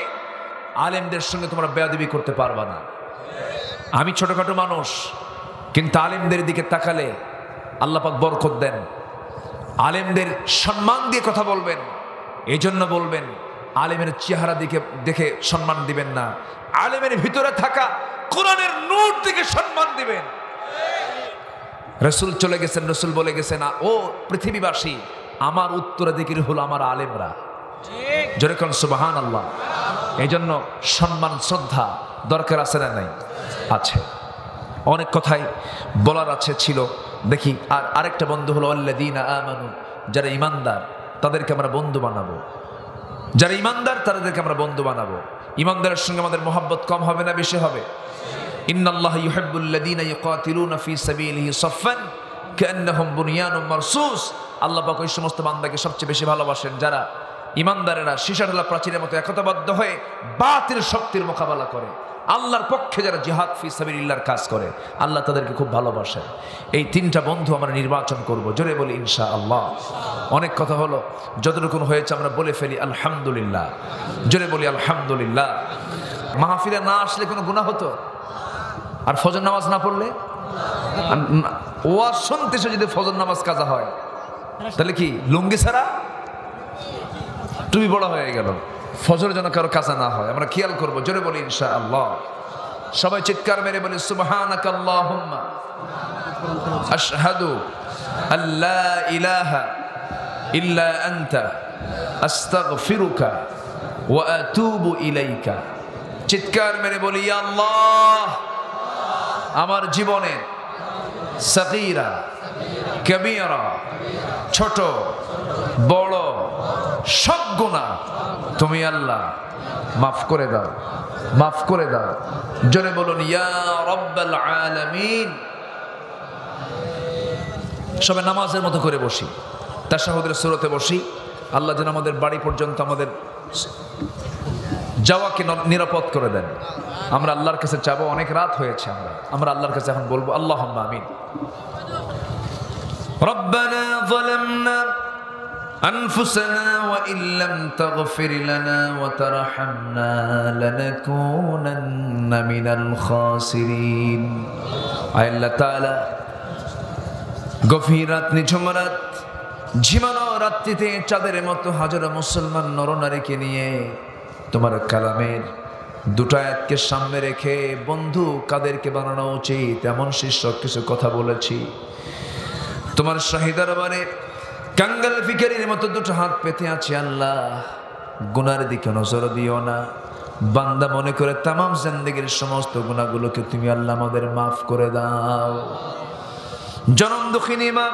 আলেমদের সঙ্গে তোমরা বেয়াদবি করতে পারবা না। আমি ছোটখাটো মানুষ, কিন্তু আলেমদের দিকে তাকালে আল্লাহ পাক বরকত দেন। আলেমদের সম্মান দিয়ে কথা বলবেন। এই জন্য বলবেন, আলেমের চেহারা দিকে দেখে সম্মান দিবেন না, আলেমের ভিতরে থাকা কোরআনের নূর দিকে সম্মান দিবেন। রাসূল চলে গেছেন, রাসূল বলে গেছেন, ও পৃথিবীবাসী, আমার উত্তরাধিকারী হলো আমার আলেমরা। যেরকম সুবহানাল্লাহ। এই জন্য সম্মান শ্রদ্ধা দরকার আছে না নাই? আছে। অনেক কথাই বলার আছে ছিল। দেখি আর আরেকটা বন্ধু হলো আল্লাযীনা আমানু, যারা ঈমানদার তাদেরকে আমরা বন্ধু বানাবো। যারা ঈমানদার তাদেরকে আমরা বন্ধু বানাবো। ঈমানদারের সঙ্গে আমাদের মহব্বত কম হবে না বেশি হবে? ইন্নাল্লাহা ইউহিব্বুল্লাযীনা ইউকাতিলুনা ফী সাবিলিহি সাফফান কান্নাহুম বুনিয়ানুম মারসুস। আল্লাহ পাক ওই সমস্ত বান্দাকে সবচেয়ে বেশি ভালোবাসেন যারা ঈমানদারেরা সীসাঢালা প্রাচীরের মতো একতাবদ্ধ হয়ে বাতিল শক্তির মোকাবেলা করে, আল্লাহর পক্ষে যারা জিহাদ ফি সাবিলিল্লাহর কাজ করে, আল্লাহ তাদেরকে খুব ভালোবাসেন। এই তিনটা বন্ধু আমরা নির্বাচন করব। জোরে বলি ইনশাআল্লাহ। অনেক কথা হলো, যতটুকু হয়েছে আমরা বলে ফেলি আলহামদুলিল্লাহ। জোরে বলি আলহামদুলিল্লাহ। মাহফিলে না আসলে কোনো গুনাহ হতো? আর ফজর নামাজ না পড়লে, ওয়াজ শুনতে সে যদি ফজর নামাজ কাজা হয়, তাহলে কি লুঙ্গি ছাড়া টুপি বড় হয়ে গেল। ফজর যেন কারো কাজা না হয়, আমরা খেয়াল করবো। জোরে বলি ইনশাআল্লাহ। সবাই চিৎকার মেরে বলি সুবহানাকা আল্লাহুম্মা আশহাদু আল্লা ইলাহা ইল্লা আনতা আস্তাগফিরুকা ওয়া আতুবু ইলাইকা। চিৎকার মেরে বলি ইয়া আল্লাহ, আমার জীবনের সগীরা কবীরা, ছোট বড় সব গুনাহ তুমি আল্লাহ মাফ করে দাও, মাফ করে দাও। জোরে বলুন ইয়া রাব্বাল আলামিন। সবাই নামাজের মতো করে বসি, তাশাহুদের সূরতে বসি। আল্লাহ যেন আমাদের বাড়ি পর্যন্ত আমাদের যাওয়াকে নিরাপদ করে দেন। আমরা আল্লাহর কাছে চাবো, অনেক রাত হয়েছে, আমরা আল্লাহর কাছে এখন বলবো আল্লাহুম্মা আমিন। রব্বানা যালামনা আনফুসানা ওয়া ইল্লাম তাগফির লানা ওয়া তারহামনা লানাকুনান্না মিনাল খাসিরিন। আল্লাহ তাআলা গভীর রাত, নিঝুম রাত, ঝিমানো রাত্রিতে চাঁদের মতো হাজারো মুসলমান নরনারীকে নিয়ে তোমার কালামের দুটো আয়াতকে সামনে রেখে বন্ধু কাদেরকে বানানো উচিত এমন শীর্ষক কিছু কথা বলেছি। তোমার শাহিদার বারে কাঙ্গাল ফিকারির মতো দুটো হাত পেতে আছি। আল্লাহ, গুনার দিকে নজর দিও না। বান্দা মনে করে তামাম জিন্দেগীর সমস্ত গুনাহগুলোকে তুমি আল্লাহ আমাদের মাফ করে দাও। জনম দুঃখিনী মা,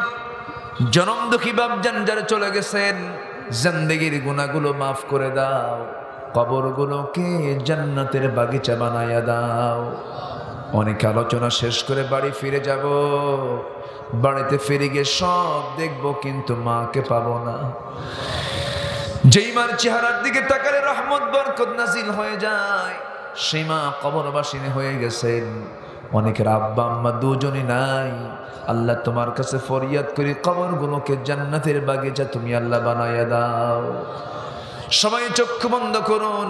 জনম দুঃখী বাপজান যারা চলে গেছেন, জিন্দেগীর গুনাহগুলো মাফ করে দাও। কবরগুলোকে জান্নাতের বাগিচা বানায়া দাও। অনেক আলোচনা শেষ করে বাড়ি ফিরে যাব। বাড়িতে ফিরে গিয়ে সব দেখবো, কিন্তু মাকে পাবো না। যেই মার চেহারার দিকে তাকালে রহমত বরকত নাজিল হয়ে যায়, সেই মা কবরবাসিনী হয়ে গেছেন। অনেকের আব্বা আম্মা দুজনই নাই। আল্লাহ, তোমার কাছে ফরিয়াদ করি, কবরগুলোকে জান্নাতের বাগিচা তুমি আল্লাহ বানায়া দাও। সবাই চক্ষু বন্ধ করুন,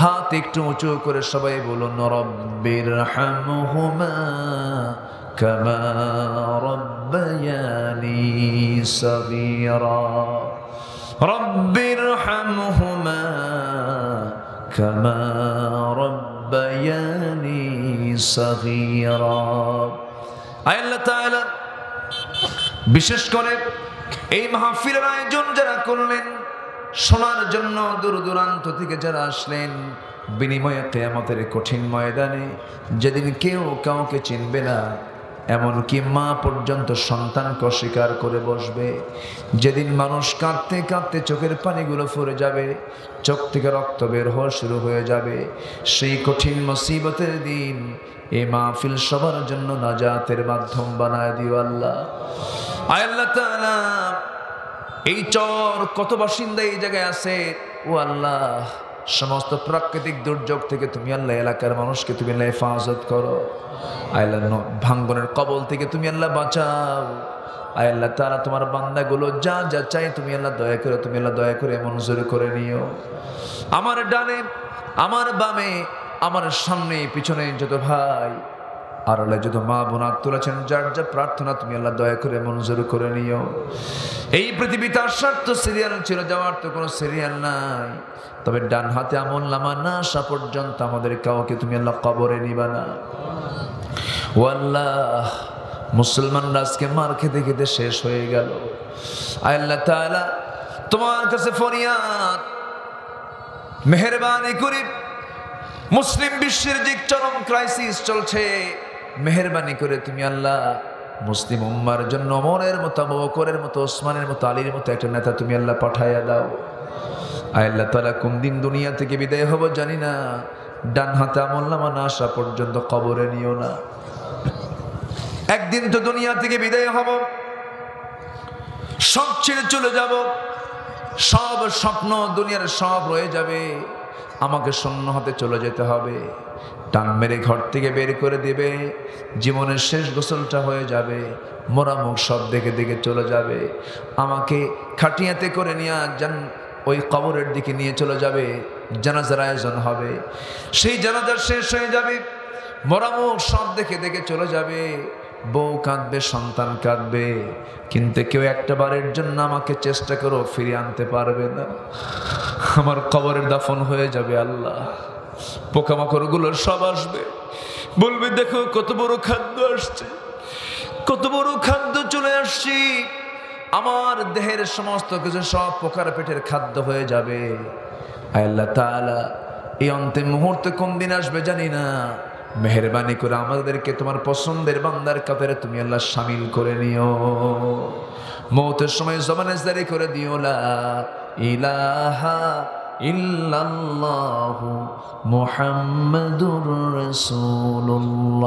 হাত একটু উঁচু করে সবাই বলুন রব্বিরহামহুমা কামা রাব্বায়ানি সগীরা। রব্বিরহামহুমা কামা রাব্বায়ানি সগীরা। আল্লাহ তাআলা বিশেষ করে এই মাহফিলের আয়োজন যারা করলেন, শোনার জন্য দূর দূরান্ত থেকে যারা আসলেন, বিনিময়ে কিয়ামতের কঠিন ময়দানে যেদিন কেউ কাউকে চিনবে না, এমনকি মা পর্যন্ত সন্তানকে অস্বীকার করে বসবে, যেদিন মানুষ কাঁদতে কাঁদতে চোখের পানিগুলো ফুরে যাবে, চোখ থেকে রক্ত বের হওয়া শুরু হয়ে যাবে, সেই কঠিন মুসিবতের দিন এই মাহফিল সবার জন্য নাজাতের মাধ্যম বানায় দিও আল্লাহ। আল্লাহ তাআলা, এই চর কত বাসিন্দা এই জায়গায় আছে, ও আল্লাহ, সমস্ত প্রাকৃতিক দুর্যোগ থেকে তুমি আল্লাহ এলাকার মানুষকে তুমি আল্লাহ হেফাজত করো। আল্লাহ, ভাঙ্গনের কবল থেকে তুমি আল্লাহ বাঁচাও। আল্লাহ তাআলা, তোমার বান্দাগুলো যা যা চাই তুমি আল্লাহ দয়া করে, তুমি আল্লাহ দয়া করে মঞ্জুর করে নিও। আমার ডানে, আমার বামে, আমার সামনে পিছনে যত ভাই আর আল্লাহ যত মা বোন হাত তুলেছেন, যার যা প্রার্থনা তুমি আল্লাহ দয়া করে মঞ্জুর করে নিও। এই পৃথিবীতে আসার তো সিরিয়াল ছিল, যাওয়ার তো কোনো সিরিয়াল নাই। তবে ডান হাতে আমল নামা না আসা পর্যন্ত আমাদের কাউকে তুমি আল্লাহ কবরে নিবা না। ও আল্লাহ, মুসলমানরা আজকে মার খেতে খেতে শেষ হয়ে গেল। আল্লাহ তাআলা, তোমার কাছে ফরিয়াদ, মেহেরবানি করে মুসলিম বিশ্বের যে চরম ক্রাইসিস চলছে, মেহেরবানি করে তুমি আল্লাহ মুসলিম উম্মার জন্য ওমরের মতো, আবু বকরের মতো, ওসমানের মতো, আলীর মতো একটা নেতা তুমি আল্লাহ পাঠাইয়া দাও। আল্লাহ তাআলা, কোন দিন দুনিয়া থেকে বিদায় হব জানি না, ডান হাতে আমল নামা না আসা পর্যন্ত কবরে নিও না। একদিন তো দুনিয়া থেকে বিদায় হব, সব ছেড়ে চলে যাব, সব স্বপ্ন দুনিয়ার সব রয়ে যাবে, আমাকে শূন্য হাতে চলে যেতে হবে। টান মেরে ঘর থেকে বের করে দিবে, জীবনের শেষ গোসলটা হয়ে যাবে, মোরা মুখ সব দেখে দেখে চলে যাবে, আমাকে খাটিয়াতে করে নিয়ে ওই কবরের দিকে নিয়ে চলে যাবে, জানাজার আয়োজন হবে। সেই জানাজার শেষ হয়ে যাবে, মরামুখ সব দেখে দেখে চলে যাবে, বউ কাঁদবে, সন্তান কাঁদবে, কিন্তু কেউ একটা বারের জন্য আমাকে চেষ্টা করো ফিরিয়ে আনতে পারবে না। আমার কবরের দাফন হয়ে যাবে আল্লাহ, পোকামাকড়গুলো সব আসবে, বলবে দেখো কত বড় খাদ্য আসছে, কত বড় খাদ্য চলে আসছি, আমার দেহের সমস্ত কিছু সব পোকার পেটের খাদ্য হয়ে যাবে। আল্লাহ তাআলা এই অন্তিম মুহূর্তে কোন দিন আসবে জানি না, মেহেরবানি করে আমাদেরকে তোমার পছন্দের বান্দার কাতারে তুমি আল্লাহ শামিল করে নিও। মৌতের সময় জবানে জারি করে দিও লা ইলাহা ইল্লাল্লাহু মুহাম্মাদুর রাসূলুল্লাহ।